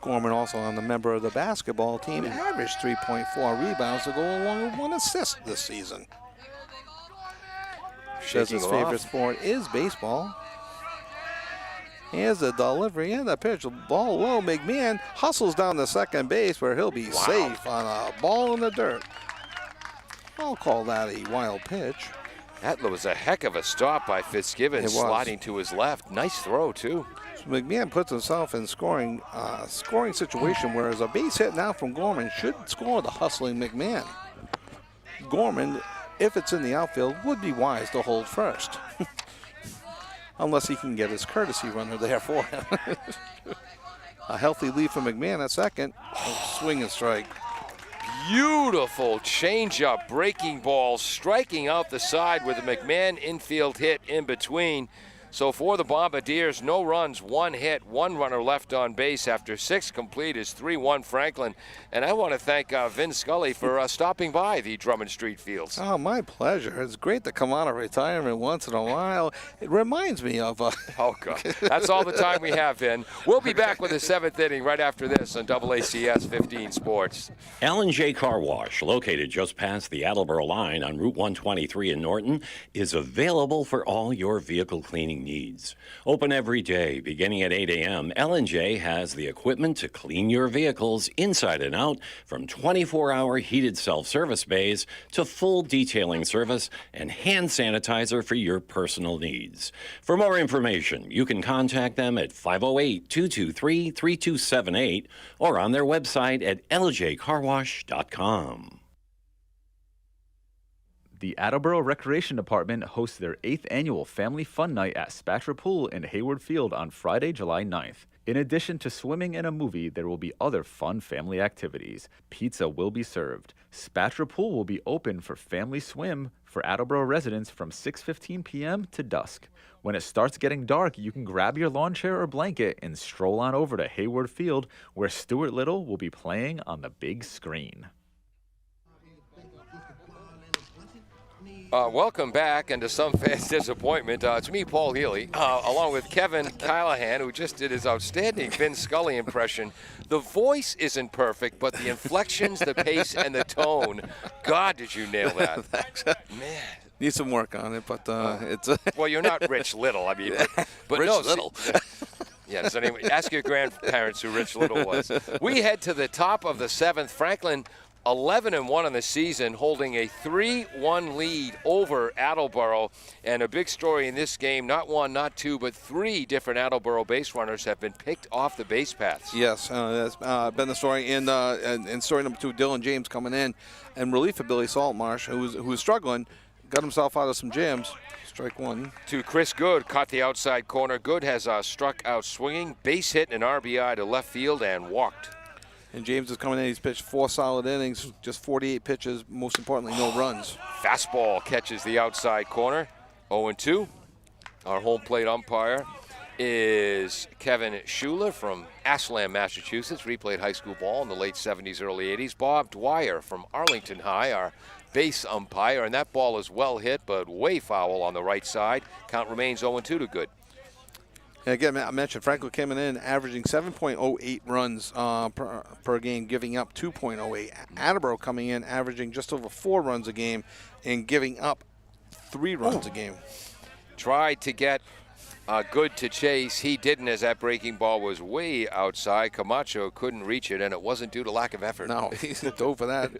Gorman, also on the member of the basketball team, averaged 3.4 rebounds to go along with 1 assist this season. Says his favorite sport is baseball. Here's the delivery and the pitch. Ball low. McMahon hustles down to second base where he'll be safe on a ball in the dirt. I'll call that a wild pitch. That was a heck of a stop by Fitzgibbons, sliding to his left. Nice throw, too. McMahon puts himself in scoring situation, whereas a base hit now from Gorman should score the hustling McMahon. Gorman, if it's in the outfield, would be wise to hold first. Unless he can get his courtesy runner there for him. A healthy lead for McMahon at second. Swing and strike. Beautiful changeup, breaking ball, striking out the side with a McMahon infield hit in between. So for the Bombardiers, no runs, 1 hit, 1 runner left on base after 6 complete is 3-1 Franklin. And I want to thank Vin Scully for stopping by the Drummond Street Fields. Oh, my pleasure. It's great to come out of retirement once in a while. It reminds me of... Oh, God. That's all the time we have, Vin. We'll be back with the 7th inning right after this on AACS 15 Sports. L&J Car Wash, located just past the Attleboro line on Route 123 in Norton, is available for all your vehicle cleaning needs. Open every day, beginning at 8 a.m., L&J has the equipment to clean your vehicles inside and out, from 24-hour heated self-service bays to full detailing service and hand sanitizer for your personal needs. For more information, you can contact them at 508-223-3278 or on their website at ljcarwash.com. The Attleboro Recreation Department hosts their 8th annual Family Fun Night at Spatra Pool in Hayward Field on Friday, July 9th. In addition to swimming and a movie, there will be other fun family activities. Pizza will be served. Spatra Pool will be open for family swim for Attleboro residents from 6:15 p.m. to dusk. When it starts getting dark, you can grab your lawn chair or blanket and stroll on over to Hayward Field, where Stuart Little will be playing on the big screen. Welcome back, and to some fans' disappointment, it's me, Paul Healy, along with Kevin Callahan, who just did his outstanding Vin Scully impression. The voice isn't perfect, but the inflections, the pace, and the tone, God, did you nail that. Thanks. Man. Need some work on it, but it's... Well, you're not Rich Little, I mean. But Rich no, Little. Yeah, does anyone, ask your grandparents who Rich Little was. We head to the top of the 7th. Franklin 11-1 on the season, holding a 3-1 lead over Attleboro. And a big story in this game, not 1, not 2, but 3 different Attleboro base runners have been picked off the base paths. Yes, that's been the story. And story number 2, Dylan James coming in, and relief of Billy Saltmarsh, who's struggling. got himself out of some jams. Strike one. To Chris Good, caught the outside corner. Good has struck out swinging, base hit and an RBI to left field and walked. And James is coming in. He's pitched 4 solid innings, just 48 pitches. Most importantly, no runs. Fastball catches the outside corner. 0-2. Our home plate umpire is Kevin Schuler from Ashland, Massachusetts. Replayed high school ball in the late 70s, early 80s. Bob Dwyer from Arlington High, our base umpire, and that ball is well hit but way foul on the right side. Count remains 0-2 to Good. And again, I mentioned Franklin coming in averaging 7.08 runs per game, giving up 2.08. Attleboro coming in averaging just over 4 runs a game and giving up 3 runs a game. Tried to get Good to chase. He didn't, as that breaking ball was way outside. Camacho couldn't reach it, and it wasn't due to lack of effort. No, he's dove for that.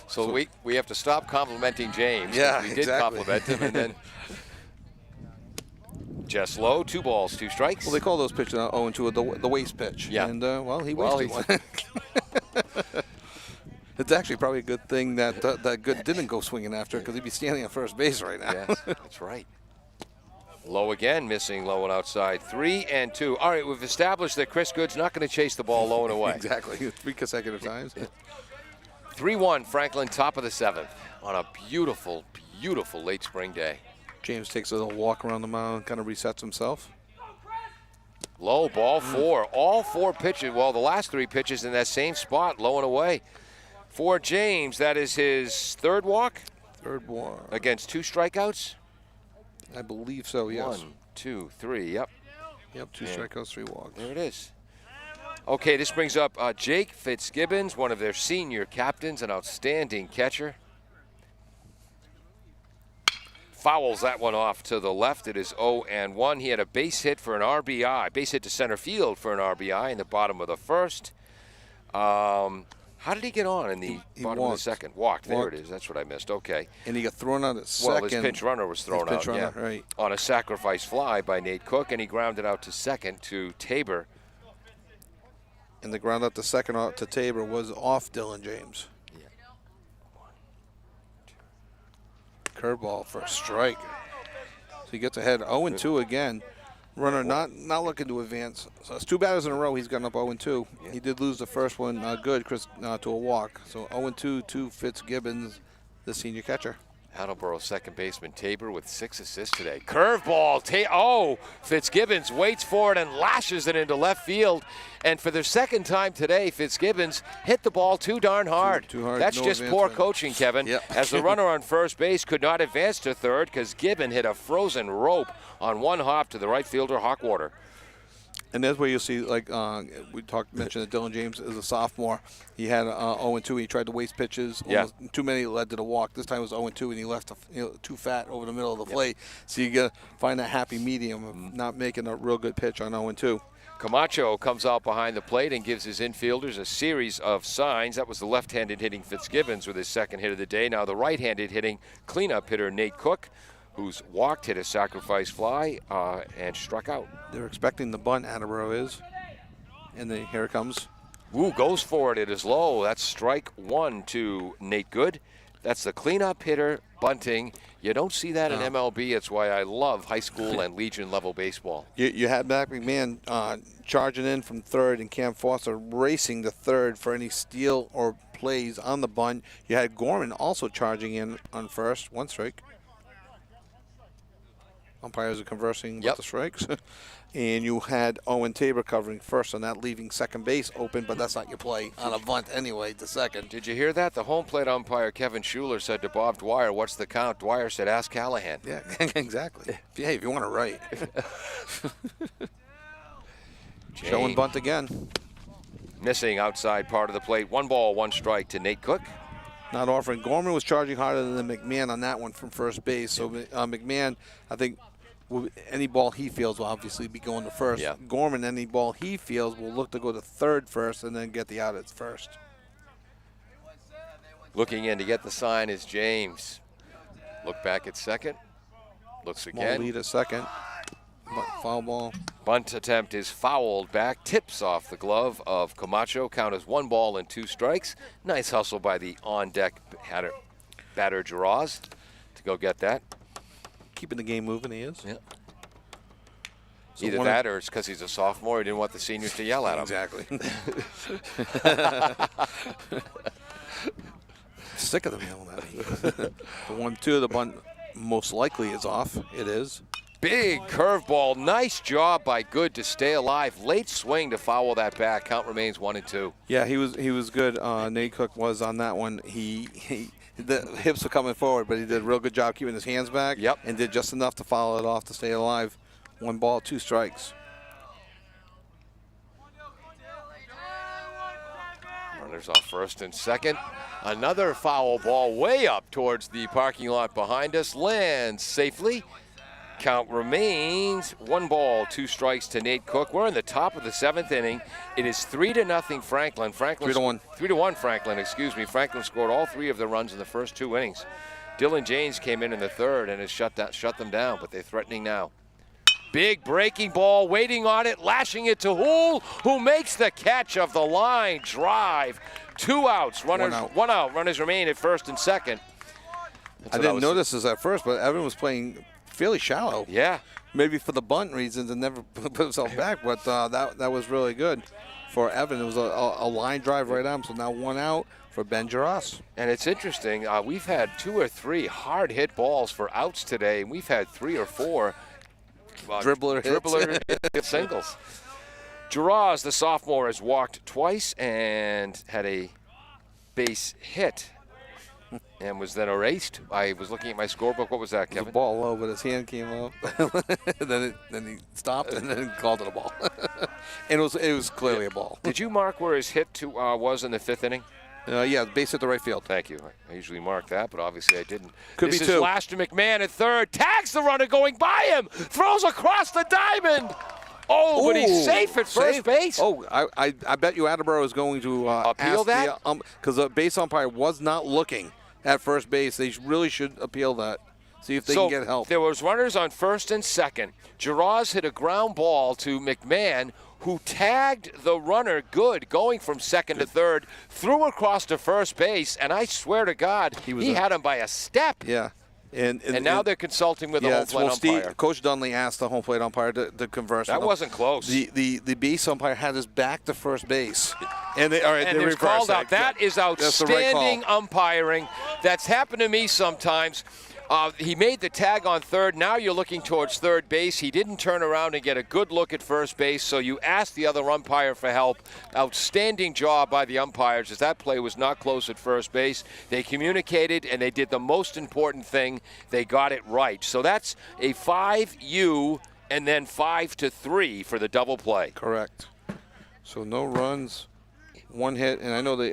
So we have to stop complimenting James. Yeah, we did exactly. compliment him, and then just low, 2 balls, 2 strikes. Well, they call those pitches 0-2 the waste pitch. Yeah. And, well, he wasted one. It's actually probably a good thing that that Good didn't go swinging after, because he'd be standing at first base right now. Yes, that's right. Low again, missing low and outside. 3-2. All right, we've established that Chris Good's not going to chase the ball low and away. Exactly. 3 consecutive times. 3-1, Franklin, top of the 7th on a beautiful, beautiful late spring day. James takes a little walk around the mound, kind of resets himself. Low, ball 4. All 4 pitches, well, the last 3 pitches in that same spot, low and away. For James, that is his 3rd walk? 3rd walk. Against 2 strikeouts? I believe so, yes. 1, 2, 3, yep. Yep, 2 strikeouts, 3 walks. There it is. Okay, this brings up Jake Fitzgibbons, one of their senior captains, an outstanding catcher. Fouls that one off to the left. It is 0-1. He had a base hit for an RBI, base hit to center field for an RBI in the bottom of the 1st. How did he get on in the bottom of the 2nd? Walked. There it is. That's what I missed. Okay. And he got thrown out at 2nd. Well, his pinch runner was thrown out, runner, right. on a sacrifice fly by Nate Cook, and he grounded out to 2nd to Tabor. And the ground out to 2nd out to Tabor was off Dylan James. Yeah. Curveball for a strike. So he gets ahead 0-2 again. Runner not looking to advance. So it's 2 batters in a row. He's gotten up 0-2. Yeah. He did lose the first one, Good, Chris, to a walk. So 0-2 to Fitzgibbons, the senior catcher. Attleboro second baseman Tabor with 6 assists today. Curveball. Fitzgibbons waits for it and lashes it into left field. And for the 2nd time today, Fitzgibbons hit the ball too darn hard. Too hard. That's no just poor advancement. coaching, Kevin. Yep. As the runner on first base could not advance to 3rd because Gibbon hit a frozen rope on one hop to the right fielder, Hawkwater. And that's where you'll see, like mentioned that Dylan James is a sophomore. He had 0-2. He tried to waste pitches. Almost too many led to the walk. This time it was 0-2, and he left too fat over the middle of the plate. So you got to find that happy medium of not making a real good pitch on 0-2. Camacho comes out behind the plate and gives his infielders a series of signs. That was the left-handed hitting Fitzgibbons with his 2nd hit of the day. Now the right-handed hitting cleanup hitter Nate Cook, who's walked, hit a sacrifice fly, and struck out. They're expecting the bunt, Attleboro is. And here it comes. Woo, goes for it. It is low. That's strike 1 to Nate Good. That's the cleanup hitter bunting. You don't see that in MLB. It's why I love high school and Legion level baseball. You had Mac McMahon charging in from 3rd and Cam Foster racing to 3rd for any steal or plays on the bunt. You had Gorman also charging in on 1st. 1 strike. Umpires are conversing with the strikes. And you had Owen Tabor covering 1st on that, leaving 2nd base open, but that's not your play on a bunt anyway to 2nd. Did you hear that? The home plate umpire, Kevin Schuler, said to Bob Dwyer, "What's the count?" Dwyer said, "Ask Callahan." Yeah, exactly. Hey, if you want to write. Showing bunt again. Missing outside part of the plate. 1 ball, 1 strike to Nate Cook. Not offering. Gorman was charging harder than McMahon on that one from first base. So McMahon, I think, any ball he fields will obviously be going to 1st. Yeah. Gorman, any ball he fields will look to go to 3rd first and then get the out at 1st. Looking in to get the sign is James. Look back at 2nd. Looks Small again. lead at 2nd. Foul ball. Bunt attempt is fouled back. Tips off the glove of Camacho. Count as 1 ball and 2 strikes. Nice hustle by the on-deck batter Jaraz to go get that. Keeping the game moving, he is. Yeah. So Either that or it's because he's a sophomore. He didn't want the seniors to yell at him. Exactly. Sick of them yelling at me. The 1-2, the bunt most likely is off. It is. Big curveball. Nice job by Good to stay alive. Late swing to foul that back. Count remains 1-2. Yeah, he was good. Nate Cook was on that one. The hips were coming forward, but he did a real good job keeping his hands back. Yep. And did just enough to follow it off to stay alive. 1 ball, 2 strikes. Runners off first and second. Another foul ball way up towards the parking lot behind us. Lands safely. Count remains 1 ball, 2 strikes to Nate Cook. We're in the top of the 7th inning. It is 3-0 Franklin. 3-1. 3-1 Franklin, excuse me. Franklin scored all 3 of the runs in the first 2 innings. Dylan James came in the 3rd and has shut them down, but they're threatening now. Big breaking ball, waiting on it, lashing it to Hool, who makes the catch of the line drive. 2 outs, runners, 1 out. Runners remain at first and second. I didn't notice this at first, but Evan was playing fairly shallow. Yeah. Maybe for the bunt reasons and never put himself back, but that was really good for Evan. It was a line drive right on him, so now 1 out for Ben Jaras. And it's interesting, we've had 2 or 3 hard hit balls for outs today, and we've had 3 or 4 dribbler singles. Jaraz, the sophomore, has walked twice and had a base hit and was then erased. I was looking at my scorebook. What was that, Kevin? The ball low, but his hand came up. then he stopped and then called it a ball. And it was clearly a ball. Did you mark where his hit was in the 5th inning? Yeah, base hit the right field. Thank you. I usually mark that, but obviously I didn't. Could this be is 2. Laster McMahon at 3rd. Tags the runner going by him. Throws across the diamond. Oh, but he's safe at first base. Oh, I bet you Attleboro is going to appeal that? Because the base umpire was not looking at first base. They really should appeal that. See if they can get help. There was runners on 1st and 2nd. Jaraz hit a ground ball to McMahon, who tagged the runner Good, going from 2nd to 3rd, threw across to first base, and I swear to God, he had him by a step. Yeah. And now they're consulting with the home plate umpire. Coach Dunley asked the home plate umpire to converse. That wasn't close. The base umpire had his back to first base. And they reversed called out. That is outstanding umpiring. That's happened to me sometimes. He made the tag on 3rd. Now you're looking towards 3rd base. He didn't turn around and get a good look at first base, so you asked the other umpire for help. Outstanding job by the umpires, as that play was not close at first base. They communicated, and they did the most important thing. They got it right. So that's a 5-U and then 5-3 for the double play. Correct. So no runs. 1 hit, and I know the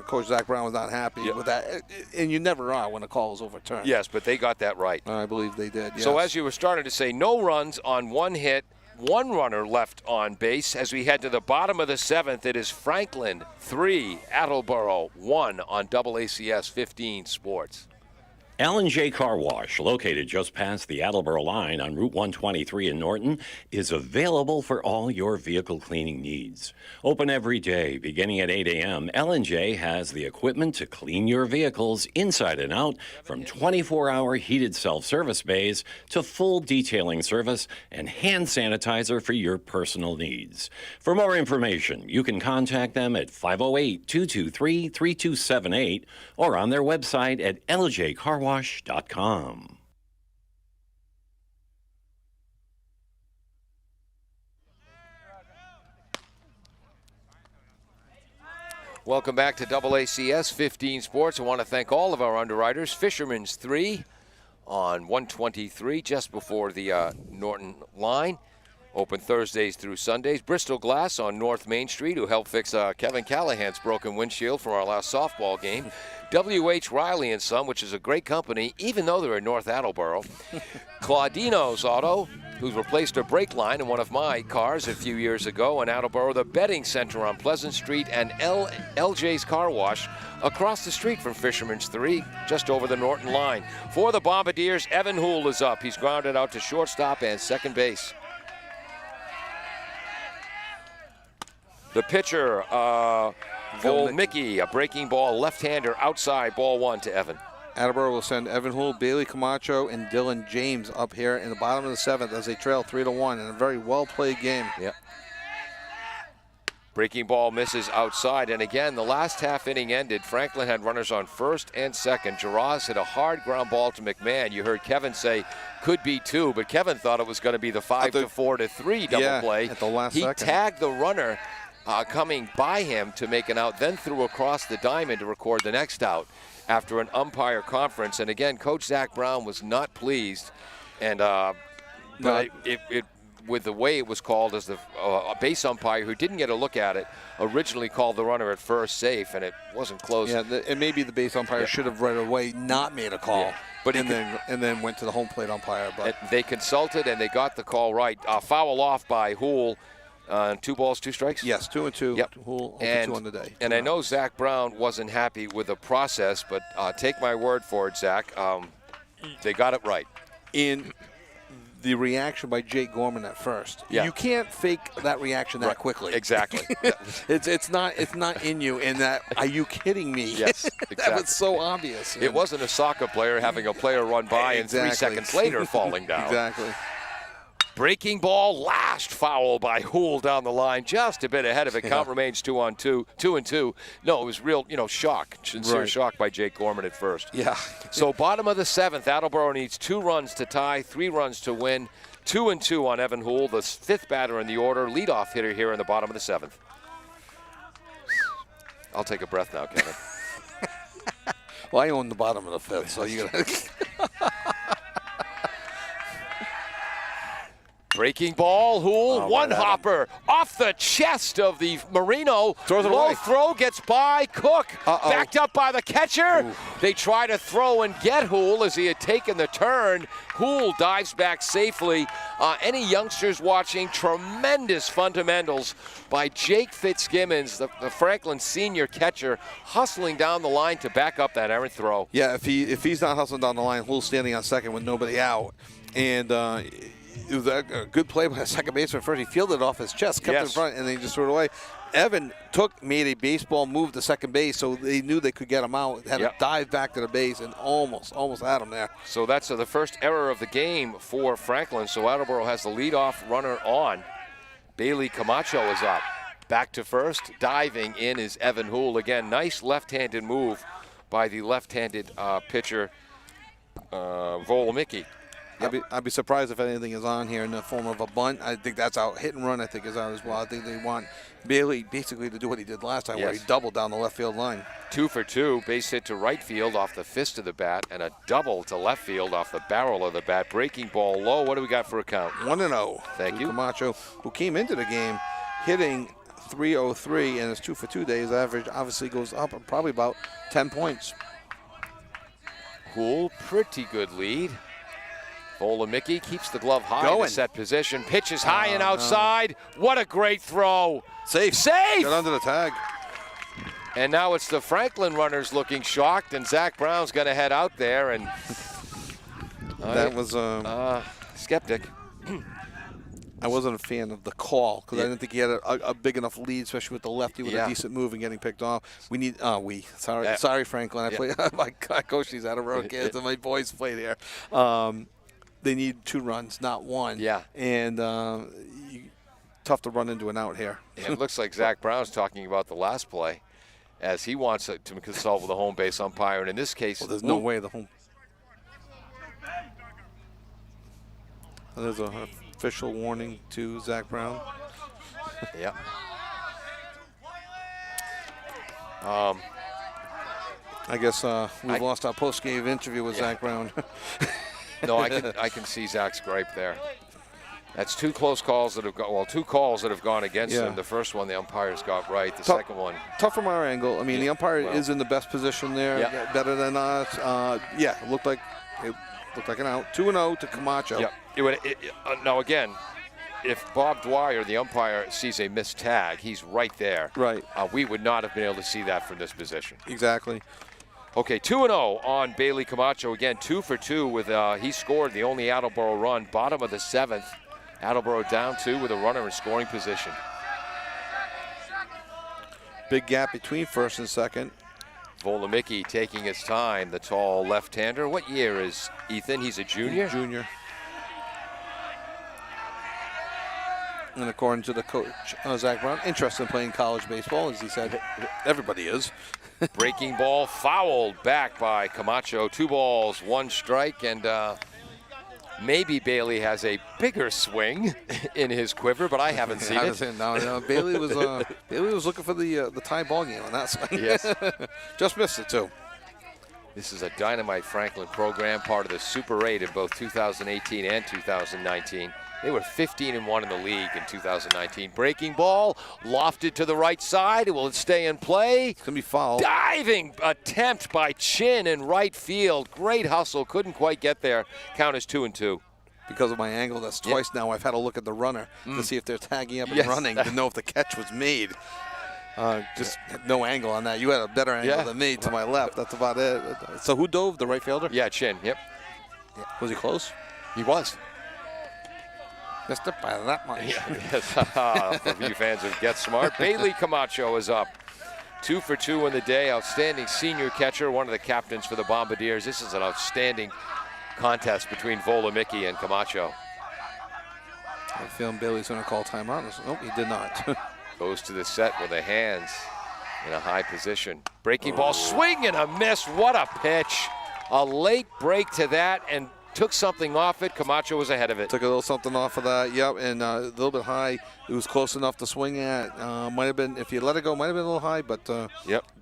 Coach Zach Brown was not happy with that, and you never are when a call is overturned. Yes, but they got that right. I believe they did, yes. So as you were starting to say, no runs on 1 hit, 1 runner left on base. As we head to the bottom of the 7th, it is Franklin 3, Attleboro 1 on AACS 15 Sports. L&J Car Wash, located just past the Attleboro line on Route 123 in Norton, is available for all your vehicle cleaning needs. Open every day, beginning at 8 a.m., L&J has the equipment to clean your vehicles inside and out, from 24-hour heated self-service bays to full detailing service and hand sanitizer for your personal needs. For more information, you can contact them at 508-223-3278 or on their website at ljcarwash.com. Welcome back to AACS 15 Sports. I want to thank all of our underwriters. Fisherman's 3 on 123 just before the Norton line. Open Thursdays through Sundays. Bristol Glass on North Main Street, who helped fix Kevin Callahan's broken windshield from our last softball game. W.H. Riley & Son, which is a great company, even though they're in North Attleboro. Claudino's Auto, who's replaced a brake line in one of my cars a few years ago in Attleboro. The Betting Center on Pleasant Street, and LJ's Car Wash across the street from Fisherman's 3, just over the Norton line. For the Bombardiers, Evan Hool is up. He's grounded out to shortstop and second base. The pitcher, Mickey, a breaking ball, left-hander outside, ball 1 to Evan. Attleboro will send Evan Houle, Bailey Camacho, and Dylan James up here in the bottom of the 7th as they trail 3-1 in a very well-played game. Yep. Breaking ball misses outside, and again, the last half inning ended. Franklin had runners on first and second. Jaraz hit a hard ground ball to McMahon. You heard Kevin say could be 2, but Kevin thought it was going to be the 5-4-3 double play. At the last he second. tagged the runner coming by him to make an out, then threw across the diamond to record the next out after an umpire conference. And again, Coach Zach Brown was not pleased, and but it with the way it was called, as the base umpire who didn't get a look at it originally called the runner at first safe, and it wasn't close. Yeah, and maybe the base umpire should have right away not made a call, but and then went to the home plate umpire. But they consulted and they got the call right. Foul off by Houle. 2 balls, 2 strikes? Yes, 2 and 2. Yep. Houle 2 on the day. And I know Zach Brown wasn't happy with the process, but take my word for it, Zach. They got it right. In the reaction by Jake Gorman at first, you can't fake that reaction that quickly. Exactly. it's not in you. And that, are you kidding me? Yes, exactly. That was so obvious. It wasn't a soccer player having a player run by and 3 seconds later falling down. Exactly. Breaking ball, last foul by Houle down the line, just a bit ahead of it. Count remains 2-2. No, it was real, shock, sincere shock by Jake Gorman at first. Yeah. So bottom of the 7th, Attleboro needs 2 runs to tie, 3 runs to win. 2-2 on Evan Houle, the 5th batter in the order, leadoff hitter here in the bottom of the 7th. I'll take a breath now, Kevin. Well, I own the bottom of the 5th, so you got. Breaking ball, Houle, one hopper off the chest of the Marino. Throws it Low away. throw gets by Cook. Backed up by the catcher. Oof. They try to throw and get Houle as he had taken the turn. Houle dives back safely. Any youngsters watching, tremendous fundamentals by Jake Fitzgibbons, the Franklin senior catcher, hustling down the line to back up that errant throw. Yeah, if he's not hustling down the line, Houle's standing on second with nobody out. And it was a good play by the second baseman first. He fielded it off his chest, kept it in front, and then he just threw it away. Evan made a baseball move to second base, so they knew they could get him out. Had to dive back to the base and almost had him there. So that's the first error of the game for Franklin. So Attleboro has the leadoff runner on. Bailey Camacho is up. Back to first. Diving in is Evan Houle. Again, nice left-handed move by the left-handed pitcher, Volomicki. I'd be surprised if anything is on here in the form of a bunt. I think that's out. Hit and run, I think, is out as well. I think they want Bailey basically to do what he did last time, where he doubled down the left field line. 2 for 2, base hit to right field off the fist of the bat, and a double to left field off the barrel of the bat. Breaking ball low. What do we got for a count? 1-0. Thank you. Camacho, who came into the game hitting .303, and his 2 for 2 days average obviously goes up probably about 10 points. Houle, pretty good lead. Volomicki keeps the glove high in a set position. Pitches high and outside. No. What a great throw. Safe. Got under the tag. And now it's the Franklin runners looking shocked, and Zach Brown's going to head out there. And that was skeptic. I wasn't a fan of the call because I didn't think he had a big enough lead, especially with the lefty with a decent move and getting picked off. Sorry, Franklin. I coach these Attleboro kids, and my boys played here. They need 2 runs, not 1. Yeah. And tough to run into an out here. And it looks like Zach Brown's talking about the last play, as he wants to consult with the home base umpire. And in this case, there's no way the home. There's an official warning to Zach Brown. Yeah. I guess we've lost our post-game interview with Zach Brown. No, I can see Zach's gripe there. That's 2 close calls that have gone. Well, 2 calls that have gone against him. The first one the umpires got right. The second one, tough from our angle. I mean, the umpire is in the best position there, better than us. It looked like an out. 2-0 to Camacho. Yeah. Now again, if Bob Dwyer, the umpire, sees a missed tag, he's right there. Right. We would not have been able to see that from this position. Exactly. Okay, 2-0 on Bailey Camacho. Again, 2 for 2 with he scored the only Attleboro run. Bottom of the 7th, Attleboro down 2 with a runner in scoring position. Big gap between first and second. Volomicki taking his time, the tall left-hander. What year is Ethan? He's a junior? Junior. And according to the coach, Zach Brown, interested in playing college baseball, as he said, everybody is. Breaking ball fouled back by Camacho. 2 balls, 1 strike, and maybe Bailey has a bigger swing in his quiver, but I haven't seen it. No, Bailey was looking for the tie ball game on that swing. Yes. Just missed it too. This is a Dynamite Franklin program, part of the Super 8 in both 2018 and 2019. They were 15-1 in the league in 2019. Breaking ball, lofted to the right side. Will it stay in play? It's going to be foul. Diving attempt by Chin in right field. Great hustle. Couldn't quite get there. Count is 2-2. Because of my angle, that's twice now I've had to look at the runner to see if they're tagging up and Yes. running to know if the catch was made. Just no angle on that. You had a better angle than me to my left. That's about it. So who dove? The right fielder? Yeah, Chin. Yep. Was he close? He was. Missed it by that much. Yes. For you fans of Get Smart, Bailey Camacho is up. 2 for 2 in the day. Outstanding senior catcher, one of the captains for the Bombardiers. This is an outstanding contest between Volomicki and Camacho. I'm feeling Bailey's going to call timeout. Nope, he did not. Goes to the set with the hands in a high position. Breaking ball, swing and a miss. What a pitch. A late break to that and took something off it. Camacho was ahead of it. Took a little something off of that, yep, and a little bit high. It was close enough to swing at. Might have been, if you let it go, might have been a little high, but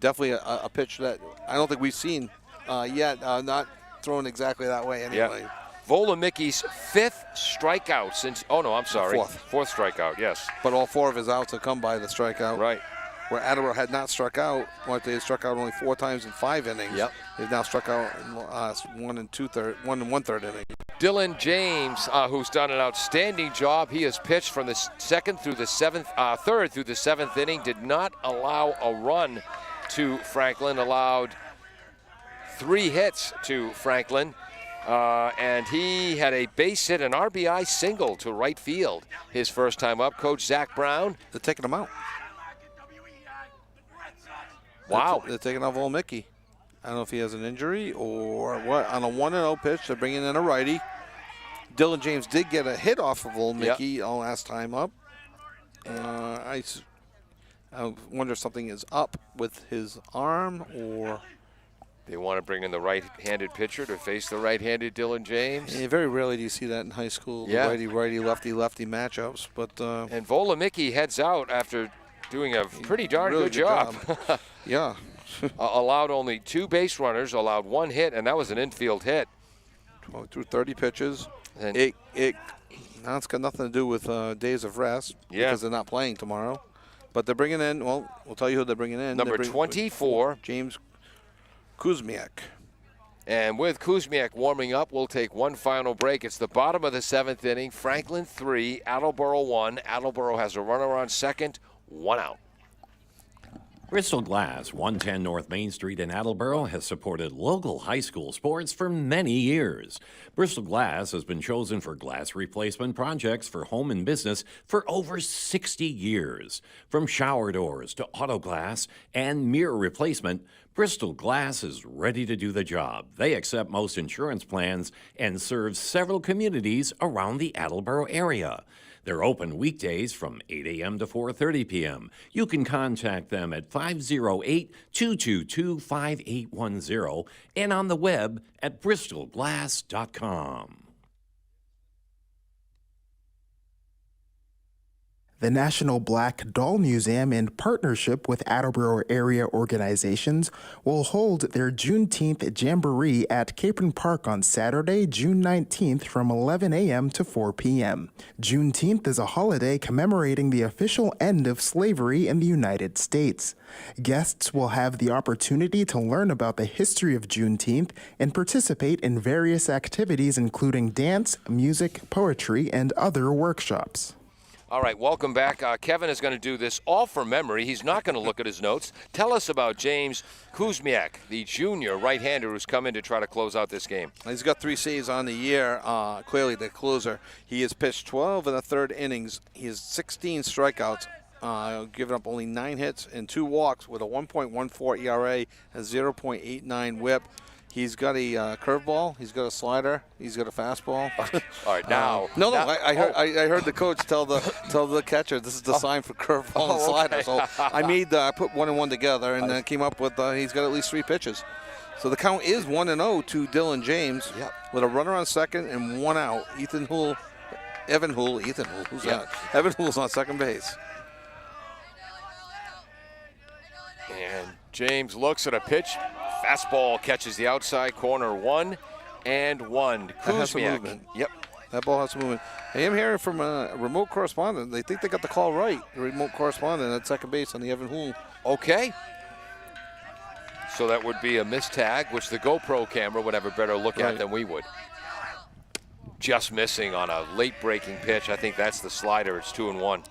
definitely a pitch that I don't think we've seen yet. Not thrown exactly that way anyway. Yep. Volomicki's 5th strikeout since, fourth strikeout, yes. But all 4 of his outs have come by the strikeout. Right. Where Attleboro had not struck out, they had struck out only 4 times in 5 innings. Yep. They've now struck out in 1 and 1/3 innings. Dylan James, who's done an outstanding job. He has pitched from the third through the 7th inning. Did not allow a run to Franklin. Allowed 3 hits to Franklin. And he had a base hit, an RBI single to right field his first time up. Coach Zach Brown. They're taking him out. Wow. They're taking out Volomicki. I don't know if he has an injury or what. On a 1-0 pitch, they're bringing in a righty. Dylan James did get a hit off of Volomicki last time up. I wonder if something is up with his arm or... They want to bring in the right-handed pitcher to face the right-handed Dylan James. Yeah, very rarely do you see that in high school, righty-righty, lefty-lefty matchups. But and Volomicki heads out after doing a pretty darn really good job. Yeah. Allowed only 2 base runners, allowed 1 hit, and that was an infield hit. Through 30 pitches. And Now it's got nothing to do with days of rest because they're not playing tomorrow. But they're bringing in, well, we'll tell you who they're bringing in. Number 24. James Kuzmiak. And with Kuzmiak warming up, we'll take one final break. It's the bottom of the 7th inning. Franklin 3, Attleboro 1. Attleboro has a runner on second, 1 out. Bristol Glass, 110 North Main Street in Attleboro, has supported local high school sports for many years. Bristol Glass has been chosen for glass replacement projects for home and business for over 60 years. From shower doors to auto glass and mirror replacement, Bristol Glass is ready to do the job. They accept most insurance plans and serve several communities around the Attleboro area. They're open weekdays from 8 a.m. to 4:30 p.m. You can contact them at 508-222-5810 and on the web at bristolglass.com. The National Black Doll Museum, in partnership with Attleboro area organizations, will hold their Juneteenth Jamboree at Capron Park on Saturday, June 19th from 11 a.m. to 4 p.m. Juneteenth is a holiday commemorating the official end of slavery in the United States. Guests will have the opportunity to learn about the history of Juneteenth and participate in various activities including dance, music, poetry, and other workshops. All right, welcome back. Kevin is going to do this all from memory. He's not going to look at his notes. Tell us about James Kuzmiak, the junior right-hander who's come in to try to close out this game. He's got 3 saves on the year. Clearly the closer. He has pitched 12 in the 3rd innings. He has 16 strikeouts giving up only 9 hits and 2 walks with a 1.14 ERA, a 0.89 WHIP. He's got a curveball. He's got a slider. He's got a fastball. All right, now. I heard the coach tell the catcher this is the sign for curveball and slider. So I put 1 and 1 together and came up with he's got at least 3 pitches. So the count is 1-0 to Dylan James with a runner on second and 1 out. Evan Hool. Who's that? Evan Hool's on second base. And James looks at a pitch. Fastball catches the outside corner. 1-1. That has some movement. Yep. That ball has some movement. I am hearing from a remote correspondent. They think they got the call right. The remote correspondent at second base on the Evan Hool. Okay. So that would be a missed tag, which the GoPro camera would have a better look at than we would. Just missing on a late breaking pitch. I think that's the slider. It's 2-1.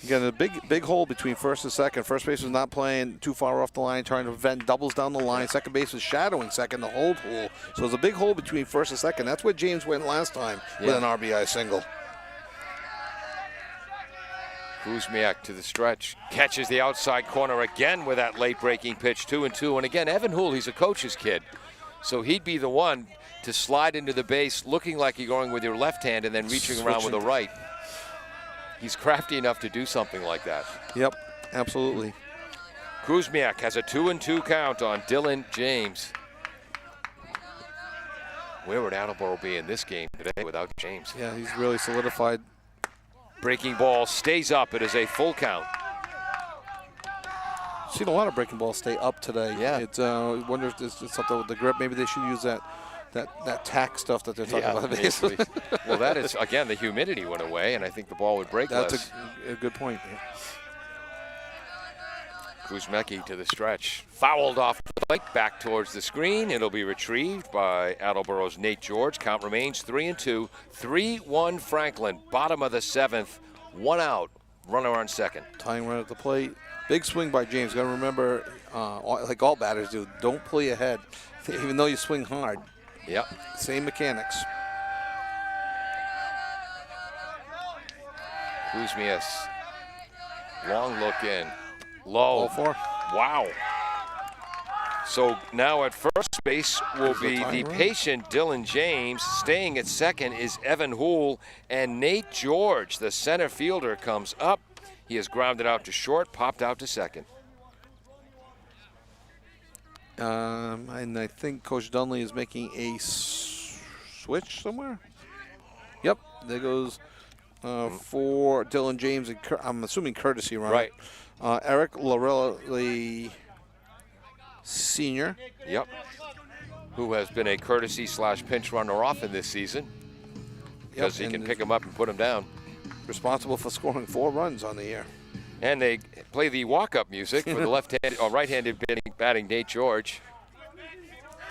Again, a big hole between first and second. First base was not playing too far off the line, trying to prevent doubles down the line. Second base was shadowing second, the hold hole. So there's a big hole between first and second. That's where James went last time with an RBI single. Kuzmiak to the stretch. Catches the outside corner again with that late breaking pitch. 2-2. And again, Evan Hool, he's a coach's kid. So he'd be the one to slide into the base looking like you're going with your left hand and then reaching around with the right. He's crafty enough to do something like that. Yep, absolutely. Kuzmiak has a 2-2 count on Dylan James. Where would Attleboro be in this game today without James? Yeah, he's really solidified. Breaking ball stays up. It is a full count. Seen a lot of breaking balls stay up today. Yeah. It's I wonder if there's something with the grip. Maybe they should use that tack stuff that they're talking about. Basically. Well, that is, again, the humidity went away, and I think the ball would break less. That's a good point. Kuzmecki to the stretch. Fouled off the plate, back towards the screen. It'll be retrieved by Attleboro's Nate George. Count remains 3-2. 3-1 Franklin, bottom of the 7th. 1 out, runner on second. Tying run at the plate. Big swing by James. Got to remember, like all batters do, don't play ahead, even though you swing hard. Yep. Same mechanics. Kuzmias. Long look in. Low. 0-4. Wow. So now at first base will be the patient Dylan James. Staying at second is Evan Hool, and Nate George, the center fielder, comes up. He has grounded out to short, popped out to second. And I think Coach Dunley is making a switch somewhere. Yep, there goes for Dylan James, and I'm assuming courtesy run. Right. Eric Lorella, the senior. Yep. Who has been a courtesy / pinch runner often this season. Because he can pick him up and put him down. Responsible for scoring 4 runs on the year. And they play the walk-up music for the left-handed or right-handed batting Nate George.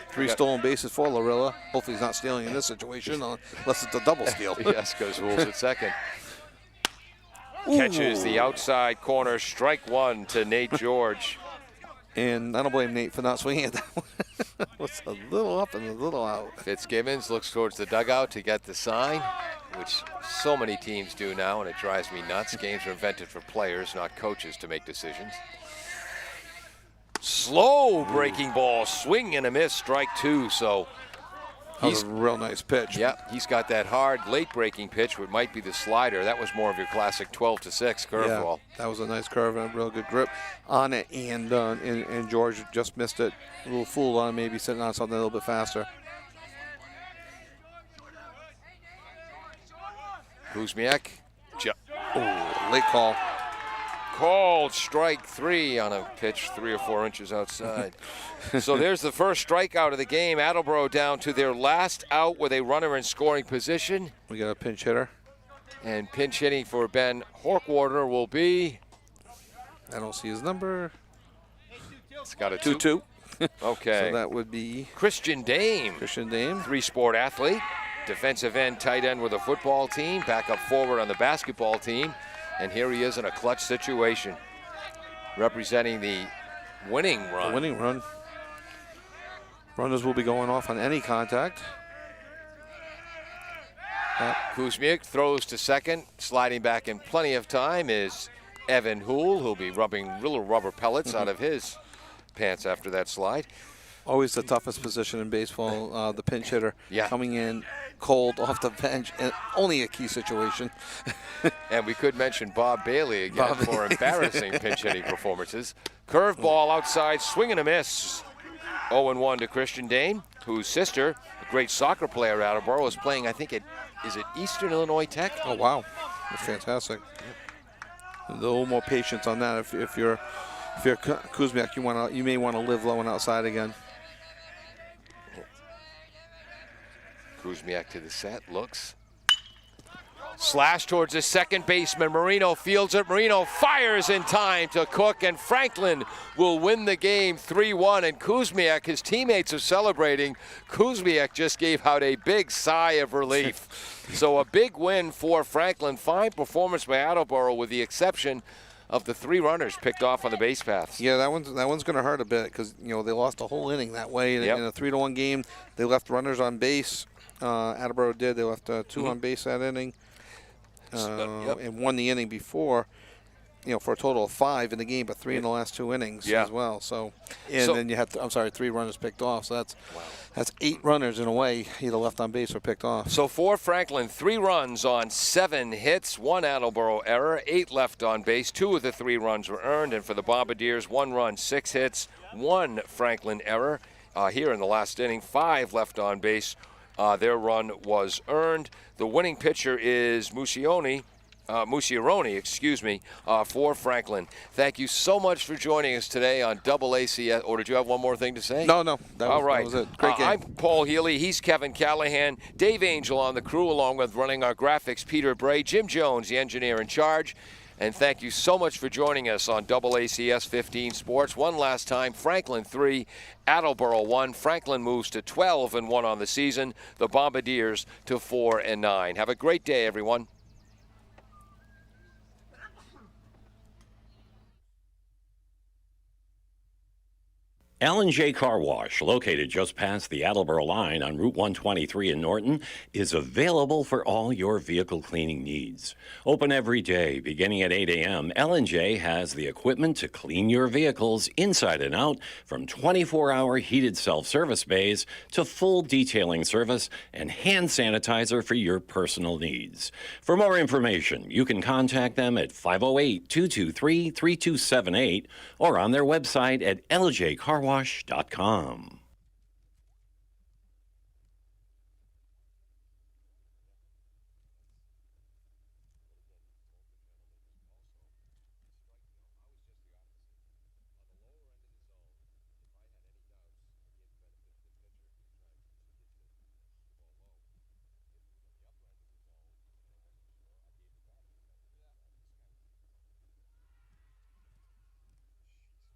3 stolen bases for Lorella. Hopefully he's not stealing in this situation, unless it's a double steal. Yes, because Hool's at second. Catches the outside corner, strike 1 to Nate George. And I don't blame Nate for not swinging at that one. It's a little up and a little out. Fitzgibbons looks towards the dugout to get the sign, which so many teams do now, and it drives me nuts. Games are invented for players, not coaches, to make decisions. Slow breaking ball, swing and a miss, strike 2. So he's a real nice pitch. Yeah, he's got that hard late breaking pitch, which might be the slider. That was more of your classic 12-6 curveball. Yeah, that was a nice curve and a real good grip on it. And George just missed it. A little fool on maybe sitting on something a little bit faster. Kuzmiak. Late call. Called strike 3 on a pitch 3 or 4 inches outside. So there's the first strikeout of the game. Attleboro down to their last out with a runner in scoring position. We got a pinch hitter. And pinch hitting for Ben Horkwater will be... I don't see his number. It's got a 2-2. Okay. So that would be... Christian Dame. 3-sport athlete. Defensive end, tight end with a football team. Backup forward on the basketball team. And here he is in a clutch situation, representing the winning run. The winning run. Runners will be going off on any contact. Kuzmiak throws to second. Sliding back in plenty of time is Evan Hool, who'll be rubbing little rubber pellets out of his pants after that slide. Always the toughest position in baseball, the pinch hitter. Yeah. Coming in cold off the bench, and only a key situation. And we could mention Bob Bailey again for embarrassing pinch hitting performances. Curveball outside, swing and a miss. 0-1 to Christian Dane, whose sister, a great soccer player at Attleboro, is playing, I think, is it Eastern Illinois Tech? Oh, wow. That's fantastic. A little more patience on that. If you're Kuzmiak, you may want to live low and outside again. Kuzmiak to the set, looks. Slash towards the second baseman. Marino fields it. Marino fires in time to Cook, and Franklin will win the game 3-1. And Kuzmiak, his teammates are celebrating. Kuzmiak just gave out a big sigh of relief. So a big win for Franklin. Fine performance by Attleboro, with the exception of the 3 runners picked off on the base paths. Yeah, that one's going to hurt a bit because they lost a whole inning that way in a 3-1 game. They left runners on base. Attleboro did. They left 2 on base that inning. And won the inning before, for a total of 5 in the game, but 3 in the last 2 innings as well. So, then you had, 3 runners picked off. So that's 8 runners in a way, either left on base or picked off. So for Franklin, 3 runs on 7 hits, 1 Attleboro error, 8 left on base. 2 of the 3 runs were earned, and for the Bombardiers, 1 run, 6 hits, 1 Franklin error. Here in the last inning, 5 left on base. Their run was earned. The winning pitcher is Musiaroni, for Franklin. Thank you so much for joining us today on Double ACS. Or did you have one more thing to say? No. All right. That was it. Great game. I'm Paul Healy. He's Kevin Callahan. Dave Angel on the crew, along with running our graphics, Peter Bray. Jim Jones, the engineer in charge. And thank you so much for joining us on Double ACS 15 Sports. One last time, Franklin 3, Attleboro 1. Franklin moves to 12-1 on the season. The Bombardiers to 4-9. Have a great day, everyone. L&J Car Wash, located just past the Attleboro line on Route 123 in Norton, is available for all your vehicle cleaning needs. Open every day, beginning at 8 a.m., L&J has the equipment to clean your vehicles inside and out, from 24-hour heated self-service bays to full detailing service and hand sanitizer for your personal needs. For more information, you can contact them at 508-223-3278 or on their website at ljcarwash.com.